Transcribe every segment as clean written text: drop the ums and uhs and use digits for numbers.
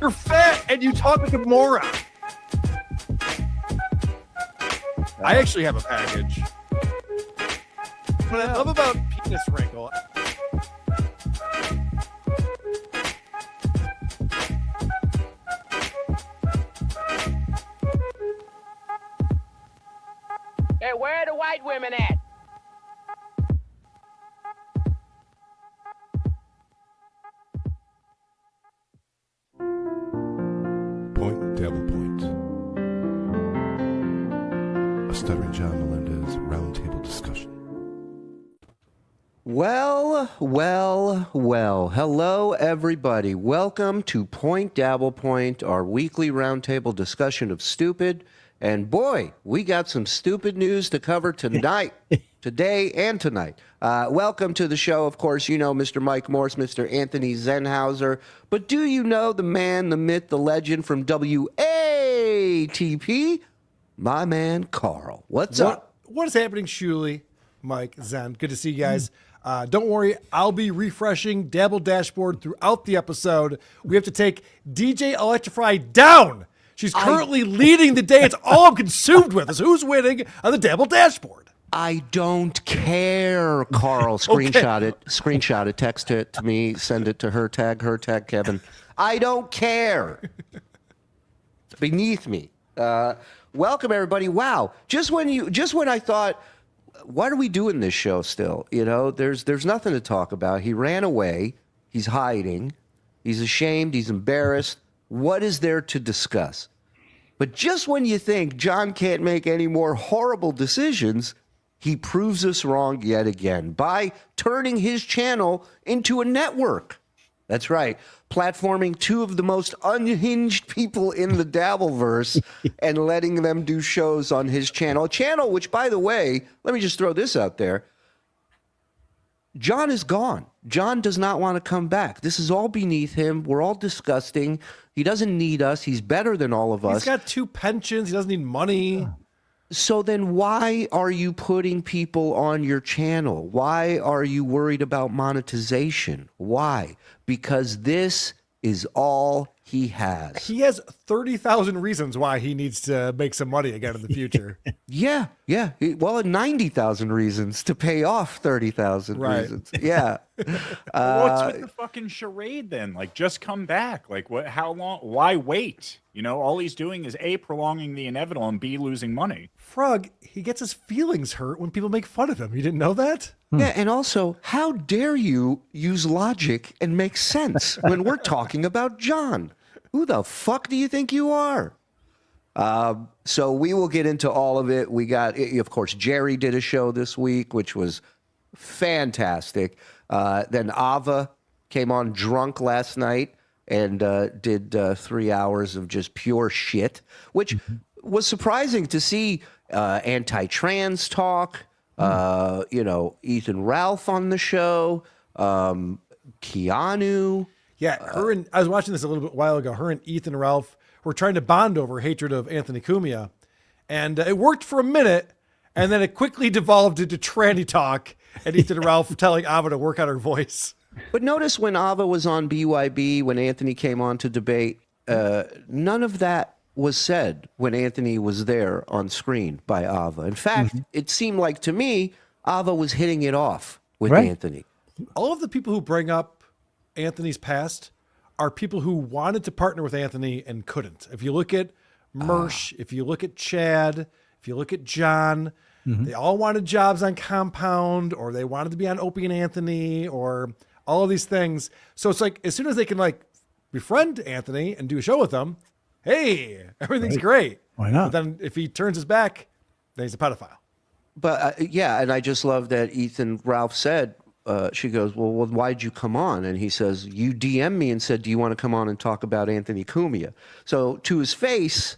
You're fat and you talk like a moron. I actually have a package. What I love about penis wrinkle. Hey, where are the white women at? Point DabblePoint. A Stuttering John Melendez roundtable discussion. Well. Hello, everybody. Welcome to Point DabblePoint, our weekly roundtable discussion of stupid. And boy, we got some stupid news to cover tonight, today and tonight. Welcome to the show. Of course, you know Mr. Mike Morse, Mr. Anthony Zenhauser. But do you know the man, the myth, the legend from WATP? My man, Karl. What's up? What is happening, Shuli, Mike, Zen? Good to see you guys. Don't worry, I'll be refreshing Dabble Dashboard throughout the episode. We have to take DJ Electrify down. She's currently leading the day. It's all I'm consumed with is who's winning on the Dabble Dashboard. I don't care, Karl. Screenshot it. Screenshot it. Text it to me. Send it to her. Tag Kevin. I don't care. It's beneath me. Welcome, everybody. Wow. Just when I thought, what are we doing this show still? You know, there's nothing to talk about. He ran away. He's hiding. He's ashamed. He's embarrassed. What is there to discuss? But just when you think John can't make any more horrible decisions, he proves us wrong yet again by turning his channel into a network. That's right, platforming two of the most unhinged people in the Dabbleverse and letting them do shows on his channel. A channel which, by the way, let me just throw this out there. John is gone. John does not want to come back. This is all beneath him. We're all disgusting. He doesn't need us. He's better than all of us. He's got 2 pensions. He doesn't need money. So then why are you putting people on your channel? Why are you worried about monetization? Why? Because this is all he has. He has 30,000 reasons why he needs to make some money again in the future. Yeah. Well, 90,000 reasons to pay off 30,000 reasons. Yeah. What's with the fucking charade then? Like, just come back. Like, what? How long? Why wait? You know, all he's doing is A, prolonging the inevitable, and B, losing money. Frog, he gets his feelings hurt when people make fun of him. You didn't know that? Yeah, and also, how dare you use logic and make sense when we're talking about John? Who the fuck do you think you are? So we will get into all of it. We got, of course, Jerry did a show this week, which was fantastic. Then Ava came on drunk last night and did 3 hours of just pure shit, which was surprising to see. Anti-trans talk, Ethan Ralph on the show, Keanu. Yeah, I was watching this a little bit while ago. Her and Ethan Ralph were trying to bond over hatred of Anthony Cumia. And it worked for a minute, and then it quickly devolved into tranny talk and Ethan Ralph telling Ava to work on her voice. But notice when Ava was on BYB, when Anthony came on to debate, none of that was said when Anthony was there on screen by Ava. In fact, it seemed like to me, Ava was hitting it off with Anthony. All of the people who bring up Anthony's past are people who wanted to partner with Anthony and couldn't. If you look at Mersh, if you look at Chad, if you look at John, they all wanted jobs on Compound, or they wanted to be on Opie and Anthony, or all of these things. So it's like, as soon as they can like befriend Anthony and do a show with them, hey, everything's great. Why not? But then if he turns his back, then he's a pedophile. But yeah, and I just love that Ethan Ralph said, she goes, well, why'd you come on? And he says, you DM'd me and said, do you want to come on and talk about Anthony Cumia? So to his face,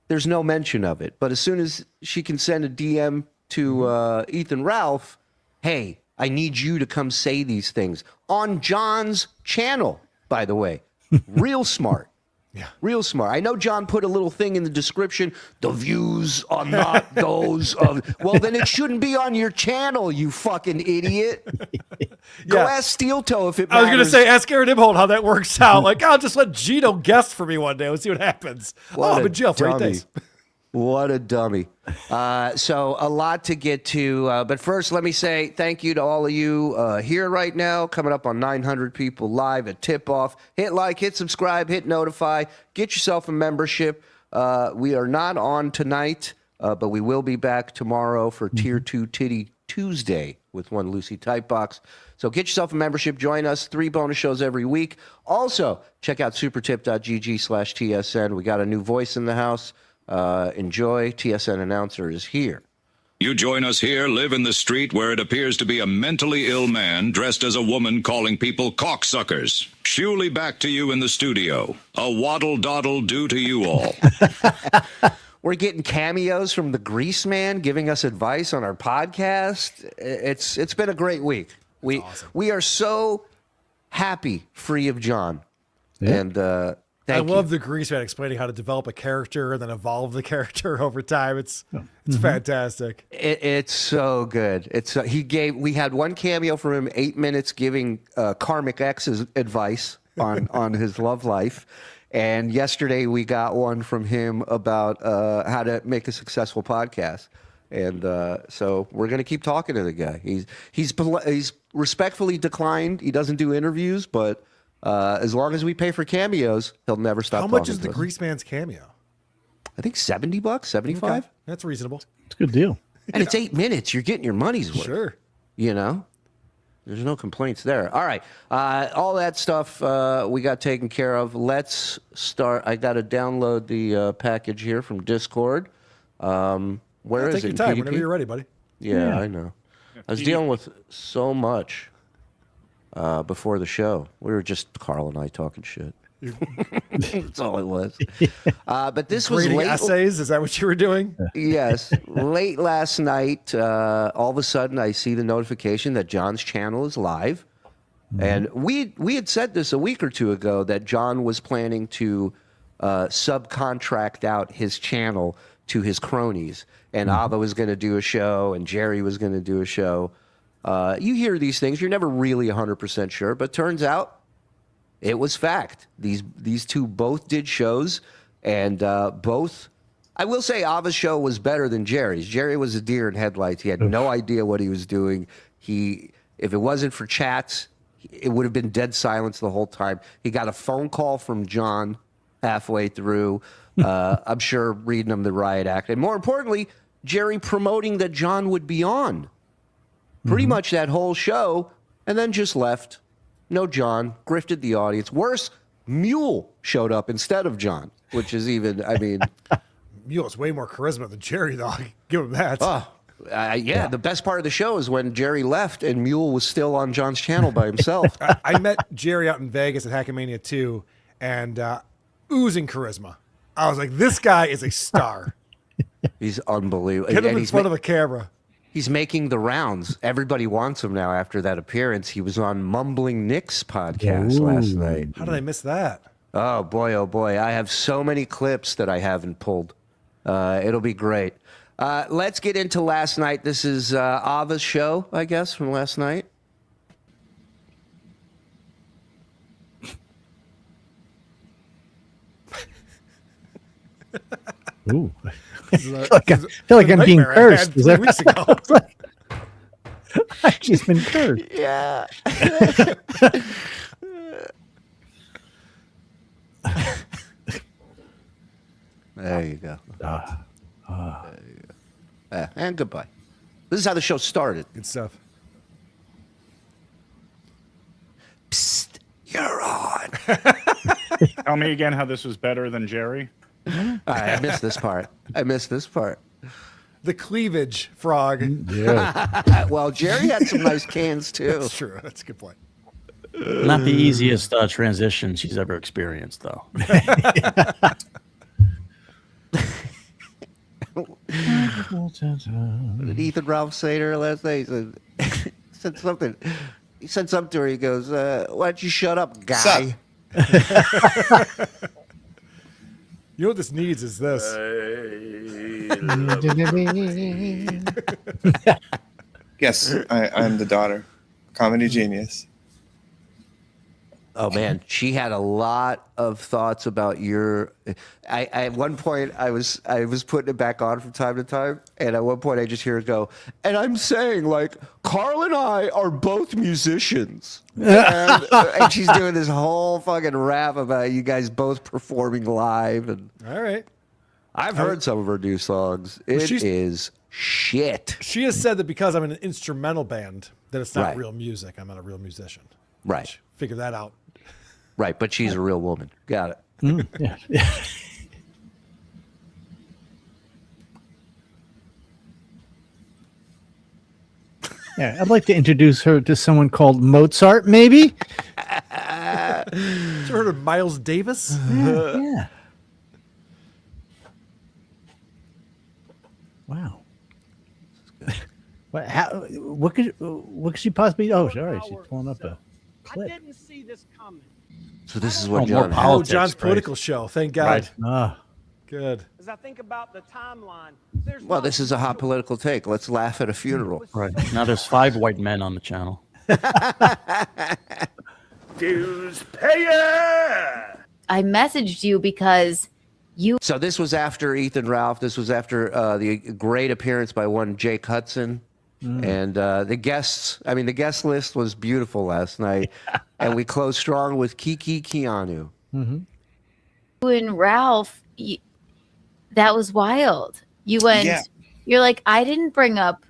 there's no mention of it. But as soon as she can send a DM to Ethan Ralph, hey, I need you to come say these things on John's channel, by the way. Real smart. Yeah. Real smart. I know John put a little thing in the description. The views are not those of. Well, then it shouldn't be on your channel, you fucking idiot. Go ask Steel Toe if it matters. I was going to say, ask Aaron Imholt how that works out. Like, I'll just let Gino guest for me one day. Let's see what happens. I'm in jail for 8 days. What a dummy. So a lot to get to. But first, let me say thank you to all of you here right now, coming up on 900 people live at tip-off. Hit like, hit subscribe, hit notify. Get yourself a membership. We are not on tonight, but we will be back tomorrow for Tier 2 Titty Tuesday with one Lucy Typebox. So get yourself a membership. Join us. 3 bonus shows every week. Also, check out supertip.gg/TSN. We got a new voice in the house. Enjoy. TSN announcer is here. You join us here, live in the street where it appears to be a mentally ill man dressed as a woman calling people cocksuckers. Shuli back to you in the studio. A waddle-doddle do to you all. We're getting cameos from the Grease Man giving us advice on our podcast. It's been a great week. We are so happy free of John. Yeah. And I love the Grease Man explaining how to develop a character and then evolve the character over time. It's fantastic. It's so good. We had one cameo from him, 8 minutes giving Karmic X's advice on his love life. And yesterday we got one from him about how to make a successful podcast. And so we're going to keep talking to the guy. He's respectfully declined. He doesn't do interviews, but as long as we pay for cameos, he'll never stop. How much is the Grease Man's cameo? I think $70, 75. Okay. That's reasonable. It's a good deal. And it's 8 minutes. You're getting your money's worth. Sure. You know, there's no complaints there. All right. All that stuff we got taken care of. Let's start. I got to download the package here from Discord. Where is take it? Your time PDP? whenever you're ready, buddy. Yeah, I know. I was dealing with so much before the show. We were just Karl and I talking shit. That's all it was. But this was late. Essays? Is that what you were doing? Yes. Late last night, all of a sudden I see the notification that John's channel is live. And we had said this a week or two ago that John was planning to subcontract out his channel to his cronies. And Ava was going to do a show and Jerry was going to do a show. You hear these things. You're never really 100% sure, but turns out it was fact. These two both did shows, and both. I will say Ava's show was better than Jerry's. Jerry was a deer in headlights. He had no idea what he was doing. If it wasn't for chats, it would have been dead silence the whole time. He got a phone call from John halfway through. I'm sure reading him the riot act, and more importantly, Jerry promoting that John would be on. Pretty much that whole show, and then just left. No John, grifted the audience. Worse, Mule showed up instead of John, which is even, I mean... Mule has way more charisma than Jerry, though. Give him that. Yeah, the best part of the show is when Jerry left and Mule was still on John's channel by himself. I met Jerry out in Vegas at Hackamania 2, and oozing charisma. I was like, this guy is a star. He's unbelievable. Get him in front of a camera. He's making the rounds. Everybody wants him now after that appearance. He was on Mumbling Nick's podcast last night. How did I miss that? Oh, boy. I have so many clips that I haven't pulled. It'll be great. Let's get into last night. This is Ava's show, I guess, from last night. Ooh. I feel like I'm being cursed. Is that weeks ago? I've just been cursed. Yeah. There you go. And goodbye. This is how the show started. Good stuff. Psst, you're on. Tell me again how this was better than Jerry. I missed this part. The cleavage frog. Yeah. Well, Jerry had some nice cans, too. That's true. That's a good point. Not the easiest transition she's ever experienced, though. What did Ethan Ralph say to her last night? He said something. He said something to her. He goes, why don't you shut up, guy? You know what this needs is this. Yes, I'm the daughter. Comedy genius. Oh man, she had a lot of thoughts about your. At one point I was putting it back on from time to time, and at one point I just hear her go, and I'm saying like Karl and I are both musicians, and she's doing this whole fucking rap about you guys both performing live, and All right. I've heard some of her new songs. It is shit. She has said that because I'm in an instrumental band, that it's not Right. real music. I'm not a real musician. Right, Figure that out. right, but she's a real woman. Got it. Yeah. Yeah, I'd like to introduce her to someone called Mozart, maybe. Have you heard of Miles Davis? Yeah. Wow. What could she possibly? Oh, sorry, she's pulling up a clip. didn't see this coming. So this is what more John. Oh, politics, John's right? political show. Thank God. Ah, Good. As I think about the timeline, there's Well, this is a hot political take. Let's laugh at a funeral. Right. Now there's 5 white men on the channel. Dues payer. I messaged you because you So this was after Ethan Ralph. This was after the great appearance by one Jake Hudson. And the guests, I mean, the guest list was beautiful last night. And we closed strong with Kiki Keanu. and Ralph, that was wild. You went, Yeah. you're like, I didn't bring up.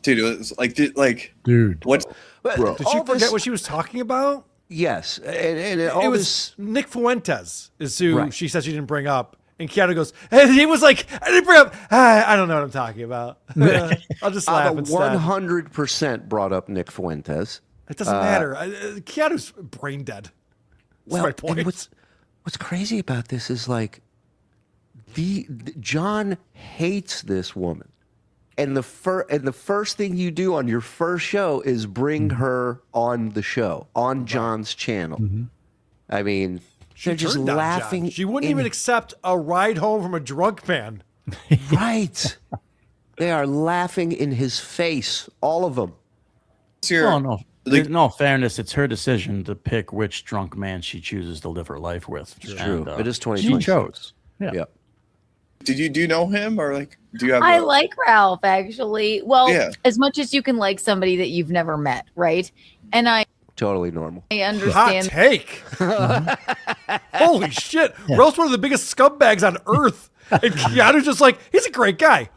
Dude, it was dude. what? But Did she all forget this- what she was talking about? Yes. And all It was this. Nick Fuentes is who Right. she said she didn't bring up. And Keanu goes, and he was like, I didn't bring up. I don't know what I'm talking about. I'll just laugh Ava instead. 100% brought up Nick Fuentes. It doesn't matter. Keanu's brain dead. That's my and point. what's crazy about this is like the John hates this woman, and the first thing you do on your first show is bring her on the show on John's channel. I mean, they're just turned down laughing. John. She wouldn't even accept a ride home from a drunk man. Right. They are laughing in his face, all of them. Oh, no. In all fairness, it's her decision to pick which drunk man she chooses to live her life with. It's true. It is She 2020. chose. Yeah. Do you know him or like? Do you have? I like Ralph, actually. Well, Yeah. as much as you can like somebody that you've never met, right? And I Totally normal. Hot understand. take. Holy shit. Ralph's one of the biggest scumbags on earth. And Keanu's just like, he's a great guy.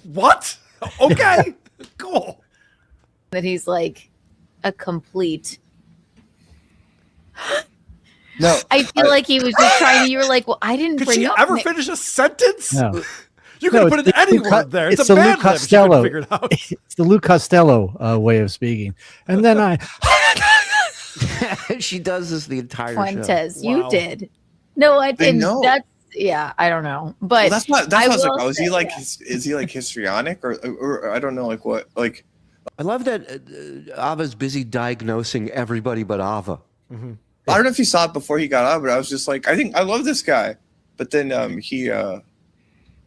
What? Okay. Cool. That he's like a complete. No. I feel like he was just trying to. You were like, well, I didn't Could bring she up. ever Nick- finish a sentence? No. You could No, have put it's in any Lou word there. It's it's a the Lou bad lib. She couldn't Costello. figure it out. It's the Lou Costello way of speaking. And then I. She does this the entire show. Fuentes, Wow. you did. No, I didn't. know. That's yeah. I don't know, but Well, that's not. That's I what I was like. will Oh, is he say like? that. Is he like histrionic or I don't know. Like what? Like I love that Ava's busy diagnosing everybody but Ava. I don't know if you saw it before he got on, but I was just like, I think I love this guy. But then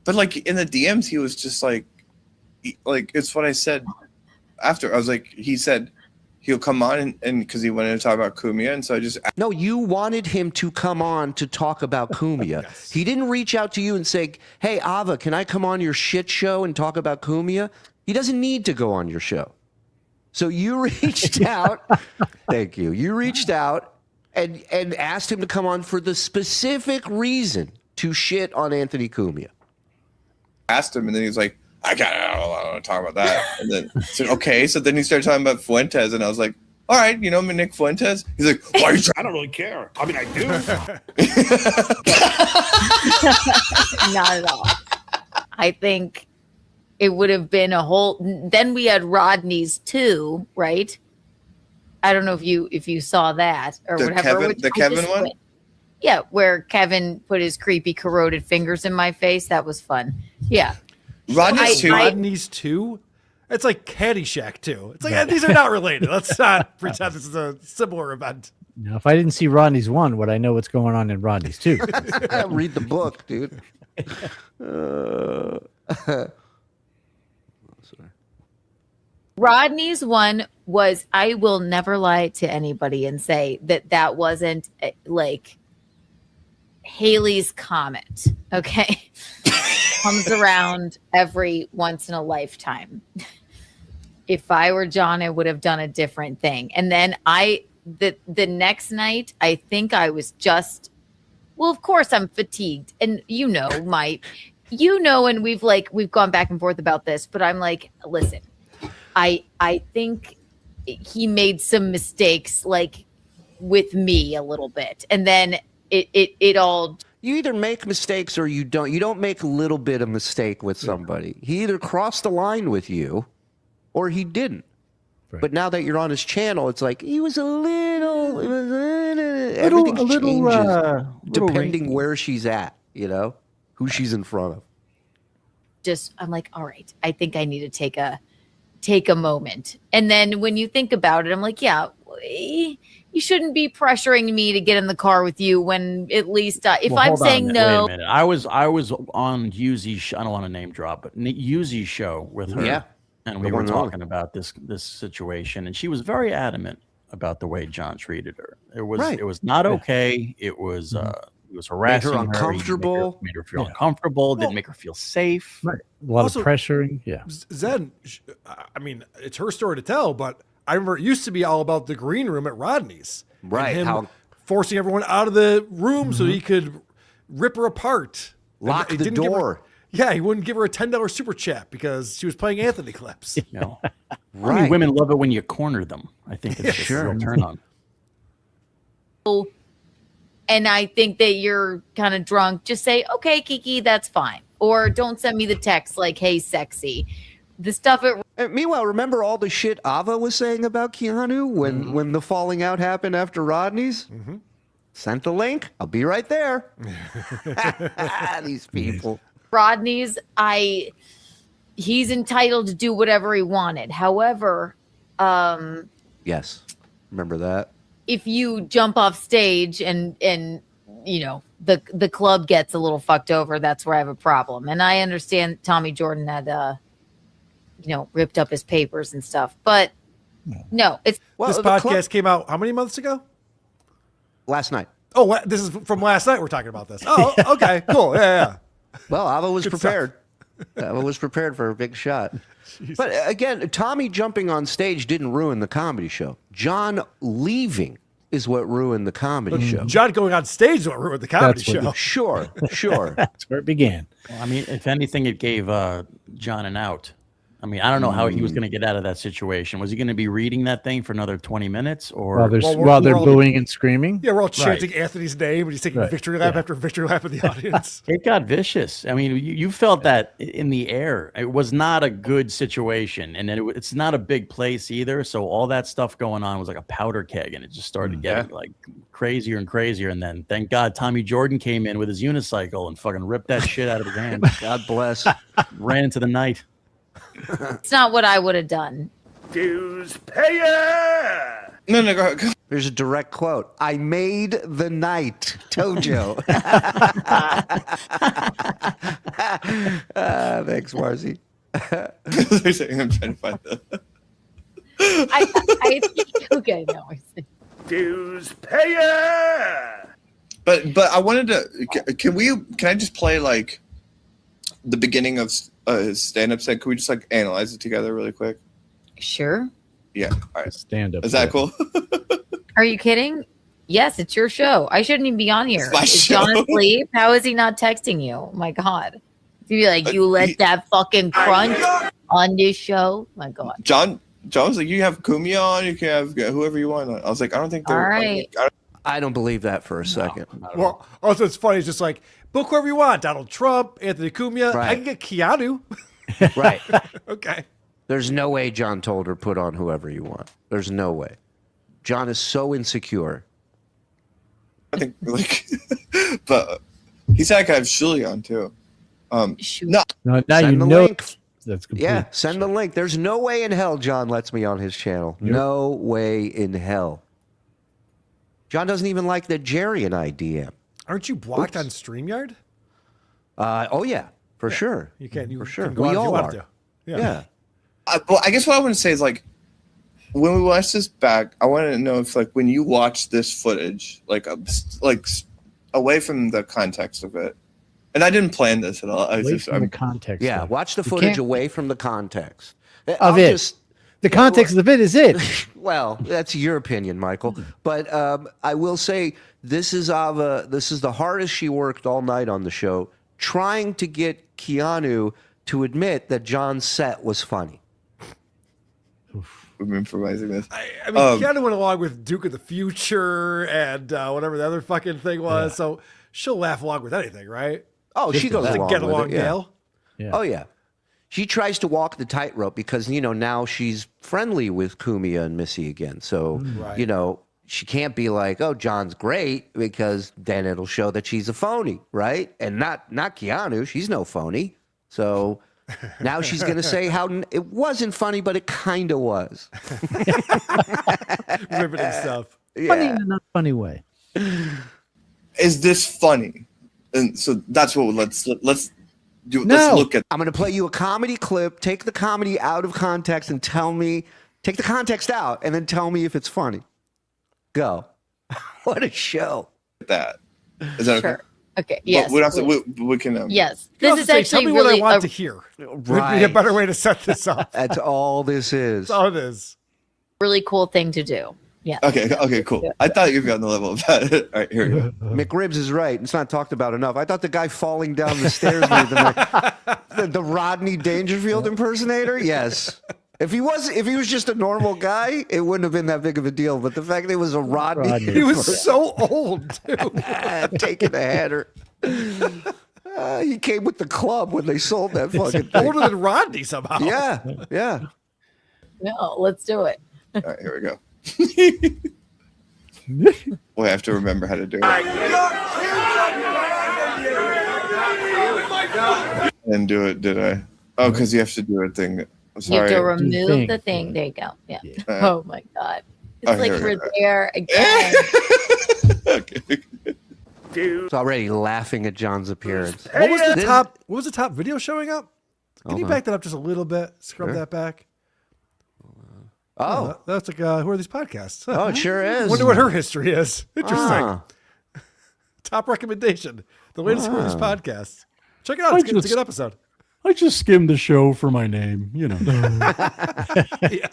but like in the DMs, he was just like it's what I said after. I was like, he said he'll come on and because he wanted to talk about Cumia, and so I just No, you wanted him to come on to talk about Cumia. He didn't reach out to you and say, hey, Ava, can I come on your shit show and talk about Cumia? He doesn't need to go on your show. So you reached out. Thank you. You reached out and asked him to come on for the specific reason to shit on Anthony Cumia. asked him, and then he was like, I don't want to talk about that. And then I said, okay. So then he started talking about Fuentes, and I was like, all right, you know me, Nick Fuentes. He's like, why are you trying? I don't really care. I mean, I do. Not at all. I think it would have been a whole. Then we had Rodney's too, right? I don't know if you saw that or The whatever. Kevin- which the I Kevin just one? went- Yeah, where Kevin put his creepy corroded fingers in my face. That was fun. Yeah. Rodney's too. Rodney's too? It's like Caddyshack too. It's like these are not related. Let's not pretend this is a similar event. Now, if I didn't see Rodney's 1, would I know what's going on in Rodney's 2? Read the book, dude. Rodney's one was, I will never lie to anybody and say that wasn't like Haley's Comet. Okay. Comes around every once in a lifetime. If I were John, I would have done a different thing. And then the next night, I think I was just, well, of course I'm fatigued. And and we've gone back and forth about this, but I'm like, listen, I think he made some mistakes, like with me a little bit. And then it all. You either make mistakes or you don't. You don't make a little bit of mistake with somebody. He either crossed the line with you or he didn't. Right. But now that you're on his channel, it's like he was everything changes depending where she's at, who she's in front of. I'm like, all right, I think I need to take a moment. And then when you think about it, I'm like, yeah, you shouldn't be pressuring me to get in the car with you when at least if I'm saying no. Wait a minute. I was on Yuzi's I don't want to name drop, but Yuzi's show with her. Yeah. And we were talking about this situation, and she was very adamant about the way John treated her. It was not okay. It was harassing her, uncomfortable, made her feel uncomfortable, didn't make her feel safe. Right. A lot of pressuring. Yeah. Zen, I mean, it's her story to tell, but I remember it used to be all about the green room at Rodney's. Right. And him forcing everyone out of the room so he could rip her apart. Lock the door. He wouldn't give her a $10 super chat because she was playing Anthony clips. I mean, women love it when you corner them. I think it's a real turn on. And I think that you're kind of drunk. Just say, okay, Kiki, that's fine. Or don't send me the text like, hey, sexy. The stuff meanwhile, remember all the shit Ava was saying about Keanu when the falling out happened after Rodney's? Mm-hmm. Sent the link. I'll be right there. These people. Rodney's, he's entitled to do whatever he wanted. However, yes, remember that. If you jump off stage and the club gets a little fucked over, that's where I have a problem. And I understand Tommy Jordan had ripped up his papers and stuff, but no, it's this podcast came out how many months ago? Last night. Oh, this is from last night. We're talking about this. Oh, okay, cool. Yeah. Well, Ava was prepared. Ava was prepared for a big shot. Jesus. But again, Tommy jumping on stage didn't ruin the comedy show. John leaving is what ruined the comedy show. John going on stage is what ruined the comedy show. Sure. That's where it began. Well, I mean, if anything, it gave John an out. I mean, I don't know how he was going to get out of that situation. Was he going to be reading that thing for another 20 minutes? Or while they're booing and screaming? Yeah, we're all chanting Anthony's name, and he's taking victory lap after victory lap in the audience. It got vicious. I mean, you felt that in the air. It was not a good situation. And then it's not a big place either. So all that stuff going on was like a powder keg, and it just started getting like crazier and crazier. And then thank God Tommy Jordan came in with his unicycle and fucking ripped that shit out of his hand. God bless. Ran into the night. It's not what I would have done. Dues payer. No, go ahead. There's a direct quote. I made the night, Tojo. Thanks, Marcy. I'm trying to find the. Okay, no. Dues payer. But I wanted to. Can I just play like the beginning of his stand-up set? Can we just like analyze it together really quick? Sure. Yeah. All right. Stand-up. Is that cool? Are you kidding? Yes, it's your show. I shouldn't even be on here. It's my show. John asleep? How is he not texting you? My God. He'd be like, you let that fucking crunch on this show? My God. John was like, you have Cumia on, you can have whoever you want on. I was like, I don't think they're all right. I don't believe that for a second. Well, also it's funny. It's just like, book whoever you want. Donald Trump, Anthony Cumia. Right. I can get Keanu. Right. Okay. There's no way John told her put on whoever you want. There's no way. John is so insecure. I think like, but he said I could have Shuli on too. No, now send you the know link. that's complete. Yeah, send the link. There's no way in hell John lets me on his channel. Yep. No way in hell. John doesn't even like that Jerry and I DM. Aren't you blocked on StreamYard? Oh yeah, for sure. You can. You for sure. Can go We on if you all want are. to. Yeah. Well, I guess what I want to say is like, when we watch this back, I want to know if like when you watch this footage, like away from the context of it, and I didn't plan this at all. I was Away just from the context. Yeah. of it. Watch the You footage can't- away from the context of it. The context of it is it. Well, that's your opinion, Michael. But I will say this is Ava. This is the hardest she worked all night on the show, trying to get Keanu to admit that John's set was funny. I'm improvising this. I mean, Keanu went along with Duke of the Future and whatever the other fucking thing was, so she'll laugh along with anything, right? Oh, she goes Like along get with along, it, yeah. Dale. Yeah. Oh yeah. She tries to walk the tightrope because, now she's friendly with Cumia and Missy again. So, Right. she can't be like, oh, John's great, because then it'll show that she's a phony, right? And not Keanu. She's no phony. So now she's going to say how it wasn't funny, but it kind of was. Riveting stuff. Funny in a not funny way. Is this funny? And so that's what let's do. No. Let's look at. I'm going to play you a comedy clip, take the comedy out of context and take the context out and then tell me if it's funny. Go. What a show. that. Is that okay? Sure. Okay. Yes. We don't have please. to. We can. Yes. You can This is also say, actually tell me really what I want a- to hear. Would Right. be a better way to set this up. That's all this is. That's all it is. really cool thing to do. Yeah. Okay, cool. I thought you'd be on the level of that. All right, here we go. McRibs is right. It's not talked about enough. I thought the guy falling down the stairs made the Rodney Dangerfield impersonator. Yes. If he was just a normal guy, it wouldn't have been that big of a deal. But the fact that it was a Rodney. He was so old, too. Taking the header. He came with the club when they sold that fucking thing. Older than Rodney somehow. Yeah. No, let's do it. All right, here we go. Well, I have to remember how to do it. I didn't do it, did I? Oh, because you have to do a thing. I'm You have sorry. to remove thing. the thing. There you go. Yeah. Yeah. Oh my God. It's Oh, like here we we're go. there again. Okay. It's already laughing at John's appearance. What was the This- top? What was the top video showing up? Can Hold you on. back that up just a little bit? Scrub Sure. that back. Oh, That's like who are these podcasts? oh, it sure is. Wonder what her history is. Interesting. Ah. Top recommendation: the latest Who Are These podcasts. Check it out. I It's, it's a just- good episode. I just skimmed the show for my name, you know. Yeah.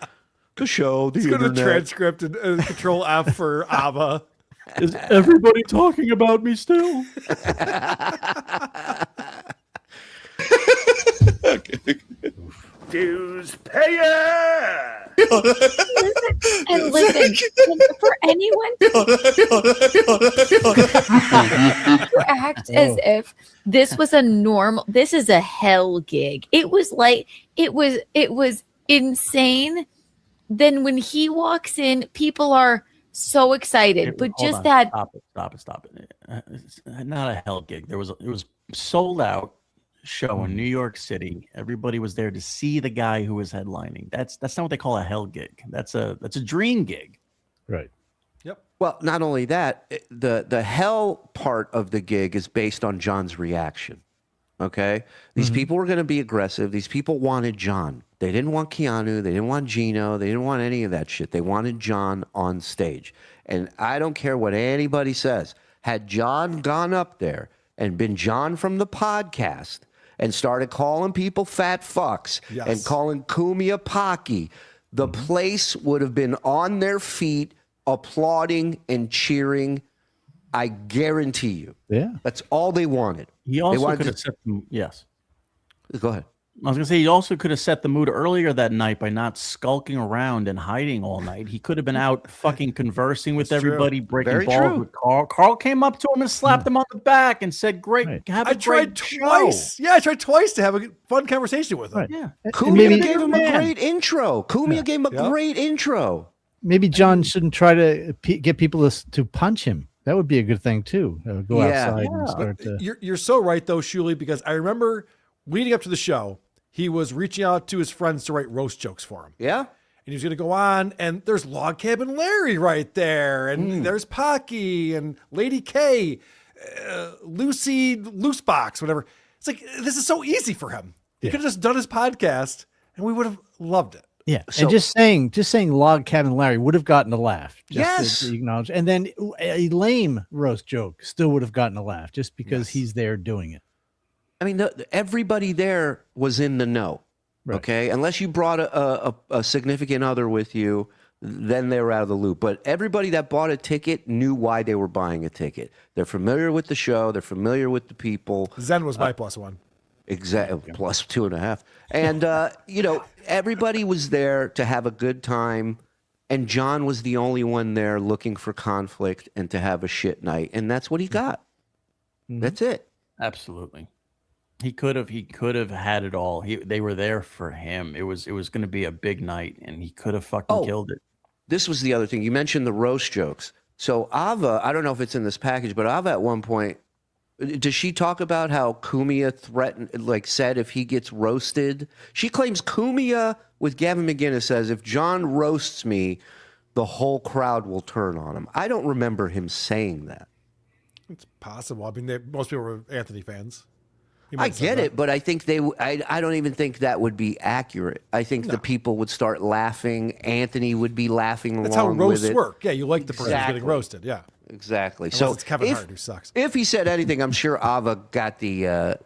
The show, the Let's go to the internet. transcript and Control F for ABBA. Is everybody talking about me still? Dues payer. And listen, for anyone to act as if this was a normal, this is a hell gig. It was like, it was insane. Then when he walks in, people are so excited, but Hold just on. that, Stop it. It's not a hell gig. It was sold out show in New York City. Everybody was there to see the guy who was headlining. That's not what they call a hell gig. That's a dream gig. Right. Well, not only that, the hell part of the gig is based on John's reaction. Okay? These people were going to be aggressive. These people wanted John. They didn't want Keanu. They didn't want Gino. They didn't want any of that shit. They wanted John on stage. And I don't care what anybody says. Had John gone up there and been John from the podcast and started calling people fat fucks Yes. and calling Cumia Pocky, the place would have been on their feet applauding and cheering. I guarantee you. Yeah. That's all they wanted. He also wanted could to- have set them. Yes. Go ahead. I was gonna say he also could have set the mood earlier that night by not skulking around and hiding all night. He could have been out fucking conversing with That's true. everybody, breaking Very balls true. with Karl. Karl came up to him and slapped him on the back and said, "Great, Right. have I a tried great show." twice. Yeah, I tried twice to have a fun conversation with him. Right. Yeah. And Cumia maybe gave him a man. great intro. Cumia gave him a Yeah. great intro. maybe John shouldn't try to get people to punch him. That would be a good thing too. Go Yeah. outside and Yeah. start to. You're so right though, Shuli, because I remember leading up to the show, he was reaching out to his friends to write roast jokes for him. Yeah? And he was going to go on, and there's Log Cabin Larry right there, and there's Pocky and Lady K, Lucy Loosebox, whatever. It's like, this is so easy for him. He could have just done his podcast, and we would have loved it. Yeah, So- and just saying Log Cabin Larry would have gotten a laugh. Yes. To acknowledge, and then a lame roast joke still would have gotten a laugh just because he's there doing it. I mean, everybody there was in the know. Right. Okay, unless you brought a significant other with you, then they were out of the loop. But everybody that bought a ticket knew why they were buying a ticket. They're familiar with the show. They're familiar with the people. Zen was my +1. Exactly, plus 2.5. And, everybody was there to have a good time. And John was the only one there looking for conflict and to have a shit night. And that's what he got. That's it. Absolutely. He could have had it all. They were there for him. It was going to be a big night, and he could have fucking killed it. This was the other thing. You mentioned the roast jokes. So Ava, I don't know if it's in this package, but Ava at one point, does she talk about how Cumia said if he gets roasted? She claims Cumia with Gavin McGinnis says, if John roasts me, the whole crowd will turn on him. I don't remember him saying that. It's possible. I mean, most people were Anthony fans. I get it, but I think I don't even think that would be accurate. I think the people would start laughing. Anthony would be laughing That's how along with roasts it. work. Yeah, you like the person getting roasted. Yeah, exactly. Unless So it's Kevin Hart, who sucks. If he said anything, I'm sure Ava got the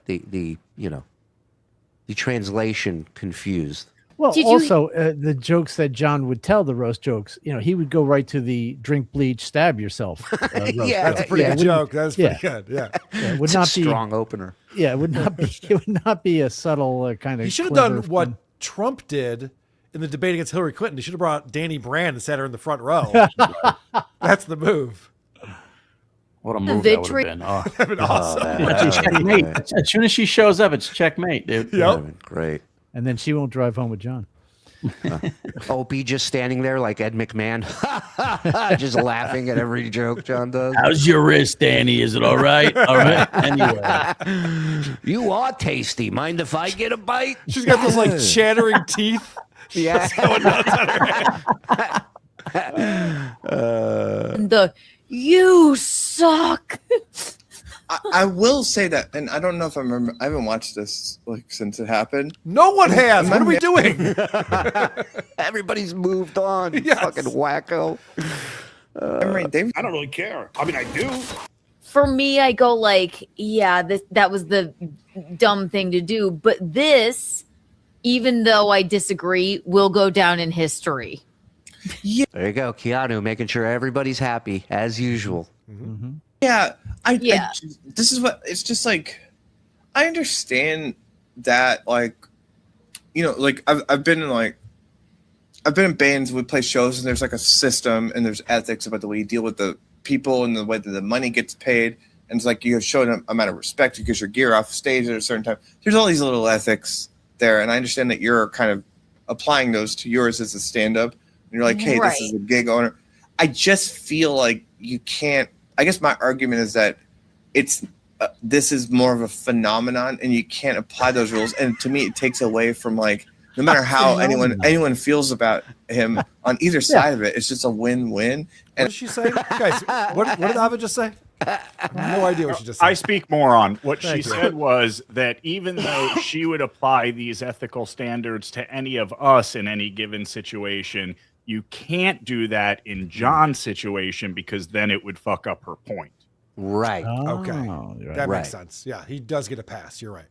translation confused. Well, Did you- also the jokes that John would tell, the roast jokes, he would go right to the drink bleach, stab yourself. Roast Yeah, That's a pretty good joke. That's pretty good. Yeah. It would It's not a strong opener. Yeah, it would not be. It would not be a subtle kind of. He should have done what Trump did in the debate against Hillary Clinton. He should have brought Danny Brand and sat her in the front row. That's the move. What a move that would victory- have been. Oh. That'd been awesome. It's checkmate. As soon as she shows up, it's checkmate, dude. Yep. Great. And then she won't drive home with John. Opie just standing there like Ed McMahon, just laughing at every joke John does. How's your wrist, Danny? Is it all right? All right. Anyway. You are tasty. Mind if I get a bite? She's got those like chattering teeth. Yeah. You suck. I will say that, and I don't know if I remember. I haven't watched this since it happened. No one has. What are we doing? Everybody's moved on. You Yes. fucking wacko. I don't really care. I mean, I do. For me, I go that was the dumb thing to do. But this, even though I disagree, will go down in history. There you go. Keanu making sure everybody's happy as usual. Yeah, Yeah. this is what it's just like. I understand that, I've been in bands. We play shows, and there's like a system, and there's ethics about the way you deal with the people and the way that the money gets paid. And it's like you have shown them amount of respect because your gear off stage at a certain time. There's all these little ethics there, and I understand that you're kind of applying those to yours as a stand-up. And you're like, hey, this is a gig owner. I just feel like you can't. I guess my argument is that this is more of a phenomenon, and you can't apply those rules. And to me, it takes away from no matter how anyone feels about him on either side of it, it's just a win-win. What did she say, guys? What did Ava just say? No idea what she just said. I speak more on what Thank she you. said was that even though she would apply these ethical standards to any of us in any given situation, you can't do that in John's situation because then it would fuck up her point. Right. Okay. Right. That Right. makes sense. Yeah, he does get a pass. You're right.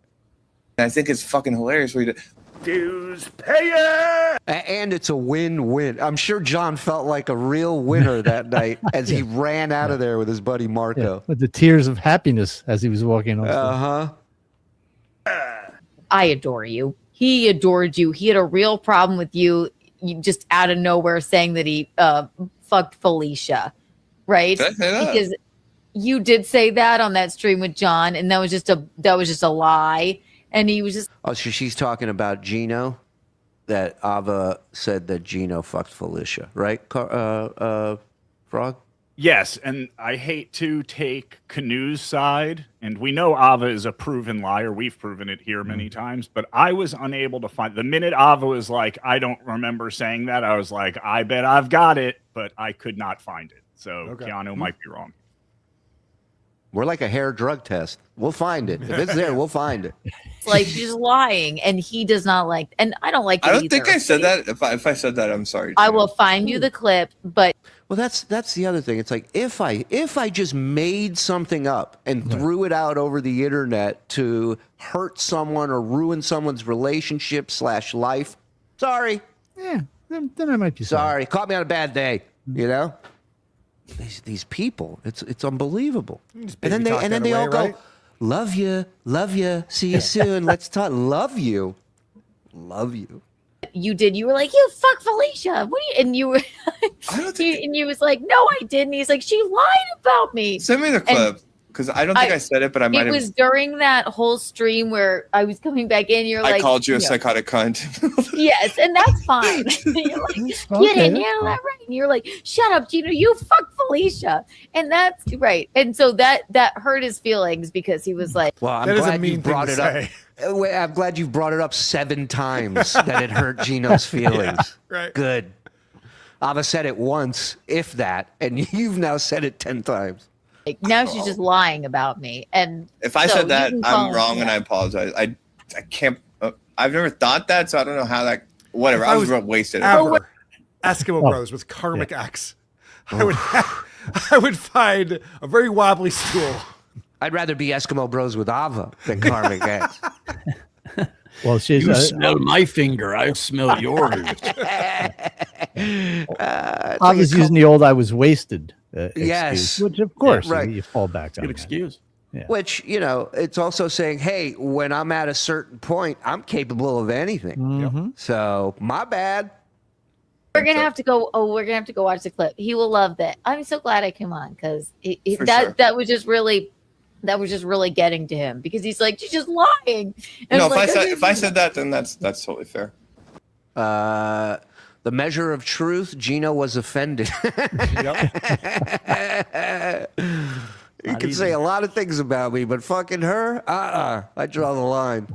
And I think it's fucking hilarious where you Dues payer. And it's a win-win. I'm sure John felt like a real winner that night as he ran out of there with his buddy Marco. With the tears of happiness as he was walking off. I adore you. He adored you. He had a real problem with you. You just out of nowhere saying that he fucked Felicia, right? Did I say that? Because you did say that on that stream with John, and that was just a lie. And he was just Oh, so she's talking about Gino, that Ava said that Gino fucked Felicia, right? Frog? Yes, and I hate to take Canu's side, and we know Ava is a proven liar. We've proven it here many times, but I was unable to find the minute Ava was like, I don't remember saying that. I was like, I bet I've got it, but I could not find it. So Keanu might be wrong. We're like a hair drug test. We'll find it. If it's there, we'll find it. It's like she's lying, and he does not like. And I don't like. I don't think I said that. If I said that, I'm sorry. I will find you the clip, but well, that's the other thing. It's like if I just made something up and threw it out over the internet to hurt someone or ruin someone's relationship / life, sorry. Yeah, then I might be sorry. Caught me on a bad day. You know. These people, it's unbelievable. And then they all go, love you, see you soon, let's talk, love you. You did. You were like, you fuck Felicia. What do you? And you were, and you was like, no, I didn't. He's like, she lied about me. Send me the clip. Because I don't think I said it, but I might have. It was during that whole stream where I was coming back in. You're like, I called you a psychotic cunt. Yes, and that's fine. You're like, you didn't handle that right. And you're like, shut up, Gino. You fuck Felicia, and that's right. And so that hurt his feelings because he was like, well, I'm glad you brought it up. I'm glad you brought it up 7 times that it hurt Gino's feelings. Yeah, right. Good. Ava said it once, if that, and you've now said it 10 times. Like, now she's just lying about me. And if I said that, I'm wrong, and I apologize. I can't. I've never thought that, so I don't know how that. Whatever. I was wasted. Eskimo Bros with karmic X. I would find a very wobbly stool. I'd rather be Eskimo Bros with Ava than karmic X. Well, she's you smell my finger. I smell yours. Ava's using the old "I was wasted." Yes, excuse, which of course right. You fall back on. Good excuse. Yeah. Which, you know, it's also saying, hey, when I'm at a certain point, I'm capable of anything. Mm-hmm. So my bad. We're gonna have to go. Oh, we're gonna have to go watch the clip. He will love that. I'm so glad I came on because that was just really getting to him because he's like, she's just lying. And no, if I said that, then that's totally fair. The measure of truth, Gino was offended. You can say a lot of things about me, but fucking her, I draw the line.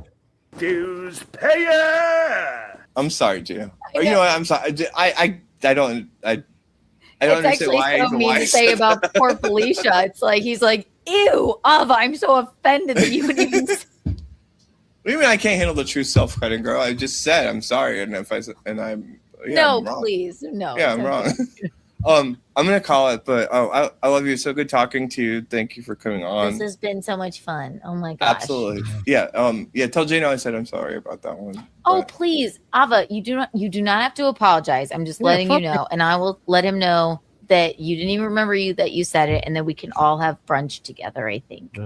Dues payer. I'm sorry, Gino. You know what? I'm sorry. I don't understand why. It's actually so mean to say about poor Felicia. It's like he's like, ew, Ava, I'm so offended that you would even. What do you mean I can't handle the true self-cutting, girl? I just said I'm sorry, and I'm no, wrong. Please, no. Yeah, I'm wrong. I'm gonna call it, but I love you. So good talking to you. Thank you for coming on. This has been so much fun. Oh my gosh. Absolutely. Yeah. Tell Gino I said I'm sorry about that one. Oh please, Ava, you do not have to apologize. I'm just letting you know, and I will let him know that you didn't even remember that you said it, and that we can all have brunch together. I think.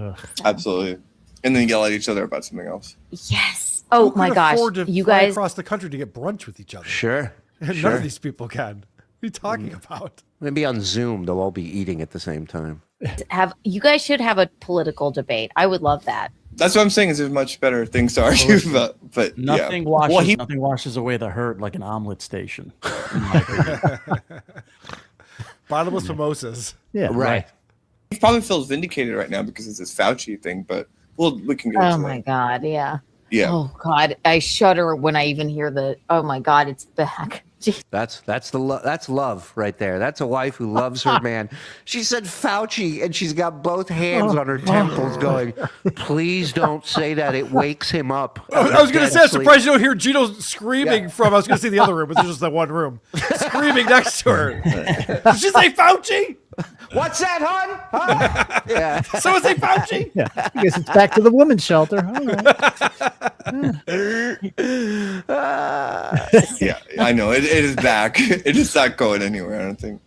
Absolutely. And then yell at each other about something else. Yes. Oh my gosh. You guys across the counther to get brunch with each other. Sure. None of these people can. What are you talking about? Maybe on Zoom they'll all be eating at the same time. You guys should have a political debate. I would love that. That's what I'm saying. Is there's much better things to argue about, but nothing washes away the hurt like an omelet station. Bottomless mimosas. Yeah, right. He probably feels vindicated right now because it's this Fauci thing, but we can get into Oh my God, yeah. Yeah. Oh God, I shudder when I even hear the. Oh my God, it's back. That's that's love right there. That's a wife who loves her man. She said Fauci, and she's got both hands on her temples, going, "Please don't say that. It wakes him up." I was going to say, I'm surprised you don't hear Gino screaming from. I was going to say the other room, but there's just that one room, screaming next to her. Did she say Fauci? What's that, hon? Huh? Yeah. Someone say Fauci? Yeah. I guess it's back to the women's shelter. All right. Yeah, I know it is back. It is not going anywhere. I don't think.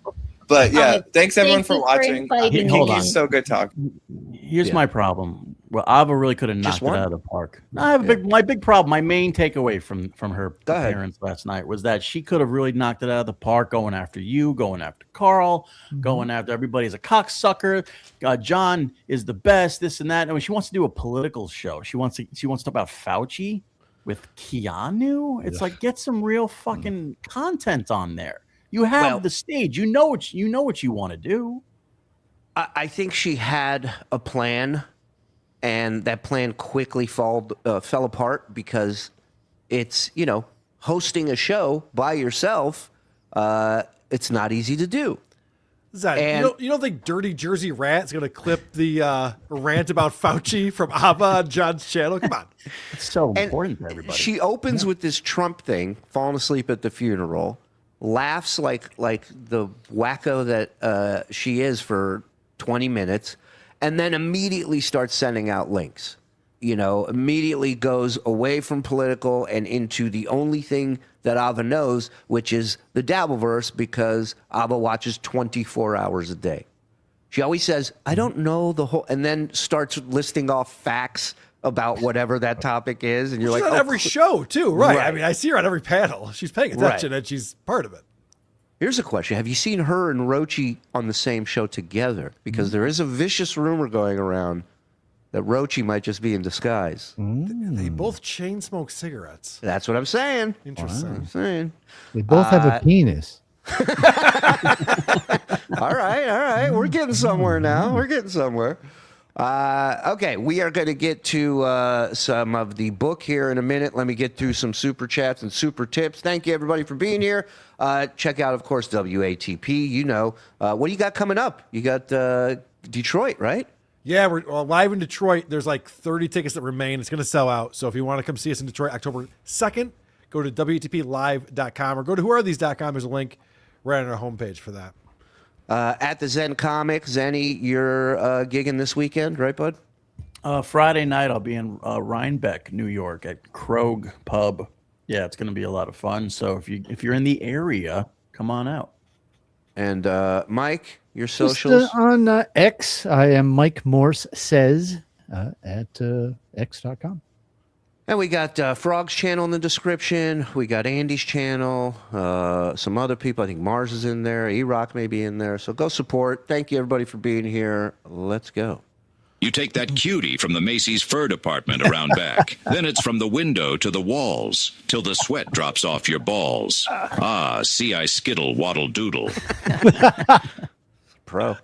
But yeah, thanks everyone for watching. Hold on. So good talking. Here's my problem. Well, Ava really could have knocked it out of the park. I have my big problem. My main takeaway from her appearance last night was that she could have really knocked it out of the park, going after you, going after Karl, going after everybody as a cocksucker. John is the best, this and that. And when she wants to do a political show, she wants to talk about Fauci with Keanu. It's like, get some real fucking content on there. You have the stage. You know what you want to do. I think she had a plan, and that plan quickly fell apart because it's, hosting a show by yourself. It's not easy to do. Zach, And- you don't think Dirty Jersey Rat's going to clip the rant about Fauci from Ava on John's channel? Come on. It's so And important to everybody. She opens with this Trump thing, falling asleep at the funeral, laughs like the wacko that she is for 20 minutes, and then immediately starts sending out links. Immediately goes away from political and into the only thing that Ava knows, which is the Dabbleverse, because Ava watches 24 hours a day. She always says, I don't know the whole, and then starts listing off facts about whatever that topic is. And you're She's like, on every show, too, right? Right. I mean, I see her on every panel. She's paying attention, and she's part of it. Here's a question. Have you seen her and Rochi on the same show together? Because there is a vicious rumor going around that Rochi might just be in disguise. They both chain smoke cigarettes. That's what I'm saying. Interesting. I'm saying. They both have a penis. All right. We're getting somewhere now. We're getting somewhere. Okay, we are going to get to some of the book here in a minute. Let me get through some super chats and super tips. Thank you, everybody, for being here. Check out, of course, WATP. What do you got coming up? You got Detroit, right? Yeah, we're live in Detroit. There's like 30 tickets that remain. It's going to sell out. So if you want to come see us in Detroit October 2nd, go to WATPlive.com or go to whoarethese.com. There's a link right on our homepage for that. At the Zen Comic, Zenny, you're gigging this weekend, right, bud? Friday night, I'll be in Rhinebeck, New York, at Krog Pub. Yeah, it's going to be a lot of fun. So if you're in the area, come on out. And Mike, your Just, socials? on X, I am Mike Morse Says at x.com. And we got Frog's channel in the description. We got Andy's channel. Some other people. I think Mars is in there. E-Rock may be in there. So go support. Thank you, everybody, for being here. Let's go. You take that cutie from the Macy's fur department around back. Then it's from the window to the walls, till the sweat drops off your balls. Ah, see I skittle, waddle doodle. Pro.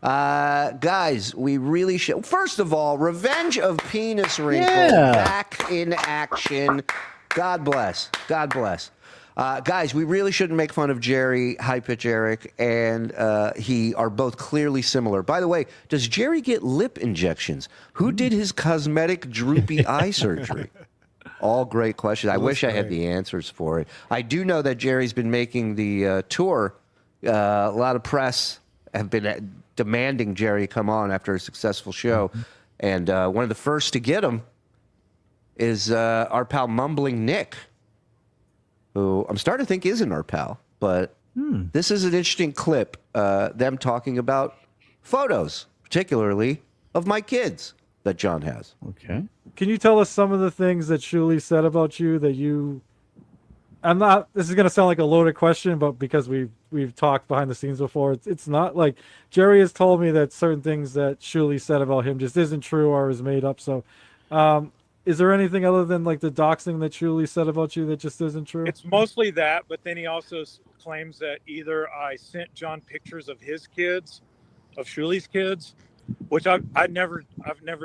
Guys, we really should. First of all, Revenge of Penis Wrinkle back in action. God bless. God bless. Guys, we really shouldn't make fun of Jerry, High Pitch Eric, and he are both clearly similar. By the way, does Jerry get lip injections? Who did his cosmetic droopy eye surgery? All great questions. I wish I had the answers for it. I do know that Jerry's been making the tour. A lot of press have been demanding Jerry come on after a successful show. And one of the first to get him is our pal Mumbling Nick, who I'm starting to think isn't our pal. But this is an interesting clip, them talking about photos, particularly of my kids that John has. Okay. Can you tell us some of the things that Shuli said about you that you... this is going to sound like a loaded question, but because we've talked behind the scenes before, it's not like Jerry has told me that certain things that Shuli said about him just isn't true or is made up. So is there anything other than like the doxing that Shuli said about you that just isn't true? It's mostly that, but then he also claims that either I sent John pictures of his kids, of Shuli's kids, which I've never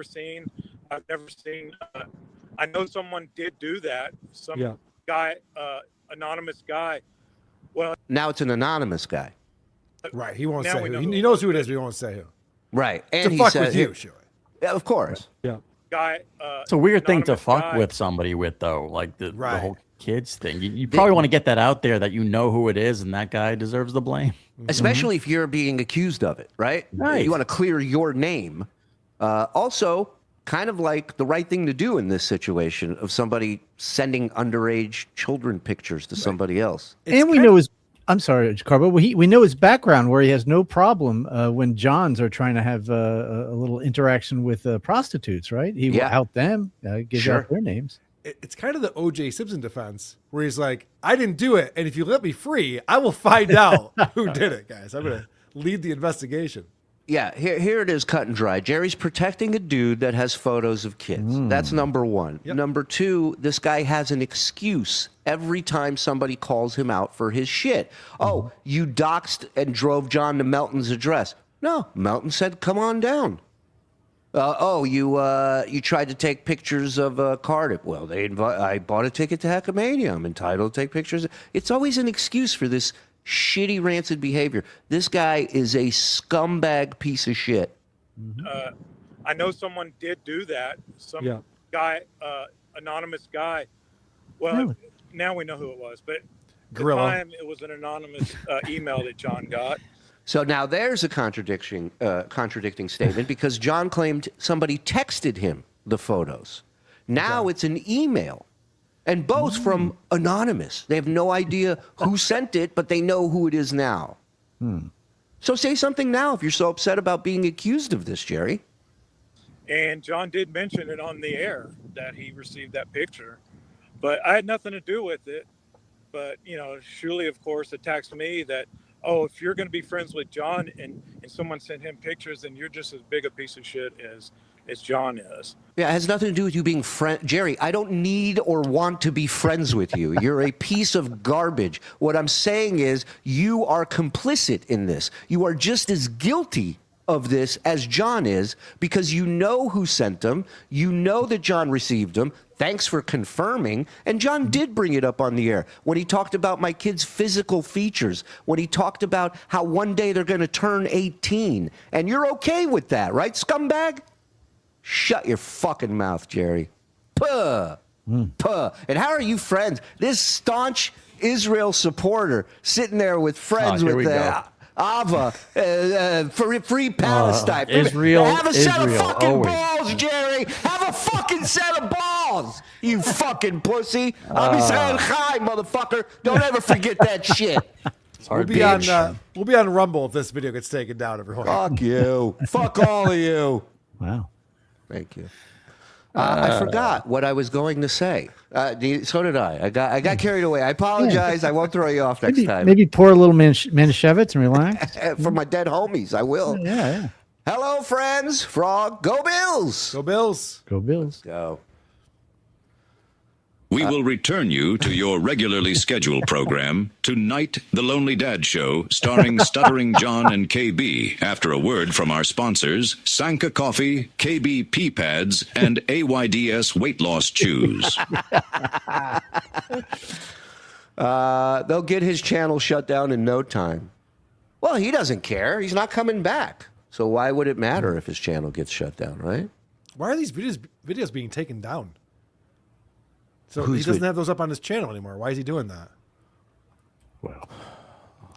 seen. I've never seen. I know someone did do that. Some guy, anonymous guy. Well, now it's an anonymous guy. Right. He won't say who. He knows who it is, but he won't say who. Right. And to fuck with you, sure. Yeah, of course. Yeah. Guy. It's a weird thing to fuck guy. with somebody with, though, like the whole kids thing. You probably want to get that out there that you know who it is, and that guy deserves the blame. Especially if you're being accused of it, right? Right. You want to clear your name. Also, kind of like the right thing to do in this situation of somebody sending underage children pictures to somebody else. And we know his... I'm sorry, Carbo. We know his background where he has no problem when Johns are trying to have a little interaction with prostitutes, right? He will out them, give out their names. It's kind of the O.J. Simpson defense where he's like, I didn't do it. And if you let me free, I will find out who did it, guys. I'm going to lead the investigation. Yeah, here it is, cut and dry. Jerry's protecting a dude that has photos of kids. That's number one. Yep. Number two, this guy has an excuse every time somebody calls him out for his shit. Oh, you doxed and drove John to Melton's address. No, Melton said, "Come on down." You tried to take pictures of Cardiff. Well, I bought a ticket to Heckamania. I'm entitled to take pictures. It's always an excuse for this shitty, rancid behavior. This guy is a scumbag piece of shit. I know someone did do that. Some guy, anonymous guy. Well, now we know who it was, but at the time it was an anonymous email that John got. So now there's a contradicting statement because John claimed somebody texted him the photos. Now it's an email, and both from anonymous. They have no idea who sent it, but they know who it is now. So say something now if you're so upset about being accused of this, Jerry. And John did mention it on the air that he received that picture, but I had nothing to do with it. But, Shuli, of course, attacks me that, oh, if you're going to be friends with John and someone sent him pictures, then you're just as big a piece of shit as John is. Yeah, it has nothing to do with you being Jerry, I don't need or want to be friends with you. You're a piece of garbage. What I'm saying is you are complicit in this. You are just as guilty of this as John is because you know who sent them. You know that John received them. Thanks for confirming. And John did bring it up on the air when he talked about my kids' physical features, when he talked about how one day they're going to turn 18. And you're okay with that, right, scumbag? Shut your fucking mouth, Jerry. Puh. Puh. And how are you friends? This staunch Israel supporter sitting there with friends with Ava, free Palestine. Israel, have a set of Israel, fucking always. balls, Jerry. Have a fucking set of balls, you fucking pussy. I'll be saying hi, motherfucker. Don't ever forget that shit. We'll be on Rumble if this video gets taken down, everyone. Fuck you. Fuck all of you. Wow. Thank you. I forgot what I was going to say. So did I. I got carried away. I apologize. I won't throw you off next time. Maybe pour a little Manischewitz and relax. For my dead homies, I will. Yeah. Hello, friends. Frog. Go Bills. Go Bills. Go Bills. Go. We will return you to your regularly scheduled program, Tonight, The Lonely Dad Show, starring Stuttering John and KB, after a word from our sponsors, Sanka Coffee, KB Pee Pads, and AYDS Weight Loss Chews. They'll get his channel shut down in no time. Well, he doesn't care. He's not coming back. So why would it matter if his channel gets shut down, right? Why are these videos being taken down? So he doesn't have those up on his channel anymore. Why is he doing that? Well,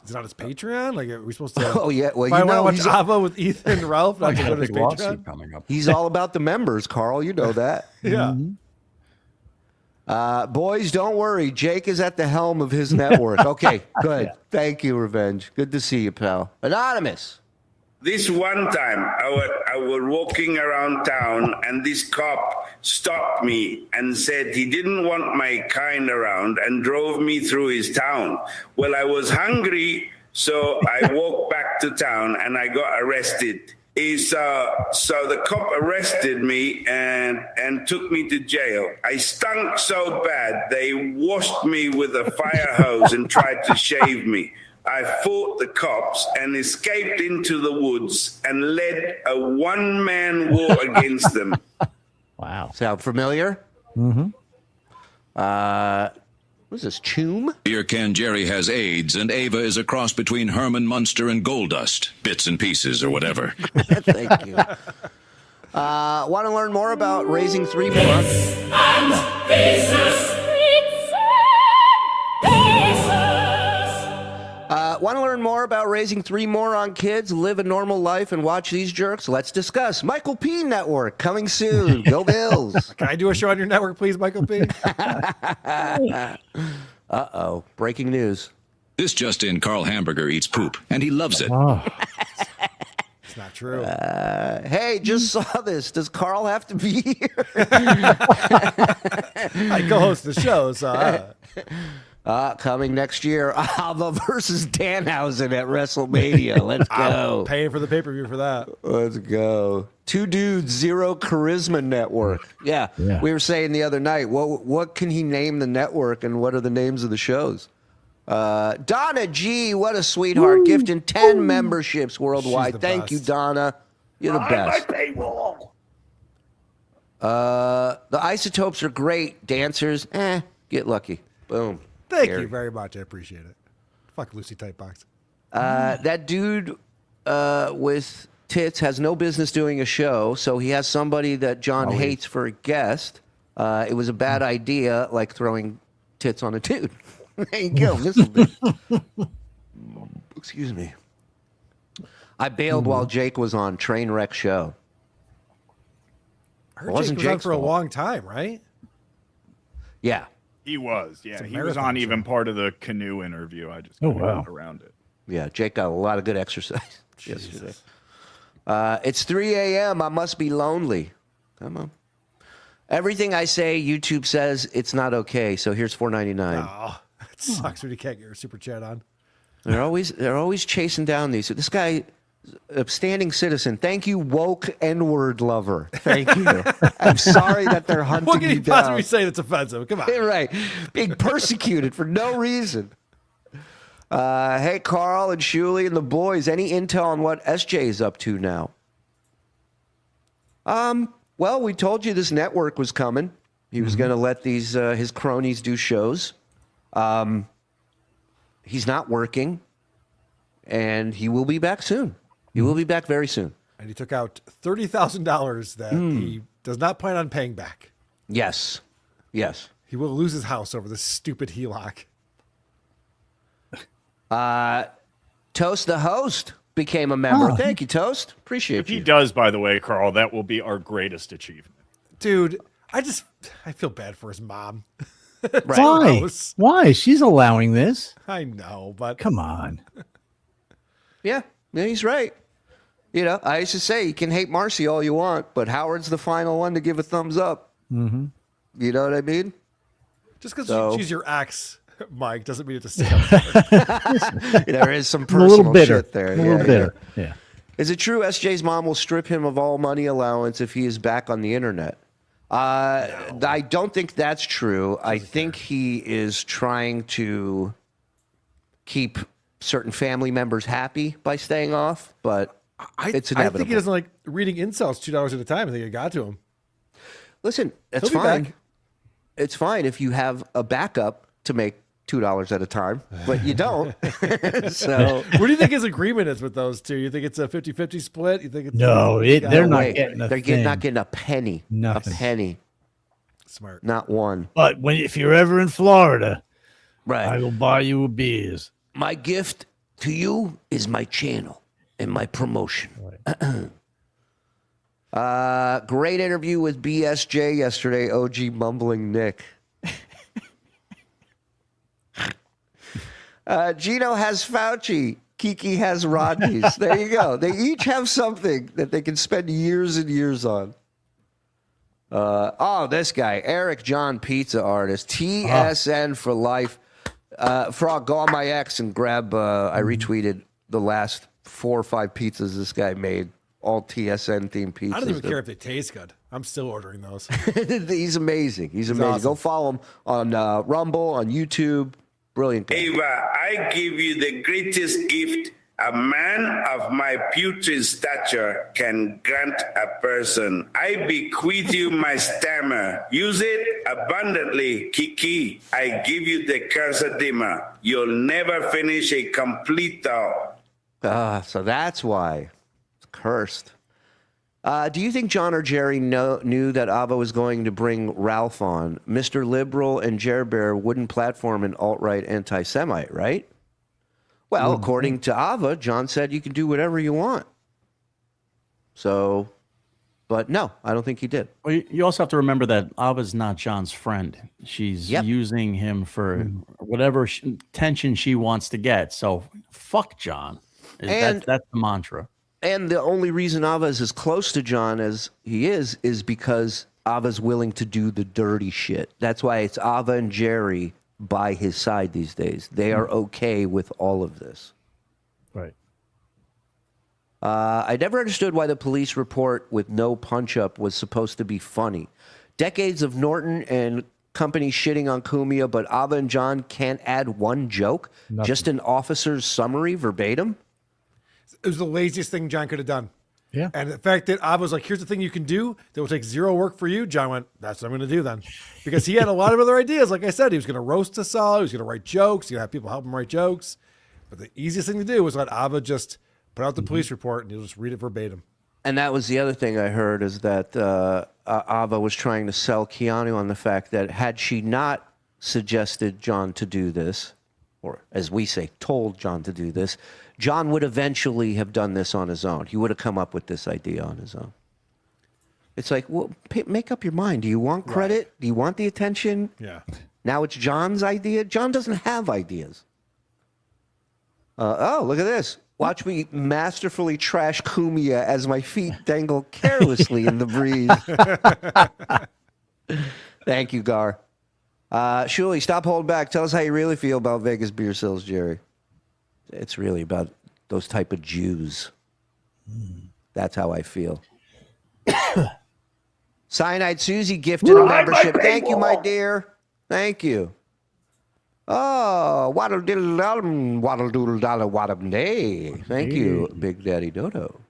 is it on his Patreon? Like, are we supposed to? Oh yeah. Well, if I want to watch Ava with Ethan and Ralph, not to go to his Patreon. Coming up. He's all about the members, Karl. You know that. Yeah. Boys, don't worry. Jake is at the helm of his network. Okay, good. Yeah. Thank you, Revenge. Good to see you, pal. Anonymous. This one time, I was walking around town, and this cop stopped me and said he didn't want my kind around and drove me through his town. Well, I was hungry, so I walked back to town, and I got arrested. So the cop arrested me and took me to jail. I stunk so bad, they washed me with a fire hose and tried to shave me. I fought the cops and escaped into the woods and led a one-man war against them. Wow. Sound familiar? Mm-hmm. What is this, Choom? Beer Can Jerry has AIDS, and Ava is a cross between Herman Munster and Goldust. Bits and pieces or whatever. Thank you. Want to learn more about raising three more? Want to learn more about raising three moron kids, live a normal life, and watch these jerks? Let's discuss. Michael P. Network, coming soon. Go Bills. Can I do a show on your network, please, Michael P.? Uh-oh. Breaking news. This just in, Karl Hamburger eats poop, and he loves it. Oh. It's not true. Hey, just saw this. Does Karl have to be here? I co-host the show, so... Coming next year, Alva versus Danhausen at WrestleMania. Let's go. I'm paying for the pay-per-view for that. Let's go. Two Dudes, Zero Charisma Network. Yeah. We were saying the other night, what can he name the network and what are the names of the shows? Donna G, what a sweetheart. Gifting 10 memberships worldwide. Thank best. you, Donna. You're the best. paywall. The isotopes are great. Dancers, get lucky. Boom. Thank Gary. you very much. I appreciate it. Fuck Lucy Tightbox. That dude with tits has no business doing a show, so he has somebody that John hates for a guest. It was a bad idea, like throwing tits on a dude. There you go. Excuse me. I bailed while Jake was on Train Wreck Show. I heard wasn't Jake was on Jake's for a fault. long time, right? Yeah. He was, yeah. It's a He was marathon on show. even part of the canoe interview. I just Oh, kinda wow. got around it. Yeah, Jake got a lot of good exercise yesterday. It's 3 a.m. I must be lonely. Come on. Everything I say, YouTube says it's not okay. So here's $4.99. Oh, it sucks when you can't get your super chat on. They're always chasing down these. This guy, upstanding citizen. Thank you, woke N-word lover. Thank you. I'm sorry that they're hunting What can you you possibly down. say that's offensive? Come on. Right, being persecuted for no reason. Hey, Karl and Shuli and the boys. Any intel on what SJ is up to now? Well, we told you this network was coming. He was going to let these his cronies do shows. He's not working, and he will be back soon. He will be back very soon. And he took out $30,000 that he does not plan on paying back. Yes. Yes. He will lose his house over this stupid HELOC. Toast the host became a member. Thank you, Toast. Appreciate If he you. does, by the way, Karl, that will be our greatest achievement. Dude, I feel bad for his mom. Why? Gross. Why? She's allowing this. I know, but Come on. Yeah, he's right. You know, I used to say you can hate Marcy all you want, but Howard's the final one to give a thumbs up. Mm-hmm. You know what I mean? just because So- she's your ex, Mike, doesn't mean it's a There is some I'm a personal little bitter. shit there. I'm a little bitter. Yeah. Is it true SJ's mom will strip him of all money allowance if he is back on the internet? I don't think that's true. I think he is trying to keep certain family members happy by staying off, but it's I inevitable. think he doesn't like reading insults $2 at a time. I think it got to him. Listen, that's He'll be fine. back. It's fine if you have a backup to make $2 at a time, but you don't. So What do you think his agreement is with those two? You think it's a 50-50 split? You think it's No, they're not wait, getting a they're thing. not getting a penny. Nothing. A penny. Smart. Not one. But if you're ever in Florida, Right. I will buy you a beers. My gift to you is my channel and my promotion. Great interview with BSJ yesterday. OG mumbling Nick. Gino has Fauci. Kiki has Rodney's. There you go. They each have something that they can spend years and years on. This guy, Eric John, pizza artist, TSN for life. Frog, go on my X and grab. I retweeted the last 4 or 5 pizzas this guy made, all TSN themed pizzas. I don't even care if they taste good. I'm still ordering those. He's amazing. He's amazing. awesome. Go follow him on Rumble, on YouTube. Brilliant guy. Ava, I give you the greatest gift a man of my putrid stature can grant a person. I bequeath you my stammer. Use it abundantly, Kiki. I give you the cursadima. You'll never finish a complete thought. So that's why it's cursed. Do you think John or Jerry knew that Ava was going to bring Ralph on? Mr. Liberal and Jer Bear wouldn't platform an alt-right anti-Semite, right? Well, according to Ava, John said you can do whatever you want. So, but no, I don't think he did. Well, you also have to remember that Ava's not John's friend. She's using him for whatever attention she wants to get. So fuck John. And- That's the mantra. And the only reason Ava is as close to John as he is because Ava's willing to do the dirty shit. That's why it's Ava and Jerry by his side these days. They are okay with all of this. Right. I never understood why the police report with no punch-up was supposed to be funny. Decades of Norton and company shitting on Cumia, but Ava and John can't add one joke? Nothing. Just an officer's summary verbatim? It was the laziest thing John could have done. Yeah. And the fact that Ava was like, here's the thing you can do that will take zero work for you. John went, that's what I'm going to do then. Because he had a lot of other ideas. Like I said, he was going to roast us all. He was going to write jokes. He was going to have people help him write jokes. But the easiest thing to do was let Ava just put out the police report and he'll just read it verbatim. And that was the other thing I heard is that Ava was trying to sell Keanu on the fact that had she not suggested John to do this, or as we say, told John to do this, John would eventually have done this on his own. He would have come up with this idea on his own. It's like, well, make up your mind. Do you want credit? Right. Do you want the attention? Yeah. Now it's John's idea. John doesn't have ideas. Oh, look at this. Watch me masterfully trash Cumia as my feet dangle carelessly in the breeze. Thank you, Gar. Shuli, stop holding back. Tell us how you really feel about Vegas beer sales, Jerry. It's really about those type of Jews. That's how I feel. Cyanide Susie gifted a membership. Thank you, my dear. Thank you. Oh, waddle diddle alum, waddle doodle dollar waddle nay. Thank you, Big Daddy Dodo.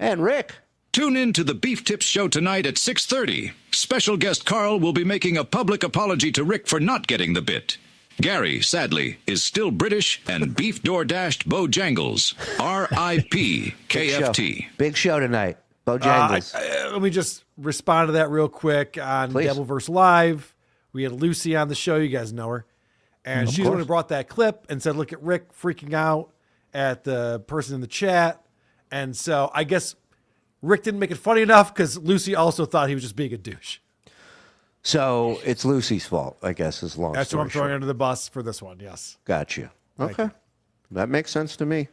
And Rick. Tune in to the Beef Tips show tonight at 6:30. Special guest Karl will be making a public apology to Rick for not getting the bit. Gary, sadly, is still British and beef door-dashed Bojangles. R.I.P. KFT. Big show tonight. Bojangles. Let me just respond to that real quick on Dabbleverse Live. We had Lucy on the show. You guys know her. And she's the one who brought that clip and said, look at Rick freaking out at the person in the chat. And so I guess Rick didn't make it funny enough because Lucy also thought he was just being a douche. So it's Lucy's fault, I guess, is long. That's what I'm throwing under the bus for this one. Yes. Got you. Okay. That makes sense to me.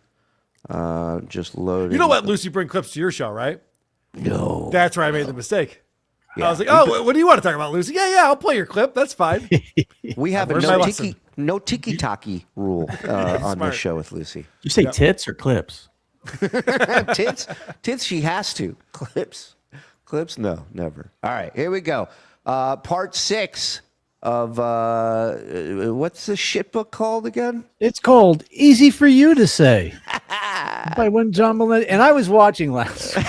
Just loading. You don't let Lucy bring clips to your show, right? No. That's where I made the mistake. Yeah. I was like, oh, what do you want to talk about, Lucy? Yeah, I'll play your clip. That's fine. We have a no tiki-taki rule on this show with Lucy. You say tits or clips? Tits, she has to. Clips, no, never. All right, here we go. Part 6 of what's the shit book called again? It's called Easy for You to Say by one John Melendez. And I was watching last week.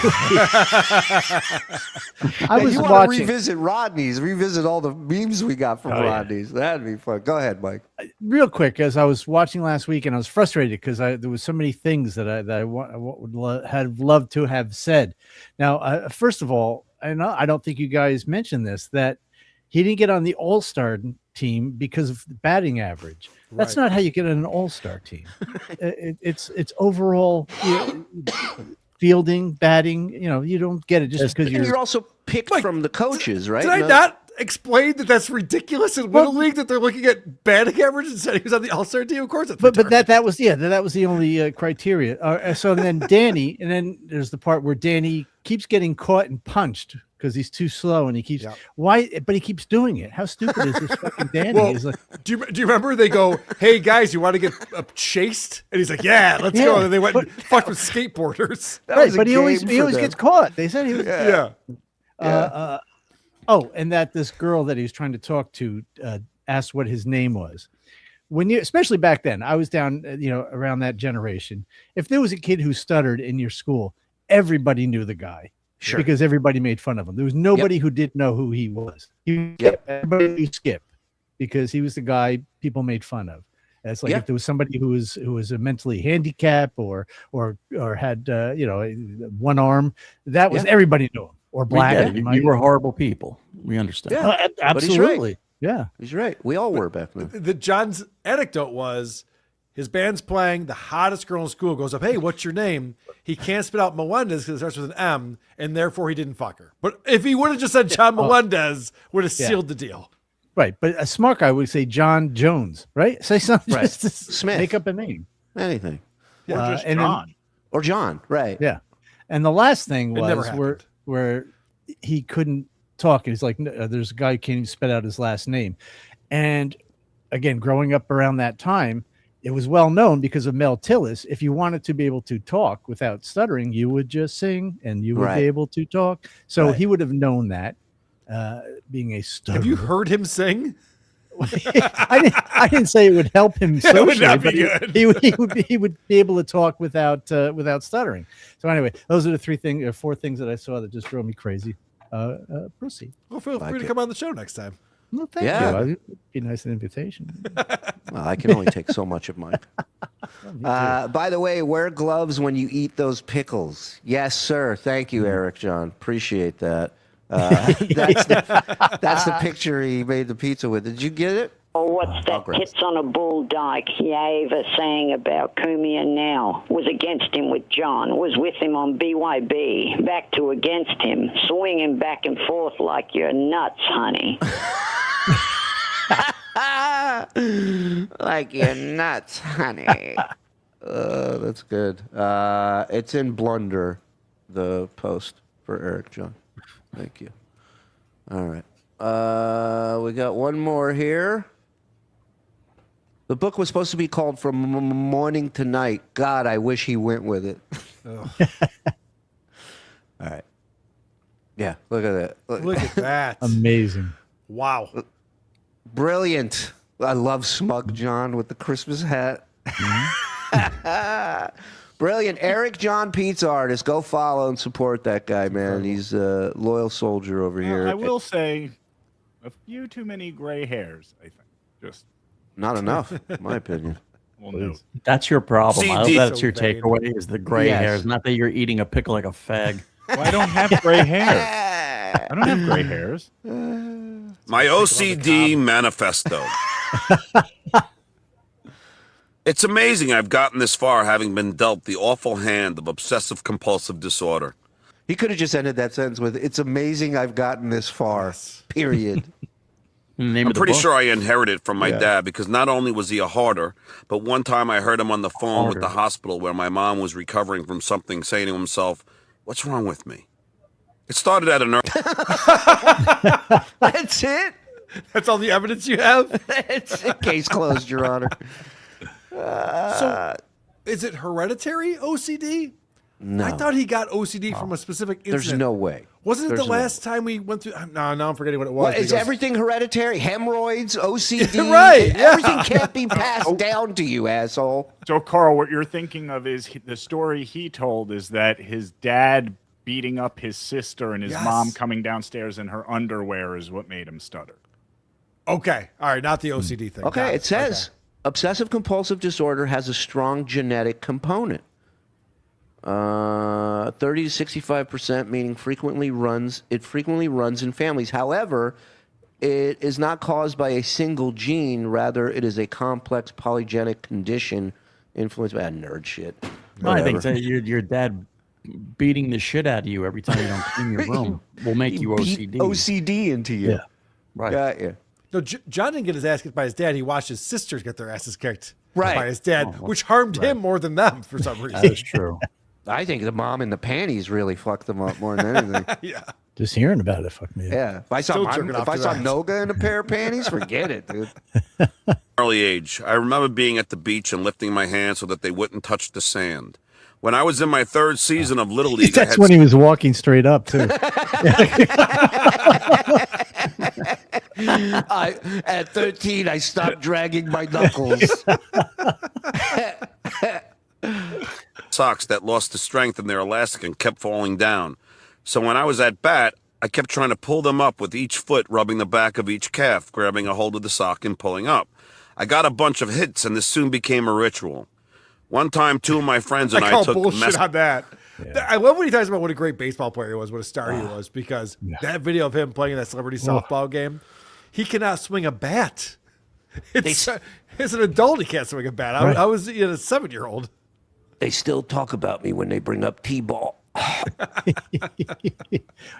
You want to revisit Rodney's, revisit all the memes we got from Rodney's. That'd be fun. Go ahead, Mike. Real quick, as I was watching last week, and I was frustrated because there was so many things that I would have loved to have said. Now, first of all, I don't think you guys mentioned this, that he didn't get on the All-Star team because of the batting average. That's not how you get on an All-Star team. It's overall fielding, batting. You don't get it just because you're also picked from the coaches, right? Did I not explain that that's ridiculous in Little League that they're looking at batting average and said he was on the All-Star team? Of course, but that was the only criteria. So then Danny, and then there's the part where Danny keeps getting caught and punched because he's too slow, and he keeps but he keeps doing it. How stupid is this fucking Danny? Well, do you remember they go, hey guys, you want to get chased? And he's like, yeah, let's go. And they went and fucked with skateboarders. But he always gets caught. They said he was and that this girl that he was trying to talk to asked what his name was. Especially back then, I was down, around that generation. If there was a kid who stuttered in your school, everybody knew the guy. Sure. Because everybody made fun of him. There was nobody who didn't know who he was. Everybody knew Skip because he was the guy people made fun of. And it's like if there was somebody who was a mentally handicapped or had one arm, that was everybody knew him. Or black. You were horrible people. We understand. Yeah, absolutely. Yeah, he's right. We all were back then. The John's anecdote was his band's playing. The hottest girl in school goes up, hey, what's your name? He can't spit out Melendez because it starts with an M, and therefore he didn't fuck her. But if he would have just said John Melendez, would have sealed the deal. Right. But a smart guy would say John Jones, right? Say something just to Smith. Make up a name. Anything. Or just John. Or John, right. Yeah. And the last thing was where he couldnn't talk. He's like, there's a guy who can't even spit out his last name. And again, growing up around that time, it was well known because of Mel Tillis. If you wanted to be able to talk without stuttering, you would just sing and you would be able to talk. So he would have known that. being a stutterer. Have you heard him sing? I didn't say it would help him It would socially, not be but good. he would be able to talk without stuttering. So anyway, those are the 4 things that I saw that just drove me crazy. Proceed. Well, feel free to come on the show next time. No, thank you. It'd be a nice invitation. Well, I can only take so much of mine. By the way, wear gloves when you eat those pickles. Yes, sir. Thank you, Eric John. Appreciate that. That's the picture he made the pizza with. Did you get it? Or what's that tits on a bull dyke Yava saying about Cumia now? Was against him with John, was with him on BYB, back to against him, swinging back and forth like you're nuts, honey. Like you're nuts, honey. That's good. It's in Blunder, the post for Eric John. Thank you. All right. We got one more here. The book was supposed to be called From Morning to Night. God, I wish he went with it. All right. Yeah, look at that. Look at that. Amazing. Wow. Brilliant. I love Smug John with the Christmas hat. Brilliant. Eric John Pizza Artist. Go follow and support that guy, man. He's a loyal soldier over here. I will say a few too many gray hairs, I think. Just not enough, in my opinion. Well, no. That's your problem. I hope that's your vain. takeaway is the gray hairs, not that you're eating a pickle like a fag. Well, I don't have gray hair. I don't have gray hairs. My OCD manifesto. It's amazing I've gotten this far having been dealt the awful hand of obsessive compulsive disorder. He could have just ended that sentence with, "It's amazing I've gotten this far." Period. I'm pretty sure I inherited it from my dad because not only was he a hoarder, but one time I heard him on the phone with the hospital where my mom was recovering from something, saying to himself, "What's wrong with me?" It started at an That's it? That's all the evidence you have? It's case closed, Your Honor. So, is it hereditary OCD? No. I thought he got OCD from a specific incident. There's no way. Wasn't it There's the last time we went through? No, I'm forgetting what it was. What, is everything hereditary? Hemorrhoids, OCD? Right, yeah. Everything can't be passed down to you, asshole. So, Karl, what you're thinking of is the story he told is that his dad beating up his sister and his mom coming downstairs in her underwear is what made him stutter. Okay. All right. Not the OCD thing. Okay, it says obsessive compulsive disorder has a strong genetic component. 30 to 65%, meaning frequently runs in families. However, it is not caused by a single gene. Rather, it is a complex polygenic condition influenced by nerd shit. I think that your dad beating the shit out of you every time you don't clean your room will make you OCD. OCD into you. Yeah. Right. Got you. No, John didn't get his ass kicked by his dad. He watched his sisters get their asses kicked Right. by his dad, which harmed him more than them for some reason. That's true. I think the mom in the panties really fucked them up more than anything. Yeah. Just hearing about it fucked me up. Yeah. If I saw Noga in a pair of panties, forget it, dude. early age. I remember being at the beach and lifting my hands so that they wouldn't touch the sand. When I was in my 3rd season of Little League, That's when he was walking straight up, too. At 13, I stopped dragging my knuckles. Socks that lost the strength in their elastic and kept falling down. So when I was at bat, I kept trying to pull them up with each foot rubbing the back of each calf, grabbing a hold of the sock and pulling up. I got a bunch of hits, and this soon became a ritual. One time, 2 of my friends and I call took bullshit on that. Yeah. I love when he talks about what a great baseball player he was, what a star he was, because that video of him playing in that celebrity softball game, he cannot swing a bat. As an adult, he can't swing a bat. I was a 7-year-old. They still talk about me when they bring up T-ball.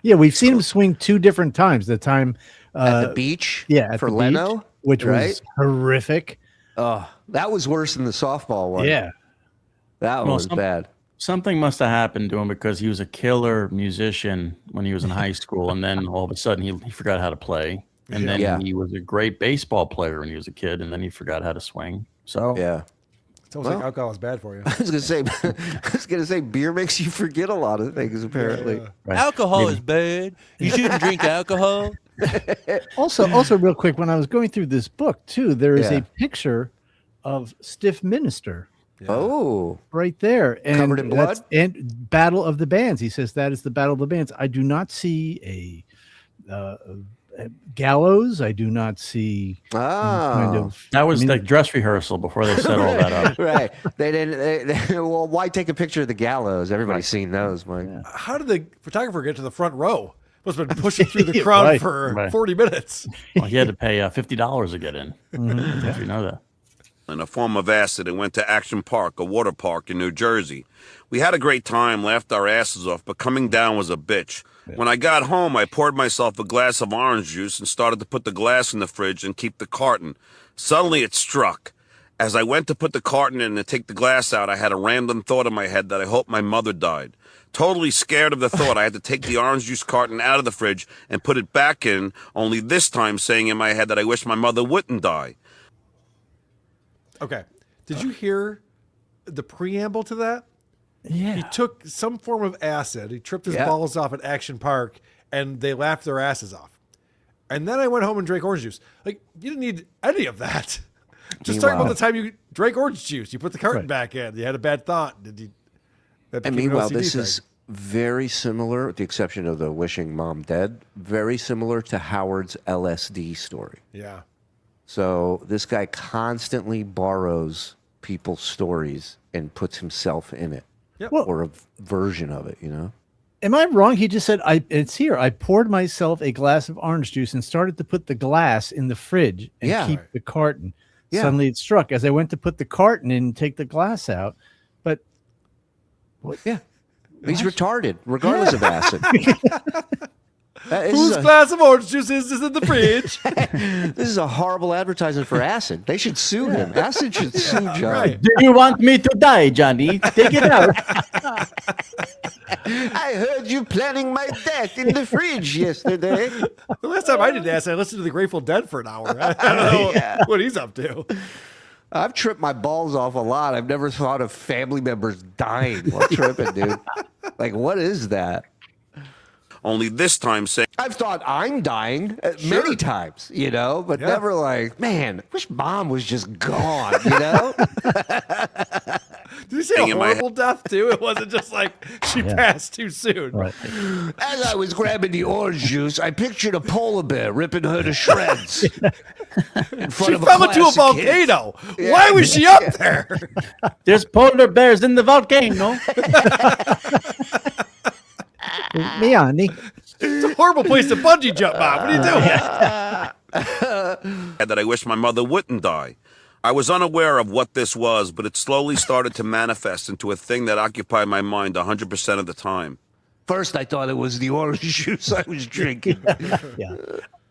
Yeah, we've seen him swing 2 different times. The time at the beach, for Leno, beach, which was horrific. Oh, that was worse than the softball one. Yeah, that one was bad. Something must have happened to him because he was a killer musician when he was in high school, and then all of a sudden he forgot how to play, and then he was a great baseball player when he was a kid, and then he forgot how to swing. So It's almost like alcohol is bad for you. I was gonna say, beer makes you forget a lot of things. Apparently, Right. Alcohol is bad. You shouldn't drink alcohol. Also, real quick, when I was going through this book too, there is Yeah. a picture of Stiff Minister. Oh, right there, and covered in blood. And Battle of the Bands. He says that is the Battle of the Bands. I do not see a gallows. I do not see kind of. That was the dress rehearsal before they set all that up. Right. They didn't. Well, why take a picture of the gallows? Everybody's seen those, Mike. Yeah. How did the photographer get to the front row? Must have been pushing through the crowd for 40 minutes. Well, he had to pay $50 to get in. If you know that. In a form of acid and went to Action Park, a water park in New Jersey. We had a great time, laughed our asses off, but coming down was a bitch. When I got home, I poured myself a glass of orange juice and started to put the glass in the fridge and keep the carton. Suddenly it struck. As I went to put the carton in and take the glass out, I had a random thought in my head that I hoped my mother died. Totally scared of the thought, I had to take the orange juice carton out of the fridge and put it back in, only this time saying in my head that I wish my mother wouldn't die. Okay. Did you hear the preamble to that? Yeah. He took some form of acid. He tripped his Yeah. balls off at Action Park, and they laughed their asses off. And then I went home and drank orange juice. Like, you didn't need any of that. Just talk about the time you drank orange juice. You put the carton back in. You had a bad thought. Did you? And meanwhile, this is very similar, with the exception of the wishing mom dead, very similar to Howard's LSD story. Yeah. So this guy constantly borrows people's stories and puts himself in it. Yep. Or a version of it, you know? Am I wrong? He just said, it's here. I poured myself a glass of orange juice and started to put the glass in the fridge and keep the carton. Yeah. Suddenly it struck as I went to put the carton in and take the glass out. But yeah, he's retarded, regardless of acid. Whose glass of orange juice is this in the fridge? This is a horrible advertisement for acid. They should sue him. Acid should sue John. Right. Do you want me to die, Johnny? Take it out. I heard you planning my death in the fridge yesterday. The last time I did acid, I listened to the Grateful Dead for an hour. I don't know what he's up to. I've tripped my balls off a lot. I've never thought of family members dying while tripping, dude. Like, what is that? Only this time saying, I've thought I'm dying many times, you know, but never like, man, I wish mom was just gone, you know? Did you say a horrible death, too? It wasn't just like she passed too soon. Right. As I was grabbing the orange juice, I pictured a polar bear ripping her to shreds. In front She of fell into a class of kids. volcano. Why was she up there? There's polar bears in the volcano. Miani. It's a horrible place to bungee jump, Bob. What are you doing? that I wish my mother wouldn't die. I was unaware of what this was, but it slowly started to manifest into a thing that occupied my mind 100% of the time. First, I thought it was the orange juice I was drinking. Yeah.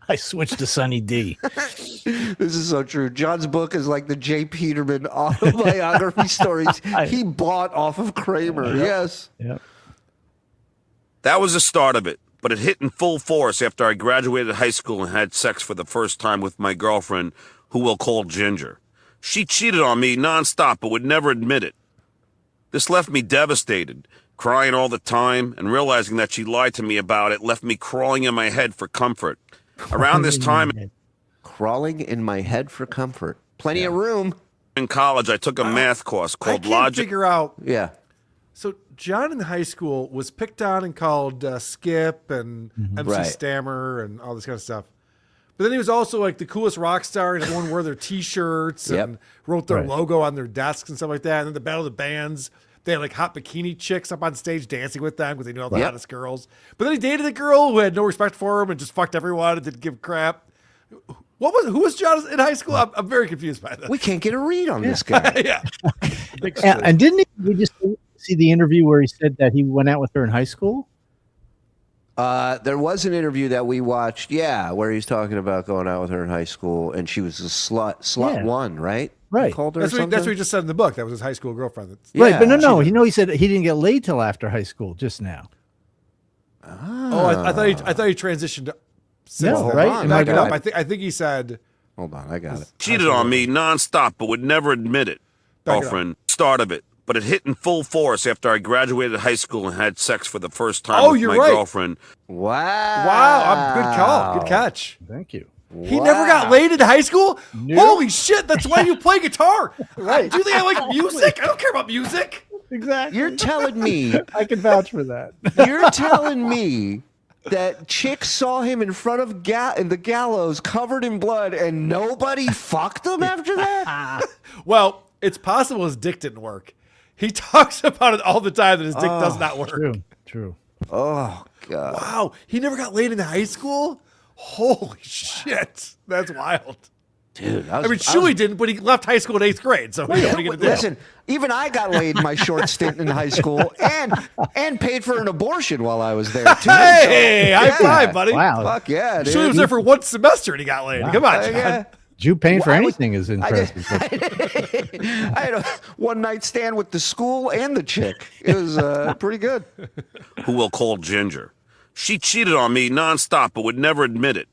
I switched to Sunny D. This is so true. John's book is like the J. Peterman autobiography stories he bought off of Kramer. Yes. Yep. That was the start of it, but it hit in full force after I graduated high school and had sex for the first time with my girlfriend, who we'll call Ginger. She cheated on me nonstop but would never admit it. This left me devastated, crying all the time, and realizing that she lied to me about it left me crawling in my head for comfort. Around this time, Crawling in my head for comfort. Plenty of room. in college, I took a math course I called can't Logic. figure out. Yeah. So John in high school was picked on and called Skip and MC Right. Stammer and all this kind of stuff. But then he was also like the coolest rock star, and everyone wore their T-shirts and wrote their logo on their desks and stuff like that. And then the Battle of the Bands, they had like hot bikini chicks up on stage dancing with them because they knew all the hottest girls. But then he dated a girl who had no respect for him and just fucked everyone and didn't give a crap. Who was John in high school? I'm very confused by this. We can't get a read on this guy. Yeah. And didn't we just see the interview where he said that he went out with her in high school? There was an interview that we watched, where he's talking about going out with her in high school, and she was a slut one, right? Right. He called her That's something? what he just said in the book. That was his high school girlfriend. Right, but no. He said he didn't get laid till after high school. Just now. Oh, I thought he transitioned. Since No, then. right? Back it up. I think he said. Hold on, I got it. Cheated on me nonstop but would never admit it. girlfriend, start of it. But it hit in full force after I graduated high school and had sex for the first time with my girlfriend. Wow. Good call. Good catch. Thank you. He never got laid in high school? Nope. Holy shit, that's why you play guitar. Right. Do you think I like music? I don't care about music. Exactly. You're telling me I can vouch for that. You're telling me that chick saw him in front of in the gallows covered in blood and nobody fucked him after that? Well, it's possible his dick didn't work. He talks about it all the time that his dick does not work. True. Oh, God. Wow. He never got laid in high school? Holy shit. That's wild. Dude, Shuli didn't, but he left high school in 8th grade. So what are you gonna do? Listen, even I got laid in my short stint in high school and paid for an abortion while I was there too. Hey, high five, buddy. Wow. Fuck yeah, dude. Shuli was there for 1 semester and he got laid. Come on, John. Yeah. Jew paying for anything is impressive. I had a one-night stand with the school and the chick. It was pretty good. Who we'll call Ginger. She cheated on me nonstop but would never admit it.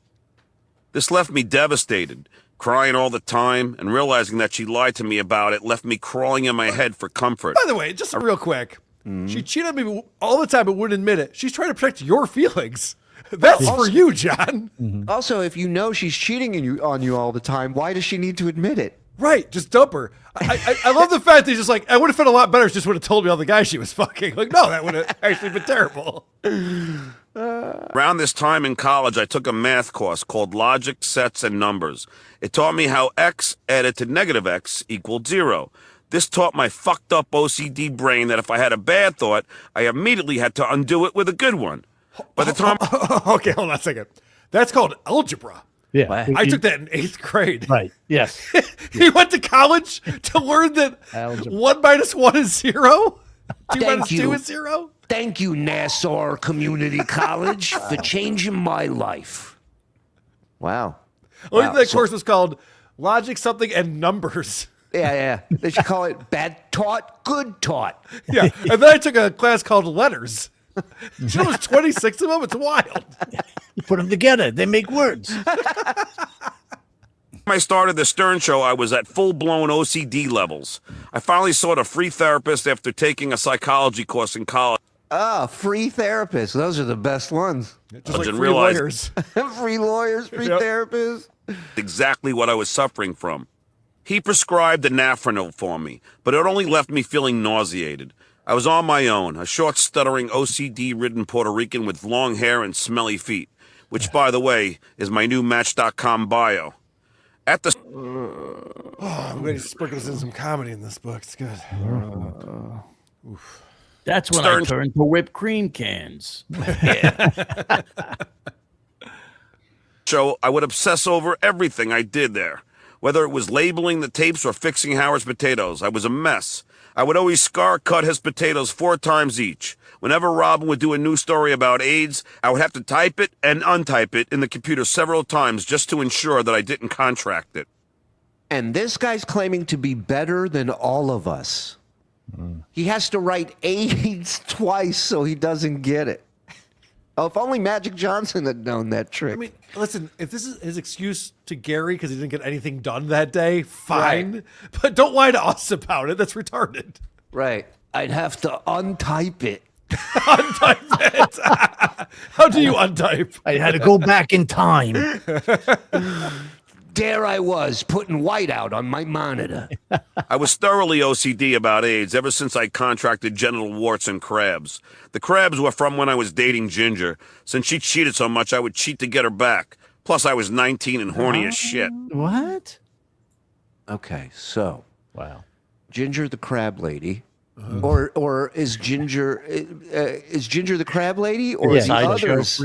This left me devastated, crying all the time, and realizing that she lied to me about it left me crawling in my head for comfort. By the way, just real quick, she cheated on me all the time but wouldn't admit it. She's trying to protect your feelings. That's for you, John. Also, if you know she's cheating on you all the time, why does she need to admit it? Right, just dump her. I love the fact that he's just like, I would have felt a lot better if she just would have told me all the guys she was fucking. Like, no, that would have actually been terrible. Around this time in college, I took a math course called Logic, Sets, and Numbers. It taught me how x added to negative x equaled 0. This taught my fucked up OCD brain that if I had a bad thought, I immediately had to undo it with a good one. By the time... Okay, hold on a second. That's called algebra. Yeah. I took that in 8th grade. Right. Yes. He went to college to learn that Algebra. 1 minus 1 is 0. 2 Thank minus you. 2 is 0. Thank you, Nassau Community College, for changing my life. Wow. I think that course was called Logic something and Numbers. Yeah. They should call it bad taught, good taught. Yeah. And then I took a class called Letters. There was 26 of them. It's wild. You put them together, they make words. I started the Stern Show, I was at full-blown OCD levels. I finally sought a free therapist after taking a psychology course in college. Free therapists. Those are the best ones. Just like didn't free realize- lawyers. Free lawyers, free therapists. Exactly what I was suffering from. He prescribed Anafranil for me, but it only left me feeling nauseated. I was on my own, a short, stuttering, OCD-ridden Puerto Rican with long hair and smelly feet, which, by the way, is my new Match.com bio. At the... I'm going to sprinkle in some comedy in this book. It's good. That's when I turned to whipped cream cans. show, I would obsess over everything I did there. Whether it was labeling the tapes or fixing Howard's potatoes, I was a mess. I would always cut his potatoes 4 times each. Whenever Robin would do a new story about AIDS, I would have to type it and untype it in the computer several times just to ensure that I didn't contract it. And this guy's claiming to be better than all of us. He has to write AIDS twice so he doesn't get it. Oh, if only Magic Johnson had known that trick. I mean, listen, if this is his excuse to Gary because he didn't get anything done that day, fine. Right. But don't lie to us about it. That's retarded. Right. I'd have to untype it. Untype it. How do you untype? I had to go back in time. There I was, putting whiteout on my monitor. I was thoroughly OCD about AIDS ever since I contracted genital warts and crabs. The crabs were from when I was dating Ginger. Since she cheated so much, I would cheat to get her back. Plus, I was 19 and horny as shit. What? Okay, so. Wow. Ginger the crab lady. Or is Ginger the crab lady? Or the others?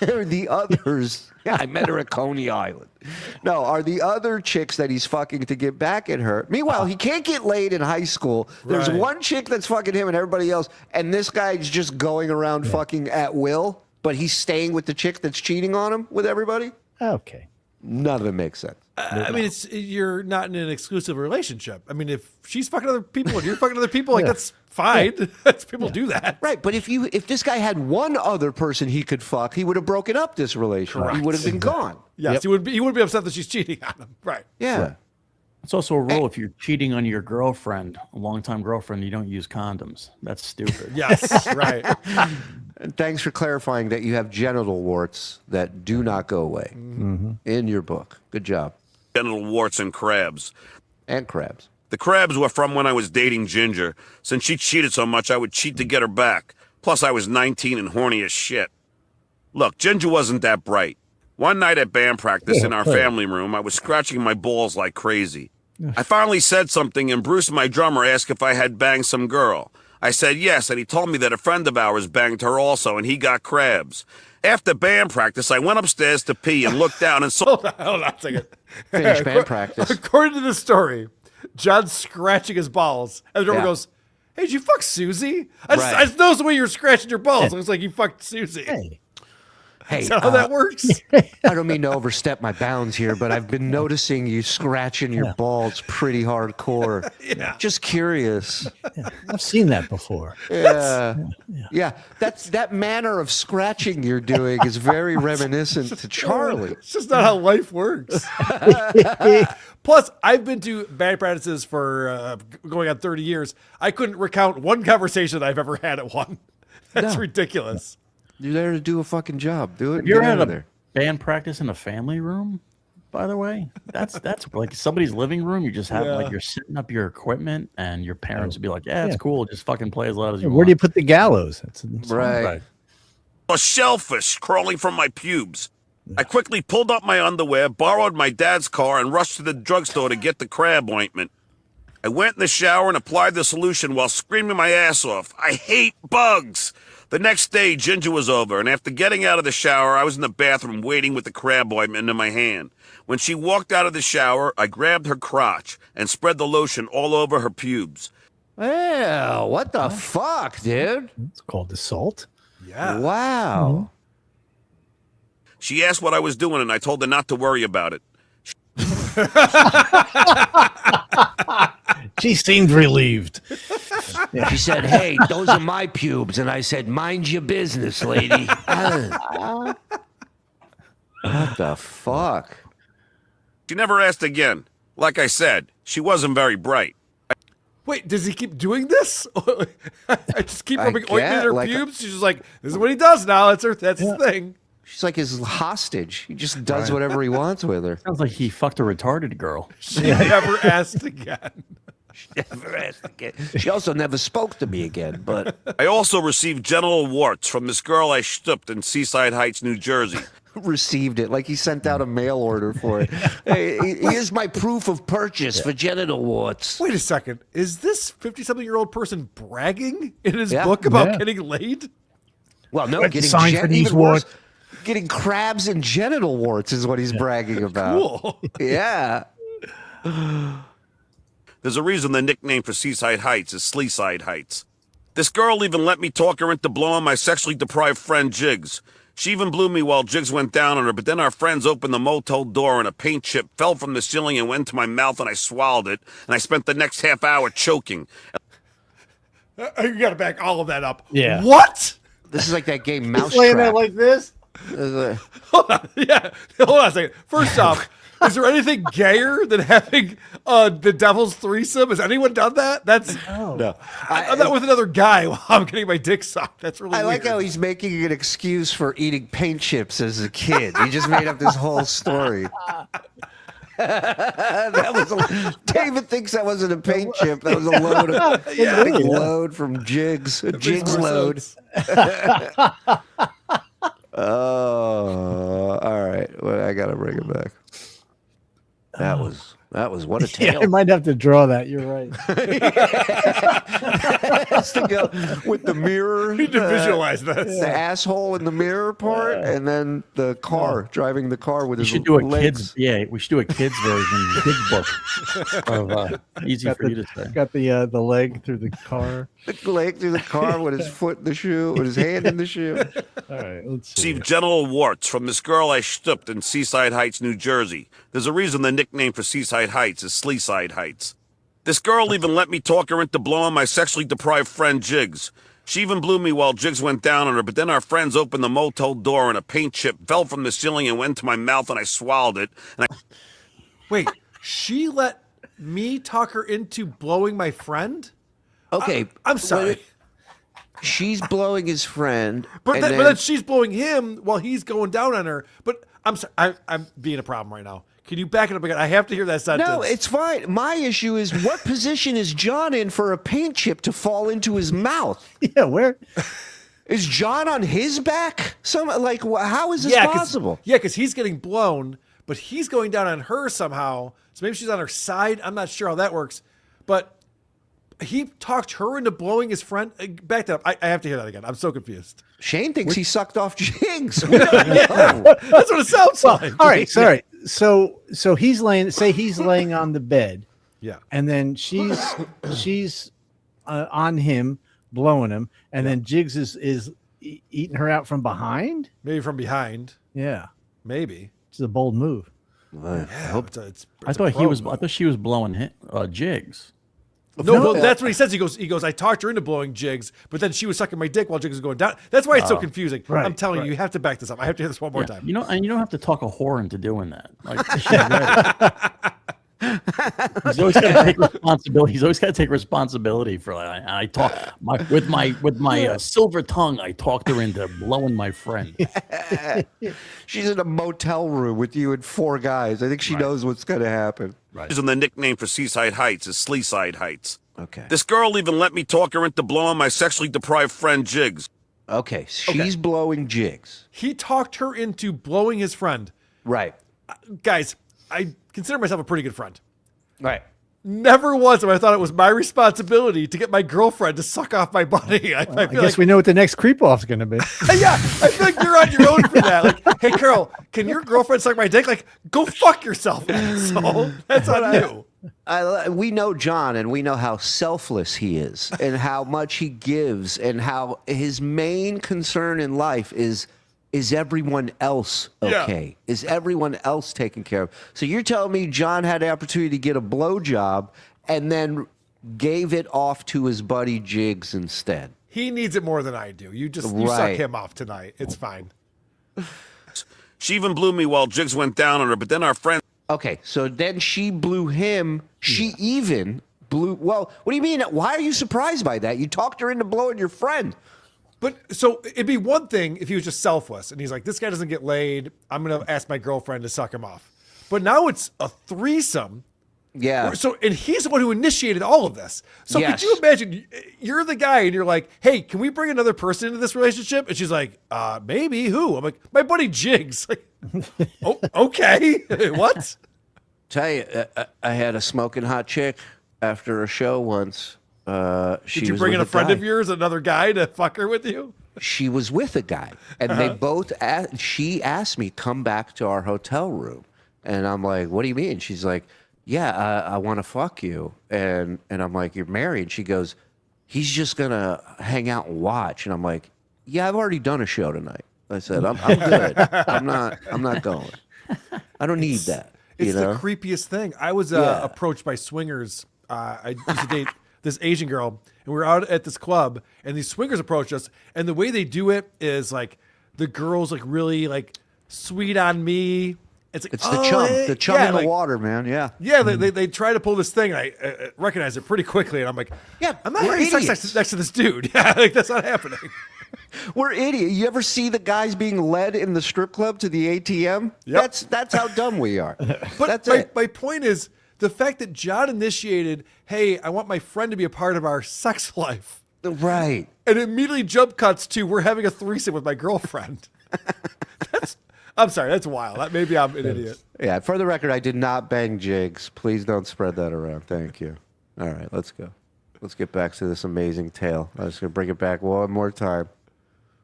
Or the others? Yeah, I met her at Coney Island. No, are the other chicks that he's fucking to get back at her? Meanwhile, he can't get laid in high school. There's one chick that's fucking him and everybody else, and this guy's just going around fucking at will, but he's staying with the chick that's cheating on him with everybody? Okay. None of it makes sense. I mean, you're not in an exclusive relationship. I mean, if she's fucking other people and you're fucking other people, like that's fine. People do that, right? But if this guy had one other person he could fuck, he would have broken up this relationship. Correct. He would have been gone. Yes, he would be upset that she's cheating on him. Right. Yeah. It's also a rule if you're cheating on your girlfriend, a longtime girlfriend, you don't use condoms. That's stupid. Yes, right. And thanks for clarifying that you have genital warts that do not go away in your book. Good job. Genital warts and crabs. And crabs. The crabs were from when I was dating Ginger. Since she cheated so much, I would cheat to get her back. Plus, I was 19 and horny as shit. Look, Ginger wasn't that bright. One night at band practice in our family room, I was scratching my balls like crazy. I finally said something, and Bruce, my drummer, asked if I had banged some girl. I said yes, and he told me that a friend of ours banged her also, and he got crabs. After band practice, I went upstairs to pee and looked down and saw... Hold on a second. Finish band practice. According to the story, John's scratching his balls, and the drummer Yeah. goes, "Hey, did you fuck Susie? I just noticed the way you're scratching your balls. It looks like you fucked Susie." Hey, is that how that works? I don't mean to overstep my bounds here, but I've been noticing you scratching your balls pretty hardcore. Just curious. I've seen that before. Yeah. That manner of scratching you're doing is very reminiscent to Charlie. It's just not how life works. Plus, I've been to band practices for going on 30 years. I couldn't recount one conversation I've ever had at one. That's ridiculous. You're there to do a fucking job. Do it. Have you ever Get had out of a there. band practice in a family room? By the way, that's like somebody's living room. You just have like you're setting up your equipment, and your parents would be like, "Yeah, it's cool. Just fucking play as loud as you want." Where do you put the gallows? That's Right. A shellfish crawling from my pubes. I quickly pulled up my underwear, borrowed my dad's car, and rushed to the drugstore to get the crab ointment. I went in the shower and applied the solution while screaming my ass off. I hate bugs. The next day, Ginger was over, and after getting out of the shower, I was in the bathroom waiting with the crab ointment in my hand. When she walked out of the shower, I grabbed her crotch and spread the lotion all over her pubes. Well, what the fuck, dude? It's called assault. Yeah. Wow. She asked what I was doing, and I told her not to worry about it. She seemed relieved. She said, "Hey, those are my pubes." And I said, "Mind your business, lady." What the fuck? She never asked again. Like I said, she wasn't very bright. Wait, does he keep doing this? I just keep rubbing ointment in her like pubes. She's just like, "This is what he does now. That's his thing." She's like his hostage. He just does whatever he wants with her. Sounds like he fucked a retarded girl. She never asked again. Never asked again. She also never spoke to me again, but I also received genital warts from this girl I stooped in Seaside Heights, New Jersey. received it like he sent out a mail order for it. Hey, here's my proof of purchase for genital warts. Wait a second. Is this 50-something-year-old person bragging in his book about getting laid? Well, no, getting signed for these warts. Getting crabs and genital warts is what he's bragging about. Cool. Yeah. There's a reason the nickname for Seaside Heights is Sleeside Heights. This girl even let me talk her into blowing my sexually deprived friend Jiggs. She even blew me while Jiggs went down on her, but then our friends opened the motel door and a paint chip fell from the ceiling and went into my mouth and I swallowed it, and I spent the next half hour choking. You gotta back all of that up. Yeah. What? This is like that game Mousetrap. Laying there like this. Hold on. Yeah. Hold on a second. First off, is there anything gayer than having the devil's threesome? Has anyone done that? That's No. I've done that with another guy while I'm getting my dick sucked. That's really I weird. like how he's making an excuse for eating paint chips as a kid. He just made up this whole story. David thinks that wasn't a paint chip. That was a load of big load from Jiggs. A Jiggs load. Oh, all right. Well, I gotta bring it back. That was what a tale. Yeah, I might have to draw that. You're right. Has to go with the mirror. You need to visualize this. The asshole in the mirror part, and then the car driving the car with We his should do a legs. kids. Yeah, we should do a kids version, big book. Of, easy for you to say. Got the leg through the car. The leg through the car with his foot in the shoe, with his hand in the shoe. All right, let's see. Received genital warts from this girl I stooped in Seaside Heights, New Jersey. There's a reason the nickname for Seaside Heights is Sleeside Heights. This girl even let me talk her into blowing my sexually deprived friend Jiggs. She even blew me while Jiggs went down on her, but then our friends opened the motel door and a paint chip fell from the ceiling and went into my mouth and I swallowed it. And Wait, she let me talk her into blowing my friend? Okay, I'm sorry. She's blowing his friend, but then she's blowing him while he's going down on her. But I'm sorry, I'm being a problem right now. Can you back it up again? I have to hear that sentence. No, it's fine. My issue is what position is John in for a paint chip to fall into his mouth? Yeah, where is John on his back? How is this possible? Yeah, because he's getting blown, but he's going down on her somehow. So maybe she's on her side. I'm not sure how that works, but he talked her into blowing his friend. Back that up. I have to hear that again. I'm so confused. Shane thinks he sucked off Jigs. That's what it sounds like. All right, sorry. So he's laying. Say he's laying on the bed. Yeah. And then she's on him, blowing him, and then Jigs is eating her out from behind. Maybe from behind. Yeah. Maybe. It's a bold move. I hope it's I thought she was blowing Jigs. No, that's what he says. He goes, I talked her into blowing Jigs, but then she was sucking my dick while Jigs was going down. That's why it's so confusing. Right, I'm telling you have to back this up. I have to hear this one more time. You know, and you don't have to talk a whore into doing that. He's always got to take responsibility. He's always got to take responsibility for I talk with my silver tongue. I talked her into blowing my friend. She's in a motel room with you and 4 guys. I think she knows what's going to happen. Right. And the nickname for Seaside Heights is Sleeside Heights. Okay. This girl even let me talk her into blowing my sexually deprived friend Jigs. Okay, she's blowing Jigs. He talked her into blowing his friend. Right. Guys, I consider myself a pretty good friend. Right. Never once have I thought it was my responsibility to get my girlfriend to suck off my buddy. I guess we know what the next creep off is going to be. Yeah, I feel like you're on your own for that. Like, hey, Karl, can your girlfriend suck my dick? Like, go fuck yourself, asshole. That's on you. We know John, and we know how selfless he is, and how much he gives, and how his main concern in life is everyone else okay? Yeah. Is everyone else taken care of? So you're telling me John had the opportunity to get a blowjob and then gave it off to his buddy Jigs instead? He needs it more than I do. You suck him off tonight. It's fine. She even blew me while Jigs went down on her, but then our friend... Okay, so then she blew him. She even blew... Well, what do you mean? Why are you surprised by that? You talked her into blowing your friend. But so it'd be one thing if he was just selfless and he's like, this guy doesn't get laid. I'm going to ask my girlfriend to suck him off. But now it's a threesome. Yeah. So, and he's the one who initiated all of this. So could you imagine you're the guy and you're like, hey, can we bring another person into this relationship? And she's like, maybe. Who? I'm like, my buddy Jigs. Like, oh, okay. What? Tell you, I had a smoking hot chick after a show once. Did you bring in a friend of yours, another guy, to fuck her with you? She was with a guy, and they both. She asked me come back to our hotel room, and I'm like, "What do you mean?" She's like, "Yeah, I want to fuck you," and I'm like, "You're married?" She goes, "He's just gonna hang out and watch," and I'm like, "Yeah, I've already done a show tonight." I said, "I'm good. I'm not going. I don't need that." It's the creepiest thing. I was approached by swingers. I used to date this Asian girl, and we were out at this club, and these swingers approached us, and the way they do it is like the girl's like really like sweet on me. It's like, it's the chum in the water, man. Yeah. Yeah, they try to pull this thing, and I recognize it pretty quickly, and I'm like, yeah, I'm not having sex next to this dude. Yeah, like that's not happening. We're idiots. You ever see the guys being led in the strip club to the ATM? Yep. That's how dumb we are. But my point is, the fact that John initiated, hey, I want my friend to be a part of our sex life. Right. And immediately jump cuts to, we're having a threesome with my girlfriend. I'm sorry, that's wild. Maybe I'm an idiot. Yeah, for the record, I did not bang Jigs. Please don't spread that around. Thank you. All right, let's go. Let's get back to this amazing tale. I'm just going to bring it back one more time.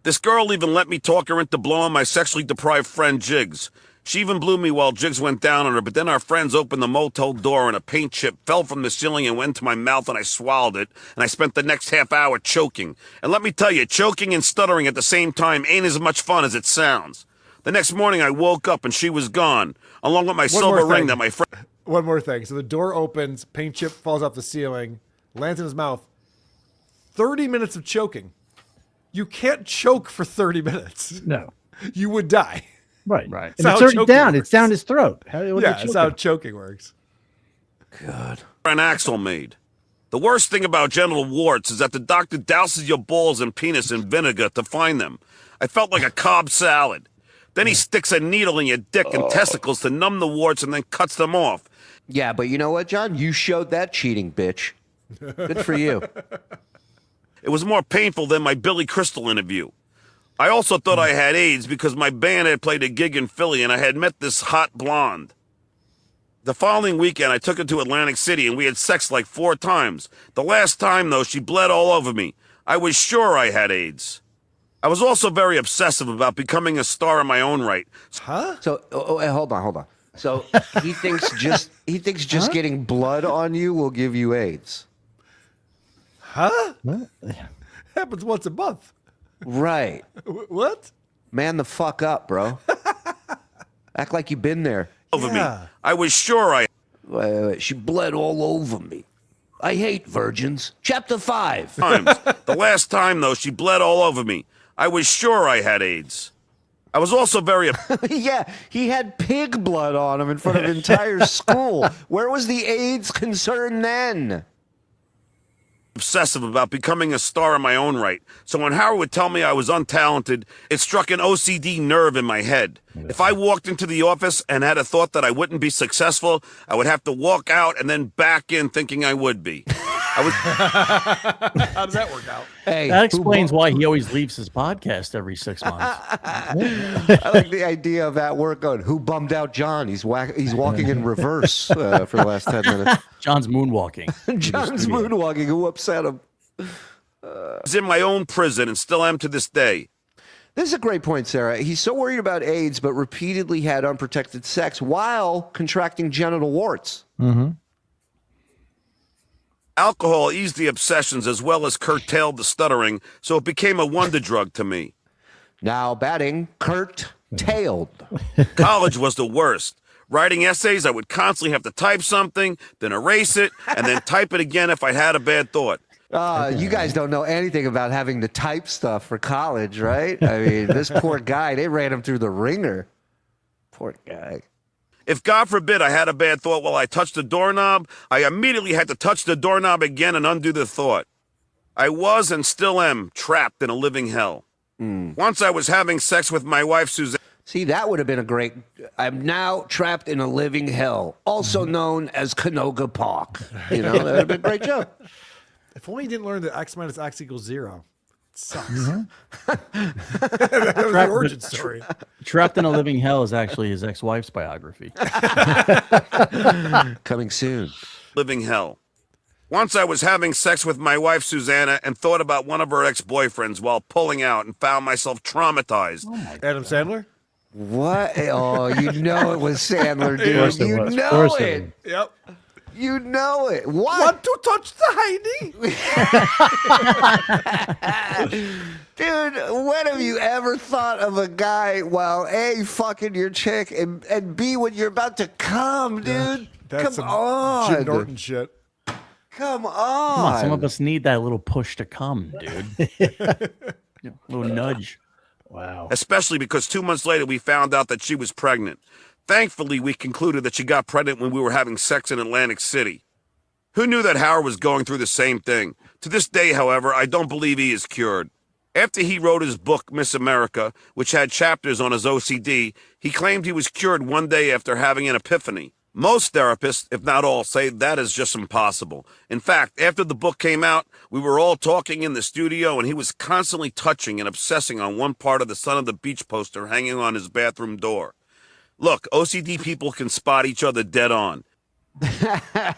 This girl even let me talk her into blowing my sexually deprived friend Jigs. She even blew me while Jigs went down on her, but then our friends opened the motel door and a paint chip fell from the ceiling and went to my mouth and I swallowed it, and I spent the next half hour choking. And let me tell you, choking and stuttering at the same time ain't as much fun as it sounds. The next morning I woke up and she was gone, along with my silver ring that my friend... One more thing. So the door opens, paint chip falls off the ceiling, lands in his mouth. 30 minutes of choking. You can't choke for 30 minutes. No. You would die. Right. And it's already down. It's down his throat. That's how choking works. God. An Axel made. The worst thing about genital warts is that the doctor douses your balls and penis in vinegar to find them. I felt like a Cobb salad. Then he sticks a needle in your dick and testicles to numb the warts and then cuts them off. Yeah, but you know what, John? You showed that cheating, bitch. Good for you. It was more painful than my Billy Crystal interview. I also thought I had AIDS because my band had played a gig in Philly and I had met this hot blonde. The following weekend, I took her to Atlantic City and we had sex like 4 times. The last time, though, she bled all over me. I was sure I had AIDS. I was also very obsessive about becoming a star in my own right. Huh? So, hold on. So he thinks just getting blood on you will give you AIDS. Huh? Happens once a month. Right. What? Man the fuck up, bro. Act like you've been there. Over me. I was sure I... Wait. She bled all over me. I hate virgins. Chapter 5. Times. The last time, though, she bled all over me. I was sure I had AIDS. I was also very... Yeah, he had pig blood on him in front of an entire school. Where was the AIDS concern then? Obsessive about becoming a star in my own right. So when Howard would tell me I was untalented, it struck an OCD nerve in my head. If I walked into the office and had a thought that I wouldn't be successful, I would have to walk out and then back in thinking I would be. How does that work out? Hey, that explains why he always leaves his podcast every 6 months. I like the idea of that work going, who bummed out John? He's walking in reverse for the last 10 minutes. John's moonwalking. John's moonwalking. Who upset him? I was in my own prison and still am to this day. This is a great point, Sarah. He's so worried about AIDS, but repeatedly had unprotected sex while contracting genital warts. Mm-hmm. Alcohol eased the obsessions as well as curtailed the stuttering, so it became a wonder drug to me. Now batting, curtailed. College was the worst. Writing essays, I would constantly have to type something, then erase it, and then type it again if I had a bad thought. You guys don't know anything about having to type stuff for college, right? I mean, this poor guy, they ran him through the ringer. Poor guy. If, God forbid, I had a bad thought while I touched the doorknob, I immediately had to touch the doorknob again and undo the thought. I was and still am trapped in a living hell. Once I was having sex with my wife, Suzanne. See, that would have been a great... I'm now trapped in a living hell, also known as Canoga Park. You know, that would have been a great joke. If only you didn't learn that X minus X equals 0. It sucks. Mm-hmm. That was the origin story. Trapped in a Living Hell is actually his ex-wife's biography. Coming soon. Living hell. Once I was having sex with my wife, Susanna, and thought about one of her ex-boyfriends while pulling out and found myself traumatized. Adam Sandler? What? Oh, you know it was Sandler, dude. You know it. Yep. You know it. What? Want to touch the Heidi? Dude, when have you ever thought of a guy while A, fucking your chick, and B, when you're about to come, dude? That's Come on. Jim Norton shit. Come on. Come on, some of us need that little push to come, dude. A little nudge. Wow. Especially because 2 months later we found out that she was pregnant. Thankfully, we concluded that she got pregnant when we were having sex in Atlantic City. Who knew that Howard was going through the same thing? To this day, however, I don't believe he is cured. After he wrote his book, Miss America, which had chapters on his OCD, he claimed he was cured one day after having an epiphany. Most therapists, if not all, say that is just impossible. In fact, after the book came out, we were all talking in the studio, and he was constantly touching and obsessing on one part of the Son of the Beach poster hanging on his bathroom door. Look, OCD people can spot each other dead on.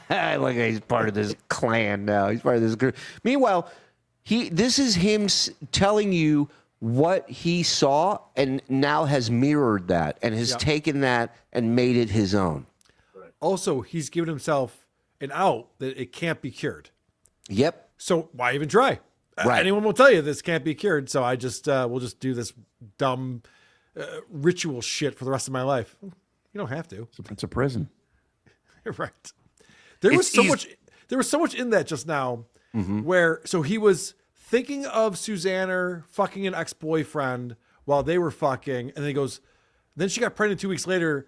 Like he's part of this clan now. He's part of this group. Meanwhile, this is him telling you what he saw and now has mirrored that and has taken that and made it his own. Also, he's given himself an out that it can't be cured. Yep. So why even try? Right. Anyone will tell you this can't be cured. So I just we'll just do this dumb ritual shit for the rest of my life. You don't have to. It's a prison. Right. There was so much in that just now where so he was thinking of Susanna fucking an ex-boyfriend while they were fucking, and then he goes, then she got pregnant 2 weeks later,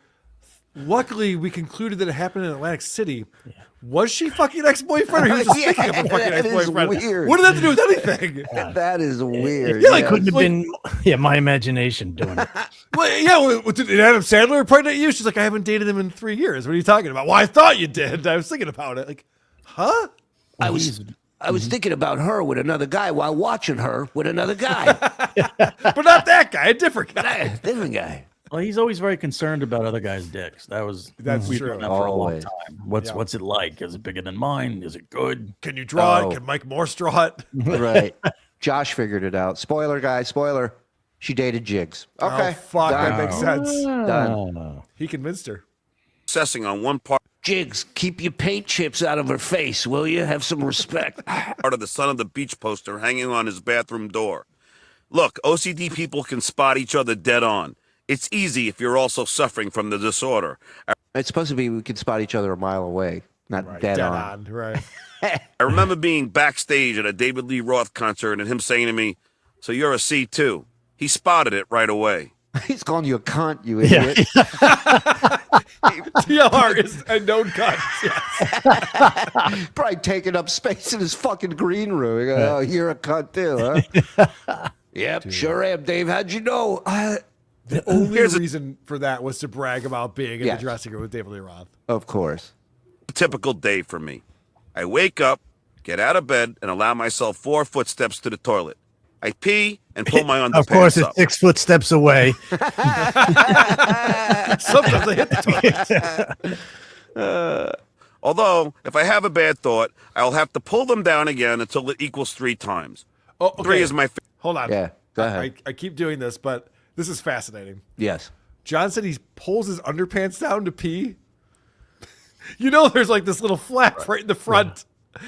Luckily, we concluded that it happened in Atlantic City. Was she fucking ex-boyfriend, or he was just thinking of a fucking that is ex-boyfriend? weird. What did that have to do with anything? That is weird. Yeah, It couldn't have been my imagination doing it. Well, yeah, did Adam Sandler impregnate you? She's like, I haven't dated him in 3 years. What are you talking about? Well, I thought you did. I was thinking about it. Like, huh? I was thinking about her with another guy while watching her with another guy. But not that guy, a different guy. Different guy. Well, he's always very concerned about other guys' dicks. That's we've true. known that for a long Always. time. What's it like? Is it bigger than mine? Is it good? Can you draw Oh. it? Can Mike Morse draw it? Right. Josh figured it out. Spoiler, guys. Spoiler. She dated Jigs. Okay. Oh, fuck, Done. that makes sense. Done. He convinced her. Obsessing on one part Jigs, keep your paint chips out of her face, will you? Have some respect. of the Son of the Beach poster hanging on his bathroom door. Look, OCD people can spot each other dead on. It's easy if you're also suffering from the disorder. It's supposed to be we could spot each other a mile away, not dead on. Right. I remember being backstage at a David Lee Roth concert and him saying to me, "So you're a C too." He spotted it right away. He's calling you a cunt, you idiot. TLR is a known cunt. Yes. Probably taking up space in his fucking green room. You go, oh, you're a cunt too, huh? Yep, sure am, Dave. How'd you know? The only reason for that was to brag about being in the dressing room with David Lee Roth. Of course. Typical day for me. I wake up, get out of bed, and allow myself 4 footsteps to the toilet. I pee and pull my underpants Of course, it's up. 6 footsteps away. Sometimes I hit the toilet. Although, if I have a bad thought, I'll have to pull them down again until it equals 3 times. Oh, okay. 3 is my Hold on. Yeah, go ahead. I keep doing this, but this is fascinating. Yes. John said he pulls his underpants down to pee. You know, there's like this little flap right in the front.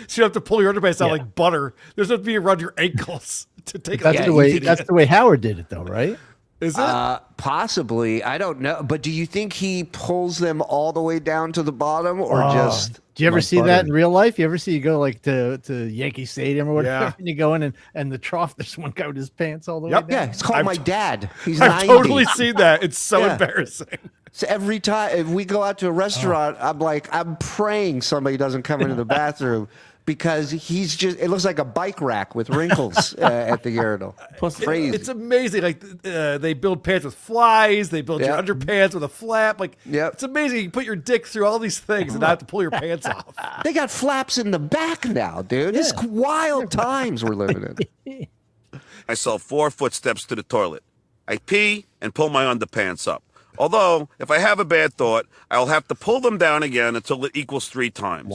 So you have to pull your underpants down like butter. There's nothing to be around your ankles to take That's a the way. That's the way Howard did it, though, right? Is it? Possibly. I don't know. But do you think he pulls them all the way down to the bottom or Oh, just. Do you ever like see butter? that in real life? You ever see you go like to Yankee Stadium or whatever, Yeah. and you go in and the trough, there's one guy with his pants all the way Yep. down? Yeah, it's called I've my t- dad. He's I've 90. totally seen that. It's so Yeah. embarrassing. So every time if we go out to a restaurant, I'm praying somebody doesn't come into the bathroom because it looks like a bike rack with wrinkles at the urinal. Plus, Crazy. It's amazing. Like they build pants with flies. They build your Yep. underpants with a flap. Like Yep. it's amazing. You can put your dick through all these things and not have to pull your pants off. They got flaps in the back now, dude. It's wild times we're living in. Myself 4 footsteps to the toilet. I pee and pull my underpants up. Although, if I have a bad thought, I'll have to pull them down again until it equals 3 times.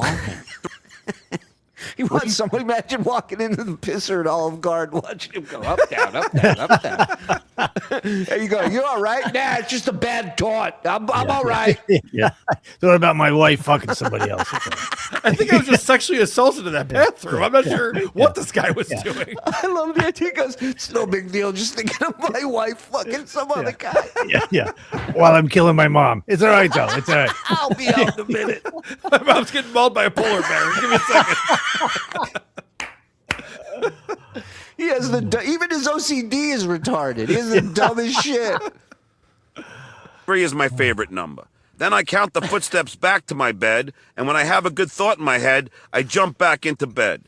You want somebody imagine walking into the pisser at Olive Garden, watching him go up, down, up, down, up, down. There you go. You all right? Nah, it's just a bad thought. I'm all right. Yeah. So what about my wife fucking somebody else? I think I was just sexually assaulted in that bathroom. I'm not sure what this guy was doing. I love the idea. He goes, it's no big deal. Just thinking of my wife fucking some other guy. Yeah. While I'm killing my mom. It's all right, though. It's all right. I'll be out in a minute. My mom's getting mauled by a polar bear. Give me a second. He has even his OCD is retarded. He has the dumbest shit. 3 is my favorite number. Then I count the footsteps back to my bed, and when I have a good thought in my head, I jump back into bed.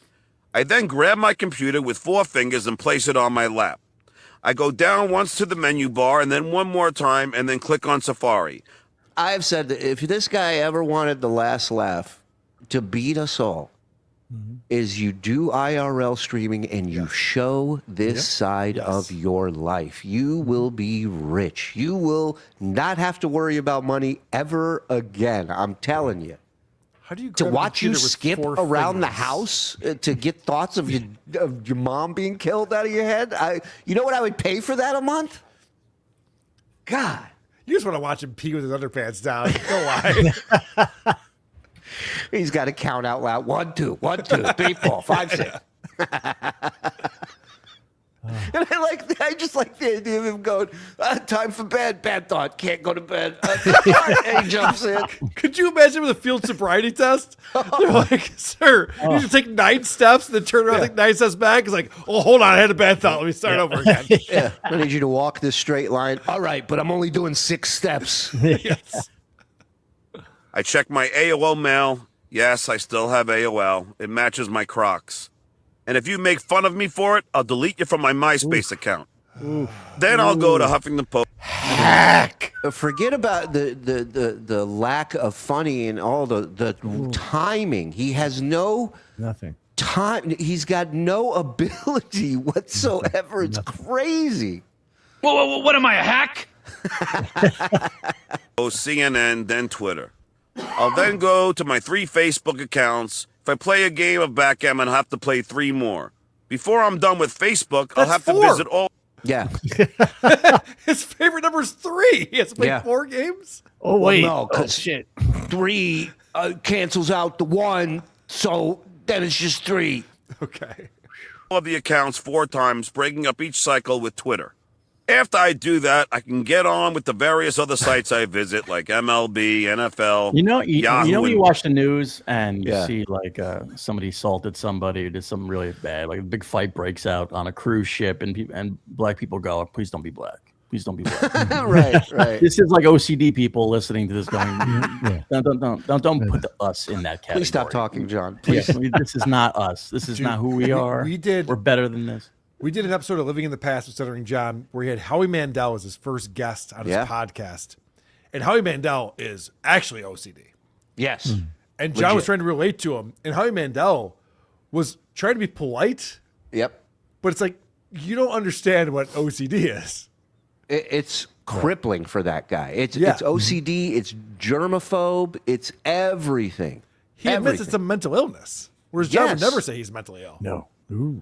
I then grab my computer with 4 fingers and place it on my lap. I go down once to the menu bar, and then one more time, and then click on Safari. I've said that if this guy ever wanted the last laugh to beat us all, is you do IRL streaming and you show this side of your life. You will be rich. You will not have to worry about money ever again. I'm telling you. How do you To grab a watch you computer with skip 4 around the fingers? house to get thoughts of your mom being killed out of your head? You know what I would pay for that a month? God. You just want to watch him pee with his underpants down. Go lie. He's got to count out loud. 1, 2, 1, 2, 3, 4, 5, 6. And I just like the idea of him going, time for bed. Bad thought. Can't go to bed. And he jumps in. Could you imagine with a field sobriety test? They're like, sir, you need to take 9 steps and then turn around, take 9 steps back. It's like, oh, hold on. I had a bad thought. Let me start over again. Yeah. I need you to walk this straight line. All right, but I'm only doing 6 steps. Yes. I check my AOL mail. Yes, I still have AOL. It matches my Crocs. And if you make fun of me for it, I'll delete you from my MySpace account. Then I'll go to Huffington Post. Hack. Forget about the lack of funny and all the timing. He has no nothing. Time. He's got no ability whatsoever. It's crazy. Whoa, what am I, a hack? Go CNN, then Twitter. I'll then go to my 3 Facebook accounts. If I play a game of backgammon, I'll have to play 3 more. Before I'm done with Facebook, I'll have to visit all. Yeah. His favorite number is 3. He has to play 4 games? Oh, wait. No, because 3 cancels out the 1, so then it's just 3. Okay. All of the accounts 4 times, breaking up each cycle with Twitter. After I do that, I can get on with the various other sites I visit, like MLB, NFL, You know Yahoo, when you and- watch the news and you Yeah. see like somebody assaulted somebody or did something really bad, like a big fight breaks out on a cruise ship, and black people go, "Please don't be black. Please don't be black." Right. This is like OCD people listening to this going, don't put us in that category. Please stop talking, John. Please. Please. This is not us. This is Dude, not who we are. We're better than this. We did an episode of Living in the Past with Stuttering John where he had Howie Mandel as his first guest on his podcast. And Howie Mandel is actually OCD. Yes. And John was Legit. trying to relate to him. And Howie Mandel was trying to be polite. Yep. But it's like, you don't understand what OCD is. It's crippling for that guy. It's OCD. It's germaphobe. It's everything. He admits it's a mental illness. Whereas John would Yes. never say he's mentally ill. No.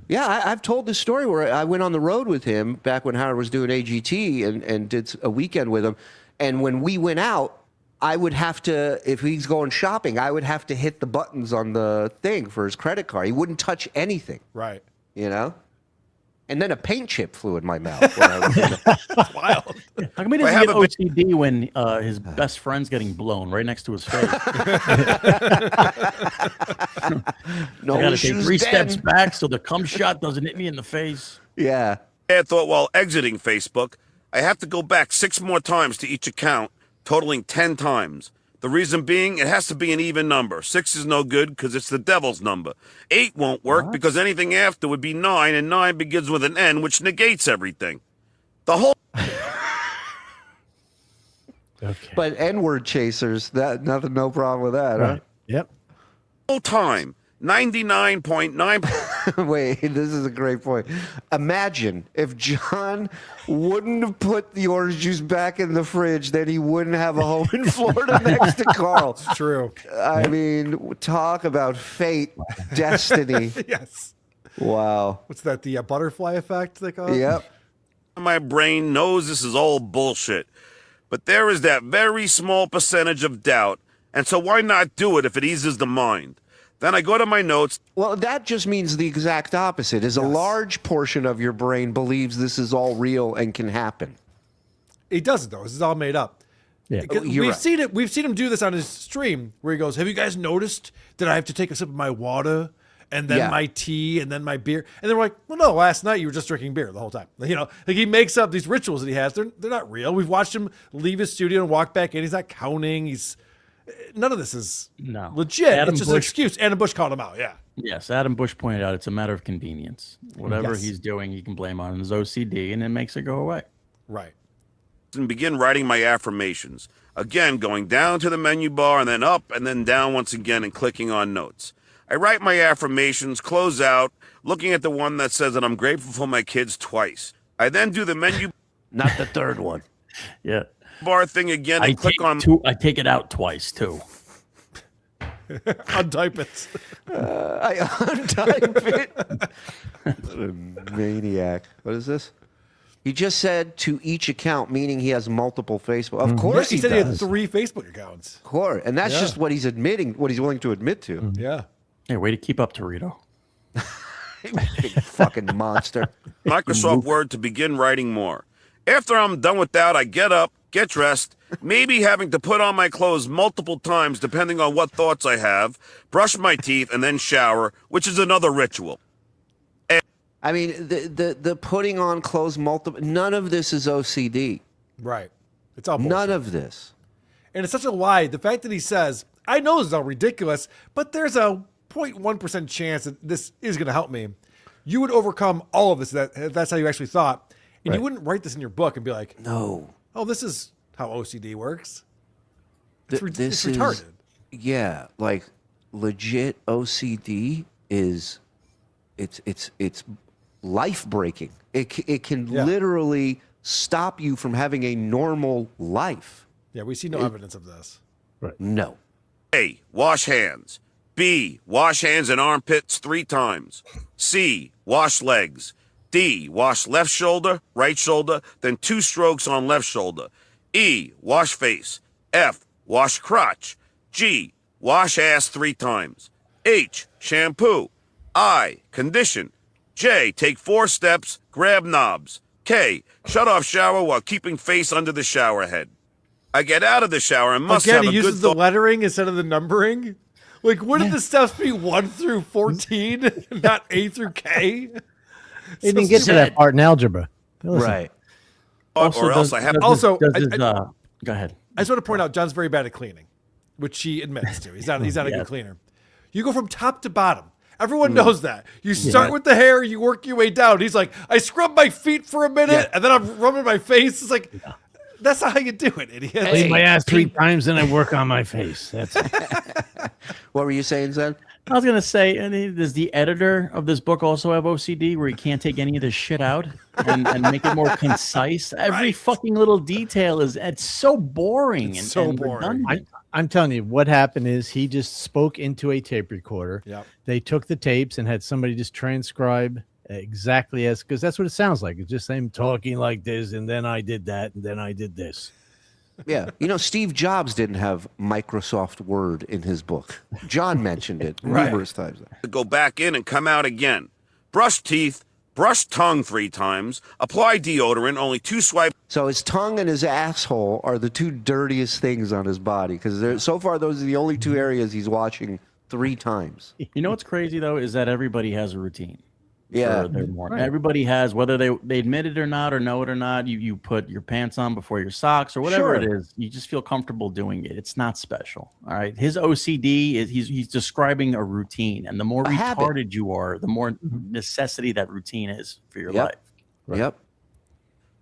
Yeah, I've told this story where I went on the road with him back when Howard was doing AGT and did a weekend with him. And when we went out, I would have to, if he's going shopping, I would have to hit the buttons on the thing for his credit card. He wouldn't touch anything. Right. You know? And then a paint chip flew in my mouth. When I was That's wild. How come he doesn't get OCD when his best friend's getting blown right next to his face? No I gotta take issues 3 then. steps back so the cum shot doesn't hit me in the face. Yeah. I thought while exiting Facebook, I have to go back 6 more times to each account, totaling 10 times. The reason being, it has to be an even number. 6 is no good because it's the devil's number. 8 won't work because anything after would be 9, and 9 begins with an N, which negates everything. The whole But N-word chasers, no problem with that, huh? Yep. whole time, 99.9. Wait, this is a great point. Imagine if John wouldn't have put the orange juice back in the fridge, then he wouldn't have a home in Florida next to Karl. It's true. I mean, talk about fate, destiny. Yes. Wow. What's that? The butterfly effect they call it? Yep. My brain knows this is all bullshit. But there is that very small percentage of doubt, and so why not do it if it eases the mind? Then I go to my notes. Well, that just means the exact opposite. Is a large portion of your brain believes this is all real and can happen. It doesn't though. This is all made up. Yeah. We've seen it. We've seen him do this on his stream where he goes, "Have you guys noticed that I have to take a sip of my water and then my tea and then my beer?" And then we're like, "Well, no. Last night you were just drinking beer the whole time." You know, like he makes up these rituals that he has. They're not real. We've watched him leave his studio and walk back in. He's not counting. None of this is legit. Adam It's just Bush- an excuse. Adam Bush called him out. Yeah. Yes, Adam Bush pointed out it's a matter of convenience. Whatever Yes. he's doing, you can blame on his OCD, and it makes it go away. Right. And begin writing my affirmations. Again, going down to the menu bar and then up and then down once again and clicking on notes. I write my affirmations, close out, looking at the one that says that I'm grateful for my kids twice. I then do the menu Not the third one. Yeah. bar thing again and click on. I take it out twice too. Untype it. I untype it. What a maniac. What is this? He just said to each account, meaning he has multiple Facebook. Of course he he said he had does. 3 Facebook accounts. Of course. And that's just what he's admitting, what he's willing to admit to. Yeah. Hey, way to keep up, Torito. Big fucking monster. Microsoft Word to begin writing more. After I'm done with that, I get up, get dressed, maybe having to put on my clothes multiple times depending on what thoughts I have, brush my teeth, and then shower, which is another ritual. I mean, the putting on clothes multiple, none of this is OCD. Right. It's all bullshit. None of this. And it's such a lie. The fact that he says, I know this is all ridiculous, but there's a 0.1% chance that this is going to help me. You would overcome all of this. That's how you actually thought. And you wouldn't write this in your book and be like, no. Oh, this is how OCD works. This it's is retarded. Yeah, like legit OCD is it's life breaking. It can literally stop you from having a normal life. Yeah, we see no evidence of this. Right. No. A, wash hands. B, wash hands and armpits 3 times. C, wash legs. D, wash left shoulder, right shoulder, then 2 strokes on left shoulder. E, wash face. F, wash crotch. G, wash ass 3 times. H, shampoo. I, condition. J, take 4 steps, grab knobs. K, shut off shower while keeping face under the shower head. I get out of the shower and must have he a uses good the lettering instead of the numbering. Like, wouldn't the steps be 1 through 14, not A through K? They didn't get to that part in algebra. Right. Or else I have. Also, go ahead. I just want to point out John's very bad at cleaning, which he admits to. He's not a good cleaner. You go from top to bottom. Everyone knows that. You start with the hair, you work your way down. He's like, I scrub my feet for a minute, and then I'm rubbing my face. It's like, that's not how you do it, idiot. I clean my ass 3 times, and I work on my face. That's What were you saying, Zen? I was gonna say, does the editor of this book also have OCD, where he can't take any of this shit out and make it more concise? Every fucking little detail it's so boring and redundant. I'm telling you, what happened is he just spoke into a tape recorder. Yep. They took the tapes and had somebody just transcribe exactly as, because that's what it sounds like. It's just him talking like this, and then I did that, and then I did this. Yeah. Steve Jobs didn't have Microsoft Word in his book. John mentioned it numerous times. Go back in and come out again. Brush teeth, brush tongue 3 times, apply deodorant, only 2 swipes. So his tongue and his asshole are the 2 dirtiest things on his body, because so far those are the only 2 areas he's washing 3 times. You know what's crazy though is that everybody has a routine. Yeah. for their morning. Everybody has, whether they admit it or not or know it or not. You put your pants on before your socks or whatever it is. You just feel comfortable doing it. It's not special. All right. His OCD is he's describing a routine, and the more retarded you are, the more necessity that routine is for your life. Right. Yep.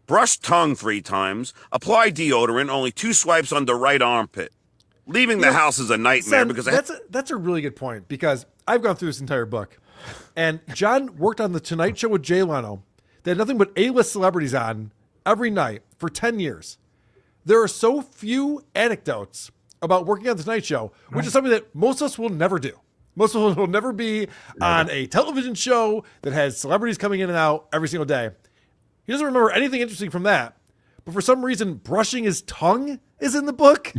Brush tongue 3 times. Apply deodorant, only 2 swipes on the right armpit. Leaving the house is a nightmare because that's a really good point, because I've gone through this entire book, and John worked on the Tonight Show with Jay Leno. They had nothing but A-list celebrities on every night for 10 years. There are so few anecdotes about working on the Tonight Show, which is something that most of us will never do. Most of us will never be on a television show that has celebrities coming in and out every single day. He doesn't remember anything interesting from that, but for some reason, brushing his tongue is in the book.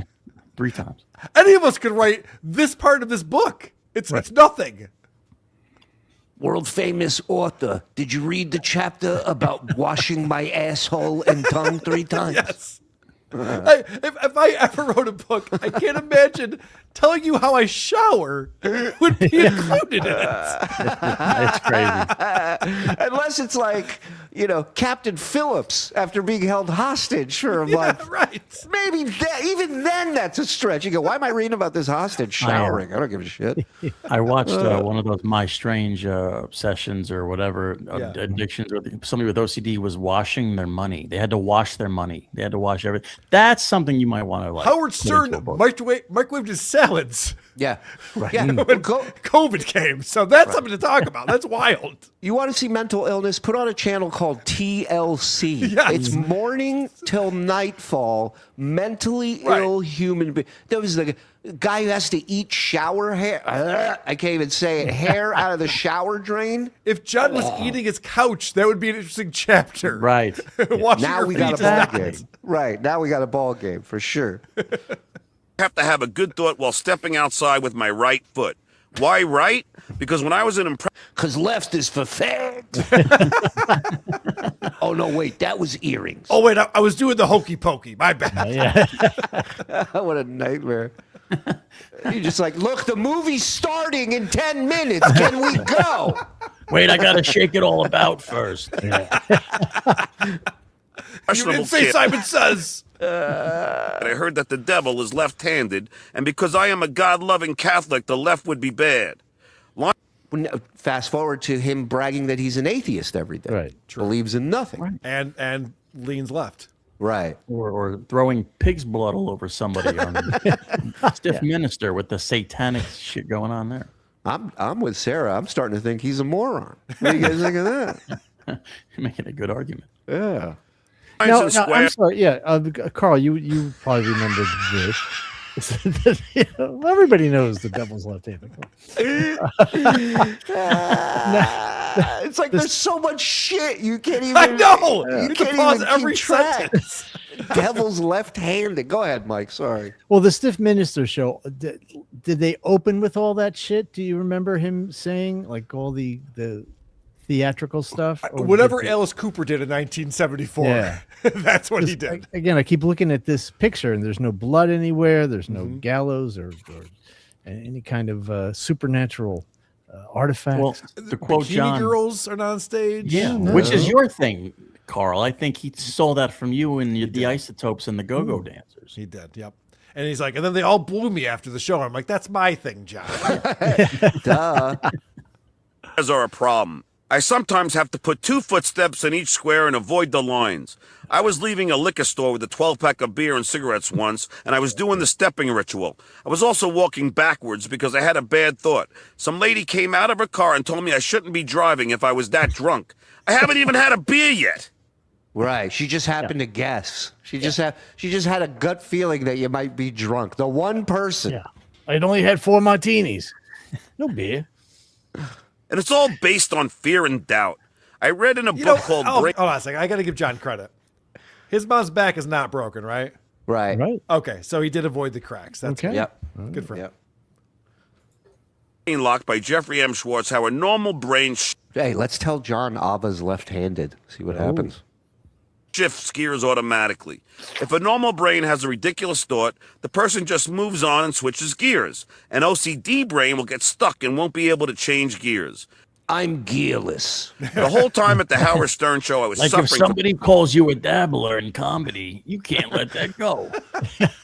3 times. Any of us could write this part of this book. It's nothing. World famous author. Did you read the chapter about washing my asshole and tongue 3 times? Yes. If I ever wrote a book, I can't imagine telling you how I shower would be included in it. It's crazy. Unless it's like, Captain Phillips after being held hostage for a month. Right. Maybe even then that's a stretch. You go, why am I reading about this hostage showering? I don't give a shit. I watched one of those My Strange sessions or whatever, addictions, or somebody with OCD was washing their money. They had to wash their money. They had to wash everything. That's something you might want to like. Howard Stern microwaved his salads. Yeah. Right. Yeah. When COVID came. So that's something to talk about. That's wild. You want to see mental illness? Put on a channel called TLC. Yes. It's morning till nightfall, mentally ill human being. There was the guy who has to eat shower hair. I can't even say it. Hair out of the shower drain. If John was eating his couch, that would be an interesting chapter. Right. Now we got a ball game. Right. Now we got a ball game for sure. Have to have a good thought while stepping outside with my right foot. Why right? Because when I was in because left is for fags. Oh no, wait, that was earrings. Oh wait, I was doing the hokey pokey. My bad. What a nightmare. You're just like, look, the movie's starting in 10 minutes. Can we go? Wait, I gotta shake it all about first. You didn't say Simon Says. I heard that the devil is left-handed, and because I am a God-loving Catholic, the left would be bad. Fast forward to him bragging that he's an atheist every day. Right. True. Believes in nothing. Right. And leans left. Right. Or throwing pig's blood all over somebody on Stiff Minister with the satanic shit going on there. I'm with Sarah. I'm starting to think he's a moron. What do you guys think of that? You're making a good argument. Yeah. No, I'm sorry. Yeah, Karl, you probably remember this. Everybody knows the devil's left-handed. It's like there's so much shit you can't even. I know. You can can't pause even every keep track. sentence. Devil's left-handed. Go ahead, Mike. Sorry. Well, the Stiff Minister show. Did they open with all that shit? Do you remember him saying like all the theatrical stuff? Whatever Alice Cooper did in 1974. Yeah. That's what he did. Again, I keep looking at this picture, and there's no blood anywhere. There's no gallows or any kind of supernatural artifacts. Well, the quote Bikini John girls are not on stage. Yeah, which is your thing, Karl. I think he stole that from you and the Isotopes and the Go-Go Dancers. He did. Yep. And he's like, and then they all blew me after the show. I'm like, that's my thing, John. Duh. Are a problem. I sometimes have to put 2 footsteps in each square and avoid the lines. I was leaving a liquor store with a 12-pack of beer and cigarettes once, and I was doing the stepping ritual. I was also walking backwards because I had a bad thought. Some lady came out of her car and told me I shouldn't be driving if I was that drunk. I haven't even had a beer yet. Right. She just happened to guess. She just had a gut feeling that you might be drunk. The one person. Yeah. I'd only had 4 martinis. No beer. And it's all based on fear and doubt. I read in a book called Hold on a second. I got to give John credit. His mom's back is not broken, right? Right. Right. Okay, so he did avoid the cracks. That's Okay. good. Yep. Good for him. Yep. Locked by Jeffrey M. Schwartz, how a normal brain Hey, let's tell John Abba's left-handed. See what happens. shifts gears automatically. If a normal brain has a ridiculous thought, the person just moves on and switches gears. An OCD brain will get stuck and won't be able to change gears. I'm gearless. The whole time at the Howard Stern show, I was like suffering. if somebody calls you a dabbler in comedy, you can't let that go.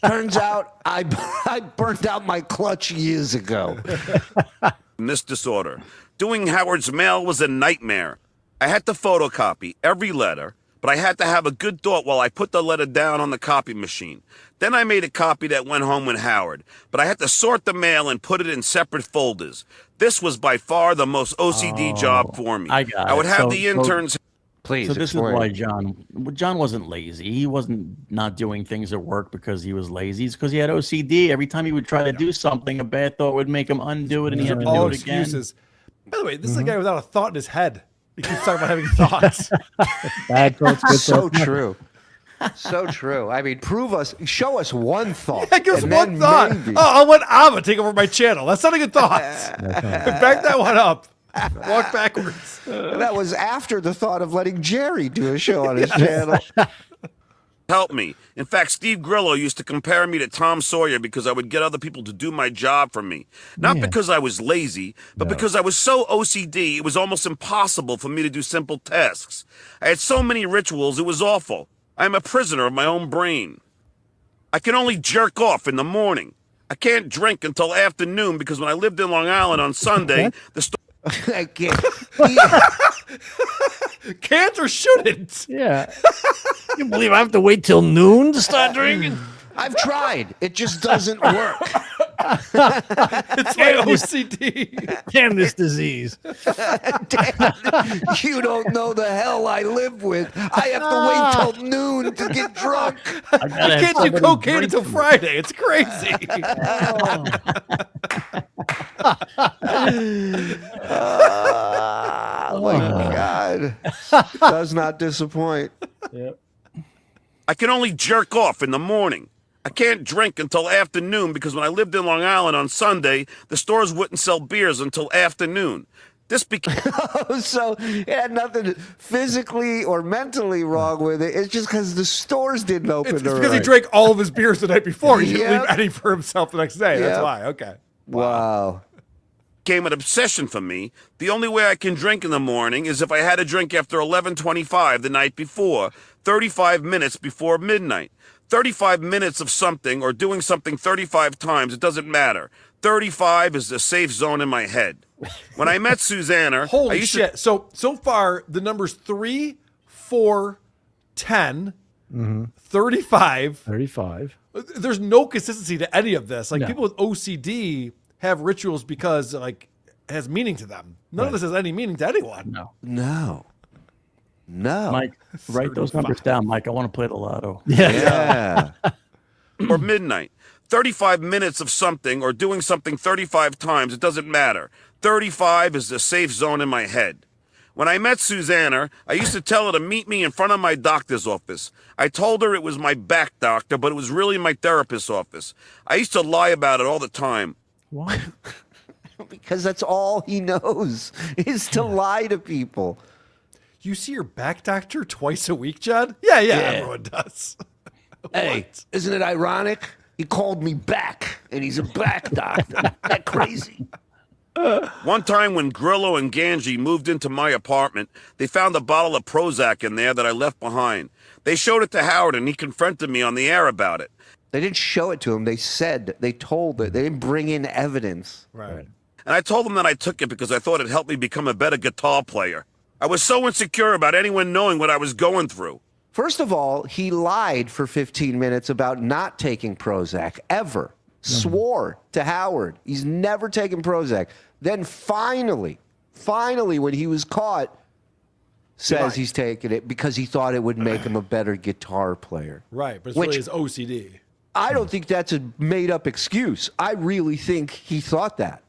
Turns out I burnt out my clutch years ago. This disorder. Doing Howard's mail was a nightmare. I had to photocopy every letter, but I had to have a good thought while I put the letter down on the copy machine. Then I made a copy that went home with Howard, but I had to sort the mail and put it in separate folders. This was by far the most OCD job for me. I would have the interns. Please So this explain. is why John wasn't lazy. He wasn't not doing things at work because he was lazy. It's because he had OCD. Every time he would try to do something, a bad thought would make him undo it, and he had to do All it again. excuses. By the way, this is a guy without a thought in his head. He keeps talking about having thoughts. Bad thoughts, good So thoughts. true. So true. I mean, show us one thought. Yeah, give us and one then thought. maybe- Oh, I'll let Ava take over my channel. That's not a good thought. Back that one up. Walk backwards. That was after the thought of letting Jerry do a show on his channel. Help me. In fact, Steve Grillo used to compare me to Tom Sawyer because I would get other people to do my job for me. Not because I was lazy, but because I was so OCD, it was almost impossible for me to do simple tasks. I had so many rituals, it was awful. I am a prisoner of my own brain. I can only jerk off in the morning. I can't drink until afternoon because when I lived in Long Island on Sunday, I can't. Can't or shouldn't? Yeah. You believe I have to wait till noon to start drinking? I've tried. It just doesn't work. It's my OCD. Damn this disease. You don't know the hell I live with. I have to wait till noon to get drunk. I can't do cocaine until Friday. It's crazy. Oh my God. Does not disappoint. Yep. I can only jerk off in the morning. I can't drink until afternoon because when I lived in Long Island on Sunday, the stores wouldn't sell beers until afternoon. This became So it had nothing physically or mentally wrong with it. It's just because the stores didn't open. It's because he drank all of his beers the night before. He didn't Yep. leave any for himself the next day. That's Yep. why. Okay. Wow. became an obsession for me. The only way I can drink in the morning is if I had a drink after 11:25 the night before. 35 minutes before midnight. 35 minutes of something or doing something 35 times, it doesn't matter. 35 is the safe zone in my head. When I met Susanna, Holy shit. So far, the numbers 3, 4, 10, 35. 35. There's no consistency to any of this. Like, No. people with OCD have rituals because, like, it has meaning to them. None of this has any meaning to anyone. No. Mike, write those numbers down, Mike. I want to play the lotto. Yeah. or midnight. 35 minutes of something or doing something 35 times, it doesn't matter. 35 is the safe zone in my head. When I met Susanna, I used to tell her to meet me in front of my doctor's office. I told her it was my back doctor, but it was really my therapist's office. I used to lie about it all the time. Why? Because that's all he knows is to lie to people. You see your back doctor twice a week, Judd? Yeah, everyone does. Hey, isn't it ironic? He called me back, and he's a back doctor. That crazy. One time when Grillo and Ganji moved into my apartment, they found a bottle of Prozac in there that I left behind. They showed it to Howard, and he confronted me on the air about it. They didn't show it to him. They told it. They didn't bring in evidence. Right. And I told them that I took it because I thought it helped me become a better guitar player. I was so insecure about anyone knowing what I was going through. First of all, he lied for 15 minutes about not taking Prozac, ever. Swore to Howard he's never taken Prozac. Then finally, when he was caught, says he's taken it because he thought it would make him a better guitar player. Right, but it's really his OCD. I don't think that's a made-up excuse. I really think he thought that.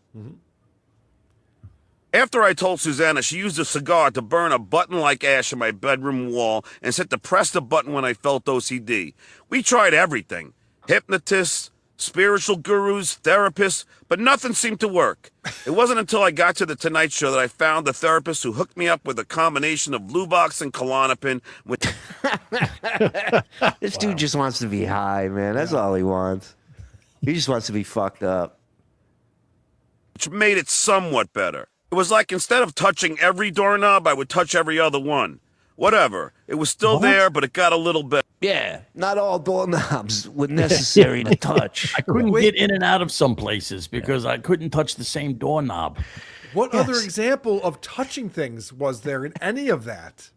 After I told Susanna, she used a cigar to burn a button like ash on my bedroom wall and said to press the button when I felt OCD. We tried everything. Hypnotists, spiritual gurus, therapists, but nothing seemed to work. It wasn't until I got to the Tonight Show that I found a therapist who hooked me up with a combination of Luvox and Klonopin. This dude just wants to be high, man. That's all he wants. He just wants to be fucked up. Which made it somewhat better. It was like instead of touching every doorknob, I would touch every other one. Whatever. It was still there, but it got a little better. Yeah, not all doorknobs were necessary to touch. I couldn't get in and out of some places because I couldn't touch the same doorknob. What other example of touching things was there in any of that?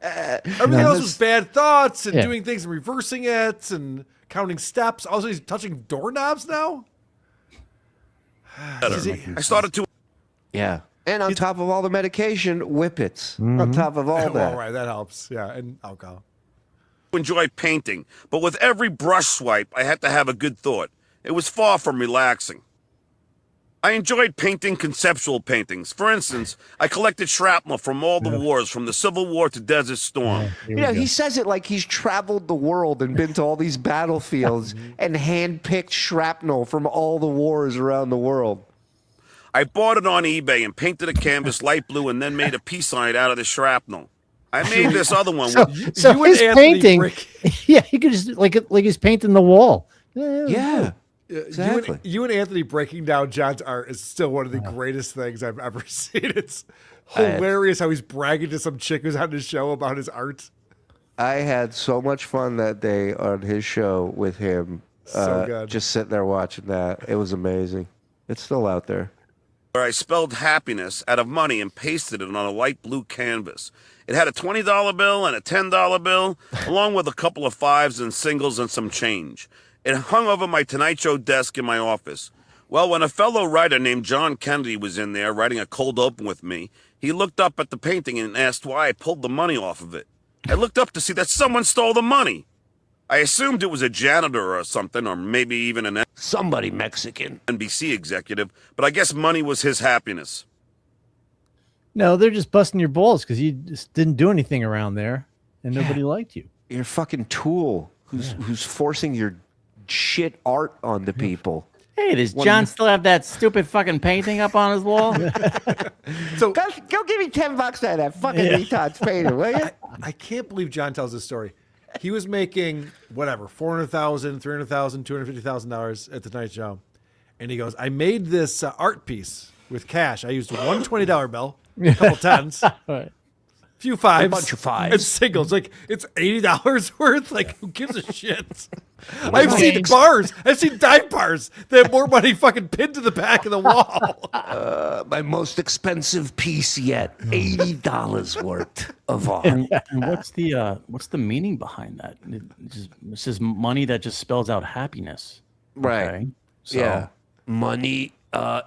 Everything else was bad thoughts and doing things and reversing it and counting steps. Also, he's touching doorknobs now? I started to... Yeah. And on top of all the medication, whippets. On top of all that. Well, right, that helps. Yeah, and alcohol. Enjoy painting, but with every brush swipe, I had to have a good thought. It was far from relaxing. I enjoyed painting conceptual paintings. For instance, I collected shrapnel from all the wars, from the Civil War to Desert Storm. He says it like he's traveled the world and been to all these battlefields and handpicked shrapnel from all the wars around the world. I bought it on eBay and painted a canvas light blue and then made a peace sign out of the shrapnel. I made this other one. So his painting, yeah, he could just like he's painting the wall. Yeah. Exactly. You and Anthony breaking down John's art is still one of the greatest things I've ever seen. It's hilarious how he's bragging to some chick who's on his show about his art. I had so much fun that day on his show with him. So good. Just sitting there watching that. It was amazing. It's still out there. Where I spelled happiness out of money and pasted it on a light blue canvas. It had a $20 bill and a $10 bill, along with a couple of fives and singles and some change. It hung over my Tonight Show desk in my office. Well, when a fellow writer named John Kennedy was in there writing a cold open with me, he looked up at the painting and asked why I pulled the money off of it. I looked up to see that someone stole the money. I assumed it was a janitor or something, or maybe even an somebody Mexican NBC executive, but I guess money was his happiness. No, they're just busting your balls because you just didn't do anything around there and nobody liked you. You're a fucking tool who's forcing your shit art onto people. Hey, does John still have that stupid fucking painting up on his wall? So go give me $10 out of that fucking retard's painting, will you? I can't believe John tells this story. He was making whatever, $400,000, $300,000, $250,000 at the Tonight Show. And he goes, I made this art piece with cash. I used one $20 bill, a couple tens, a few fives, A bunch of fives. and singles. Like it's $80 worth. Like who gives a shit? I've seen bars. I've seen dive bars that have more money fucking pinned to the back of the wall. My most expensive piece yet, $80 worth of art. And what's the meaning behind that? It's just money that just spells out happiness. Right. Okay? So, Yeah. Money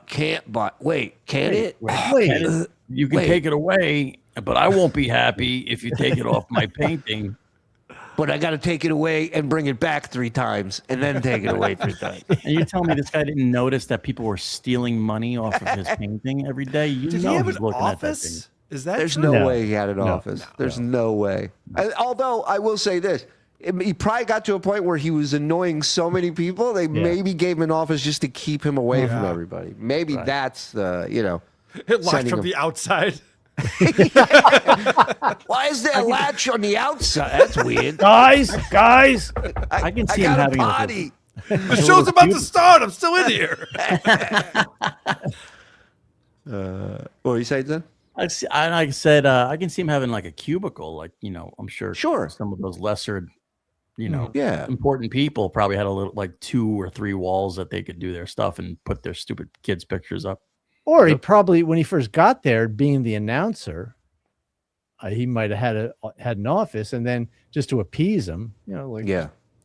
can't buy. Wait, can it? Wait. You can take it away, but I won't be happy if you take it off my painting. But I got to take it away and bring it back 3 times and then take it away 3 times. And you tell me this guy didn't notice that people were stealing money off of his painting every day? You Did know he have he's an looking at that thing. office? Is that There's true? no way he had an office. There's no way. Although I will say this. He probably got to a point where he was annoying so many people, they maybe gave him an office just to keep him away from everybody. Maybe that's the, It locked sending from him- the outside. Why is there a latch on the outside? That's weird. Guys, I can see I him got a having potty. The show's about to start. I'm still in here. What are you saying then? like I said, I can see him having like a cubicle, like I'm sure. Some of those lesser, important people probably had a little like 2 or 3 walls that they could do their stuff and put their stupid kids' pictures up. Or he probably, when he first got there, being the announcer, he might have had an office, and then just to appease him,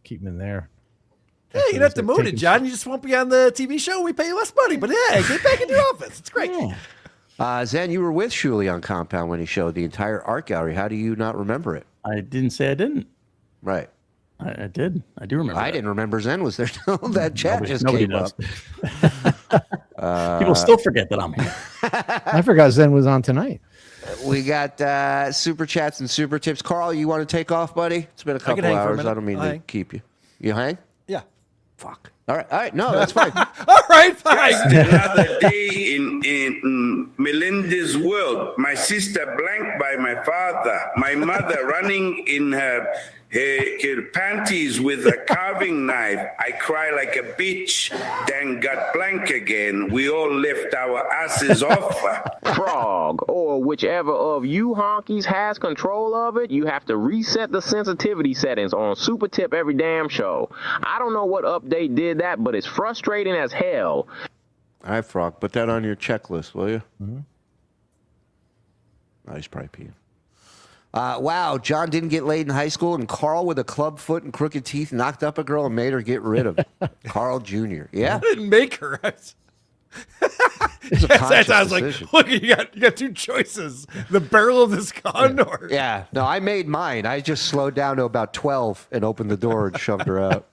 keep him in there. Hey, you're not demoted, John. You just won't be on the TV show. We pay you less money, but hey, get back in your office. It's great. Zen, you were with Shuli on Compound when he showed the entire art gallery. How do you not remember it? I didn't say I didn't. Right. I did. I do remember. I didn't remember Zen was there till that chat Nobody came does. up. People still forget that I'm here. I forgot Zen was on tonight. We got super chats and super tips. Carl, you want to take off, buddy? It's been a couple hang for a hours. minute. I don't mean I'll to hang. keep you. You hang? Yeah. Fuck. All right. No, that's fine. All right, fine. Another day in Melendez's world. My sister blanked by my father. My mother running in her panties with a carving knife. I cry like a bitch, then got blank again. We all left our asses off. Frog, or whichever of you honkies has control of it, you have to reset the sensitivity settings on Super Tip every damn show. I don't know what update did that, but it's frustrating as hell. All right, Frog, put that on your checklist, will you? Mm-hmm. Oh, he's probably peeing. Wow, John didn't get laid in high school, and Karl with a club foot and crooked teeth knocked up a girl and made her get rid of it. Karl Jr. Yeah? I didn't make her. It's a conscious I was decision. like, look, you got 2 choices. The barrel of this gun or... Yeah, no, I made mine. I just slowed down to about 12 and opened the door and shoved her out.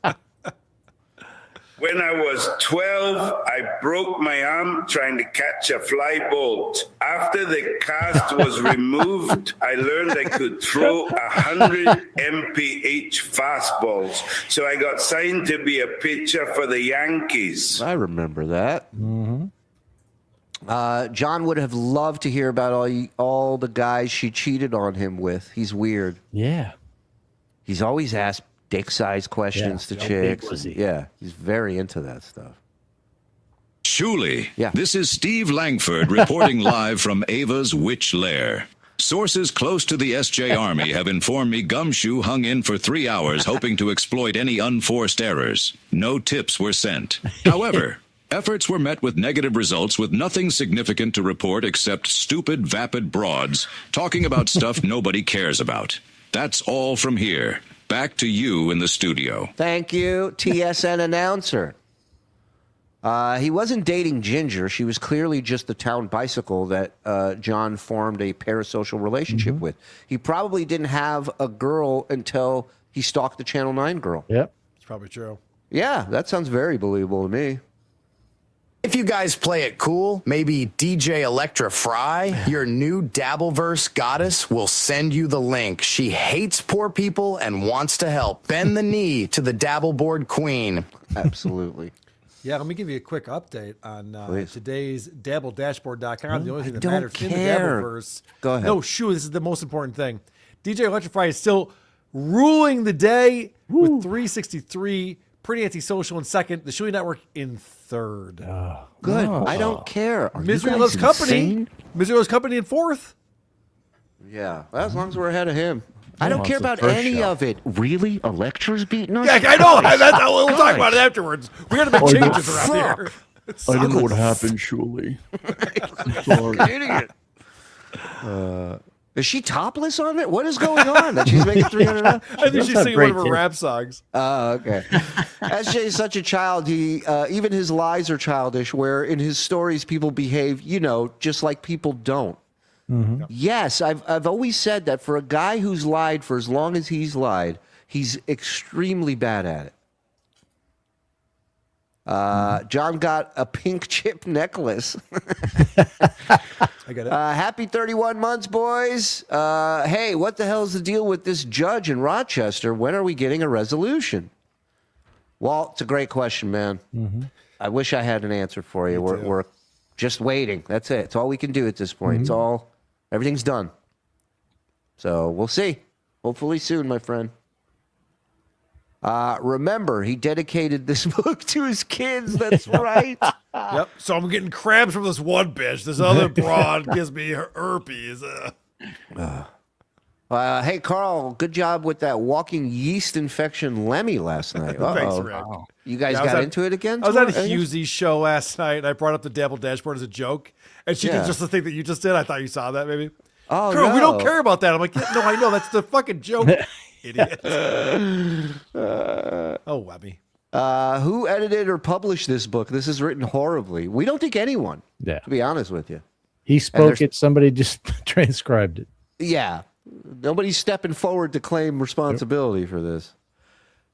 When I was 12, I broke my arm trying to catch a fly bolt. After the cast was removed, I learned I could throw 100 mph fastballs. So I got signed to be a pitcher for the Yankees. I remember that. Mm-hmm. John would have loved to hear about all the guys she cheated on him with. He's weird. Yeah. He's always asked dick-sized questions to how big chicks. was he? Yeah, he's very into that stuff. Shuli, this is Steve Langford reporting live from Ava's Witch Lair. Sources close to the SJ Army have informed me Gumshoe hung in for 3 hours hoping to exploit any unforced errors. No tips were sent. However, efforts were met with negative results with nothing significant to report except stupid, vapid broads talking about stuff nobody cares about. That's all from here. Back to you in the studio. Thank you, TSN announcer. He wasn't dating Ginger. She was clearly just the town bicycle that John formed a parasocial relationship with. He probably didn't have a girl until he stalked the Channel 9 girl. Yep. It's probably true. Yeah, that sounds very believable to me. If you guys play it cool, maybe DJ Electra Fry, your new Dabbleverse goddess, will send you the link. She hates poor people and wants to help. Bend the knee to the Dabbleboard queen. Absolutely. Yeah, let me give you a quick update on today's dabbledashboard.com. The only thing that don't matters in the care. Dabbleverse. Go ahead. No, this is the most important thing. DJ Electrify is still ruling the day with 363. Pretty Antisocial in second. The Shuli Network in third. Good. I don't care. Are Misery you Loves guys Company. insane? Misery Loves Company in fourth. Yeah, well, as long as we're ahead of him. I don't care about first any show. of it. Really? Electra's beating us? Yeah, I know. We'll talk about it afterwards. We got to make changes around here. I don't know what happened, Shuli. Idiot. Is she topless on it? What is going on? That she's making $300? I think she's singing one of her rap songs. Oh, okay. SJ is such a child. He even his lies are childish. Where in his stories people behave, just like people don't. Mm-hmm. Yes, I've always said that for a guy who's lied for as long as he's lied, he's extremely bad at it. John got a pink chip necklace. I get it. Happy 31 months, boys. Hey, what the hell's the deal with this judge in Rochester? When are we getting a resolution? Walt, it's a great question, man. Mm-hmm. I wish I had an answer for you. We're just waiting. That's it. It's all we can do at this point. Mm-hmm. Everything's done. So we'll see. Hopefully soon, my friend. Remember, he dedicated this book to his kids. That's right. Yep. So I'm getting crabs from this one bitch. This other broad gives me herpes. Hey, Karl, good job with that walking yeast infection Lemmy last night. Thanks, Rick. You guys Yeah, got into it again? I was at a tomorrow? Hughesy's show last night, and I brought up the Dabble Dashboard as a joke, and she did just the thing that you just did. I thought you saw that, maybe. Oh, Girl, no. we don't care about that. I'm like, yeah, no, I know. That's the fucking joke, idiot. Oh, Webby. Who edited or published this book? This is written horribly. We don't think anyone, Yeah. to be honest with you. He spoke it. Somebody just transcribed it. Yeah. Nobody's stepping forward to claim responsibility for this.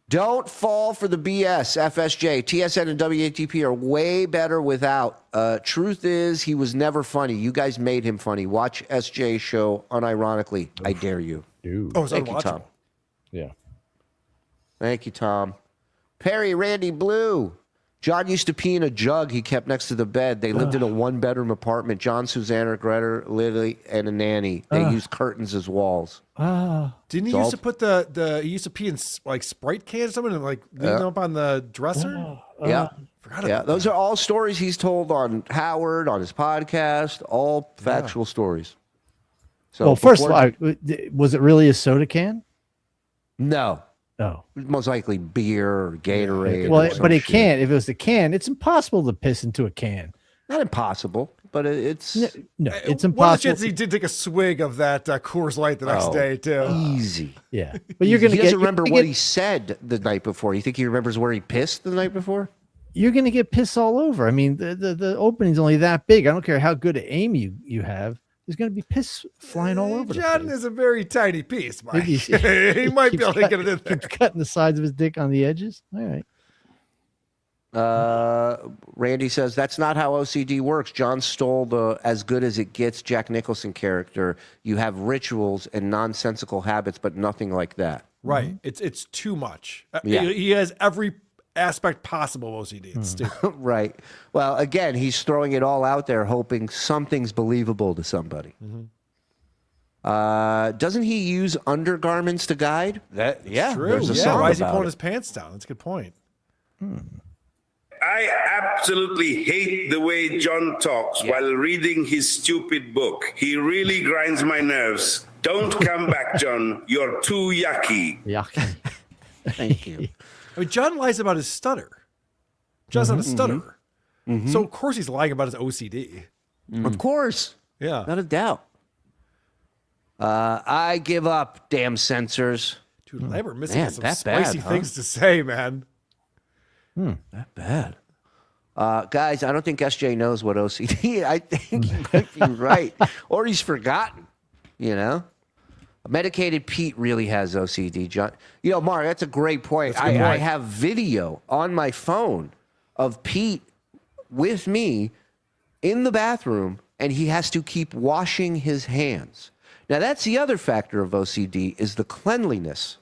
Don't fall for the BS. FSJ, TSN, and WATP are way better without. Truth is, he was never funny. You guys made him funny. Watch SJ show unironically. I dare you. Oh, it's Thank you, Tom. unwatchable. Yeah. Thank you, Tom. Perry, Randy Blue. John used to pee in a jug he kept next to the bed. They lived in a one-bedroom apartment. John, Susanna, Greta, Lily, and a nanny. They used curtains as walls. Didn't he used to put he used to pee in like Sprite cans or something and like leave them up on the dresser? Yeah. Forgot about Those are all stories he's told on Howard, on his podcast, all factual stories. So Well, first of all, was it really a soda can? No. No. Most likely beer or Gatorade. Well, or some but it shit. can't. If it was a can, it's impossible to piss into a can. Not impossible, but it's No, it's What are the impossible. chances he did take a swig of that Coors Light the next day too? easy. Yeah, but you're gonna He get. doesn't remember you're what gonna he said the night before. You think he remembers where he pissed the night before? You're gonna get piss all over. I mean, the opening's only that big. I don't care how good an aim you have. There's gonna be piss flying all over. John is a very tiny piece, Mike. Maybe He might be able to get it in there. Keeps cutting the sides of his dick on the edges. All right. Randy says that's not how OCD works. John stole the "as good as it gets" Jack Nicholson character. You have rituals and nonsensical habits, but nothing like that. Right. It's too much. Yeah. He has every aspect possible of OCD. It's stupid. Right. Well, again, he's throwing it all out there, hoping something's believable to somebody. Doesn't he use undergarments to guide? Yeah, True. there's a Yeah. song Why is he about pulling it. his pants down? That's a good point. I absolutely hate the way John talks while reading his stupid book. He really grinds my nerves. Don't come back, John. You're too yucky. Yucky. Thank you. I mean, John lies about his stutter. John's not a stutterer. So, of course, he's lying about his OCD. Of course. Yeah. Not a doubt. I give up, damn censors. Dude, Lambert missing Man, some that spicy bad, huh? things to say, man. That bad. Guys, I don't think SJ knows what OCD is. I think he might be right. Or he's forgotten, you know? Medicated Pete really has OCD, John. You know, Mark, that's a great point. I have video on my phone of Pete with me in the bathroom, and he has to keep washing his hands. Now, that's the other factor of OCD is the cleanliness,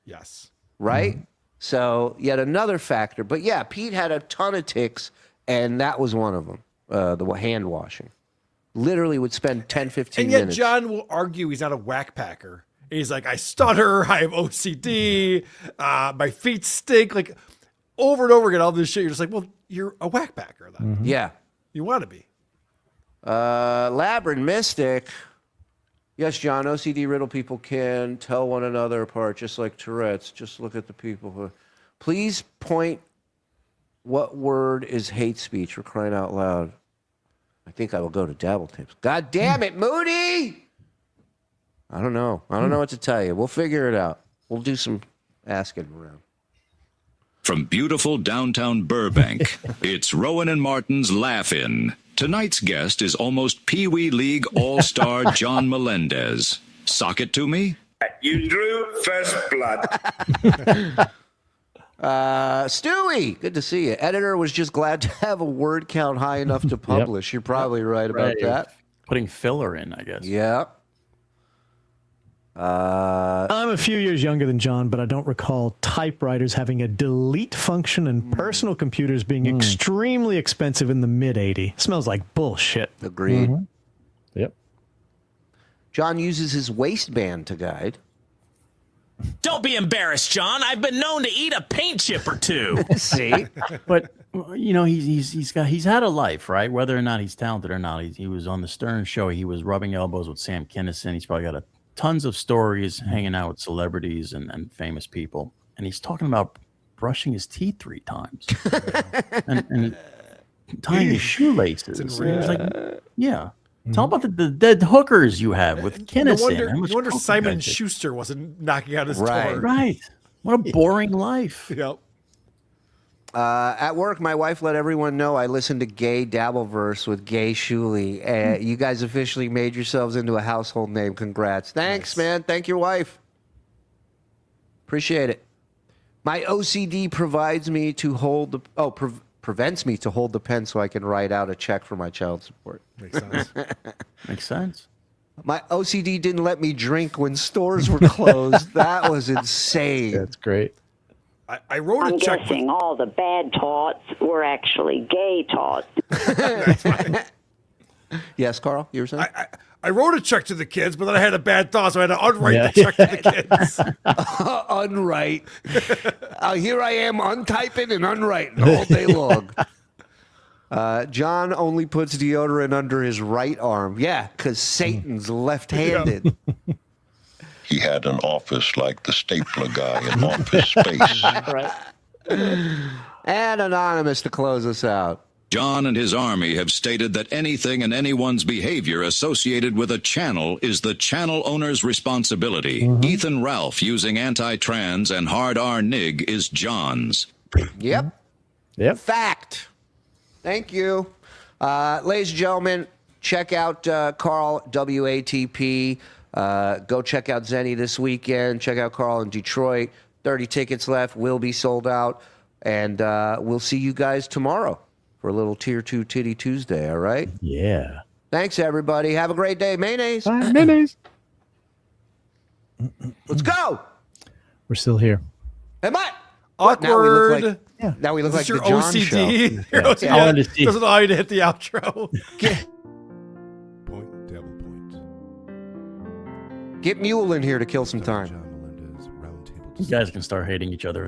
Yes. right? So yet another factor. But yeah, Pete had a ton of tics, and that was one of them, the hand washing. Literally would spend 10, 15 And yet minutes. John will argue he's not a whack packer. He's like, I stutter, I have OCD, my feet stink. Like over and over again, all this shit. You're just like, well, you're a whack packer then. Yeah. You want to be. Labyrinth Mystic. Yes, John, OCD riddle people can tell one another apart, just like Tourette's. Just look at the people who... Please point what word is hate speech. We're crying out loud. I think I will go to Dabble Tips. God damn it, Moody! I don't know. I don't know what to tell you. We'll figure it out. We'll do some asking around. From beautiful downtown Burbank, it's Rowan and Martin's Laugh-In. Tonight's guest is almost Pee Wee League All-Star John Melendez. Sock it to me? You drew first blood. Stewie, good to see you. Editor was just glad to have a word count high enough to publish. You're probably right about that. Putting filler in, I guess. Yeah. I'm a few years younger than John, but I don't recall typewriters having a delete function and personal computers being extremely expensive in the mid-'80s. Smells like bullshit. Agreed. Yep. John uses his waistband to guide. Don't be embarrassed, John. I've been known to eat a paint chip or two. See? But you know, he's had a life, right? Whether or not he's talented or not. He was on the Stern Show. He was rubbing elbows with Sam Kinison. He's probably got tons of stories hanging out with celebrities and famous people. And he's talking about brushing his teeth 3 times and tying his shoelaces. It's like, yeah. Tell about the dead hookers you have with Kinison. No wonder Simon Schuster wasn't knocking out his door. Right. What a boring life. Yep. At work, my wife let everyone know I listened to Gay Dabbleverse with Gay Shuli. You guys officially made yourselves into a household name. Congrats. Thanks, man. Thank your wife. Appreciate it. My OCD provides me to hold the... prevents me to hold the pen so I can write out a check for my child support. Makes sense. Makes sense. My OCD didn't let me drink when stores were closed. That was insane. That's great. I wrote a I'm check. guessing all the bad tots were actually gay tots. Yes, Karl, you were saying? I wrote a check to the kids, but then I had a bad thought, so I had to unwrite the check to the kids. Unwrite. Here I am untyping and unwriting all day long. John only puts deodorant under his right arm. Yeah, because Satan's left-handed. He had an office like the stapler guy in Office Space. Right. And Anonymous to close us out. John and his army have stated that anything and anyone's behavior associated with a channel is the channel owner's responsibility. Ethan Ralph using anti-trans and hard R nig is John's. Yep. Fact. Thank you. Ladies and gentlemen, check out Karl, WATP. Go check out Zenny this weekend. Check out Karl in Detroit. 30 tickets left. Will be sold out. And we'll see you guys tomorrow for a little Tier 2 Titty Tuesday, all right? Yeah. Thanks, everybody. Have a great day. Mayonnaise. Bye, mayonnaise. Let's go. We're still here. Hey, Matt. Awkward. Now we look like your the John OCD. Show. Your OCD doesn't allow you to hit the outro. Point DabblePoint. Get Mule in here to kill some time. You guys can start hating each other again.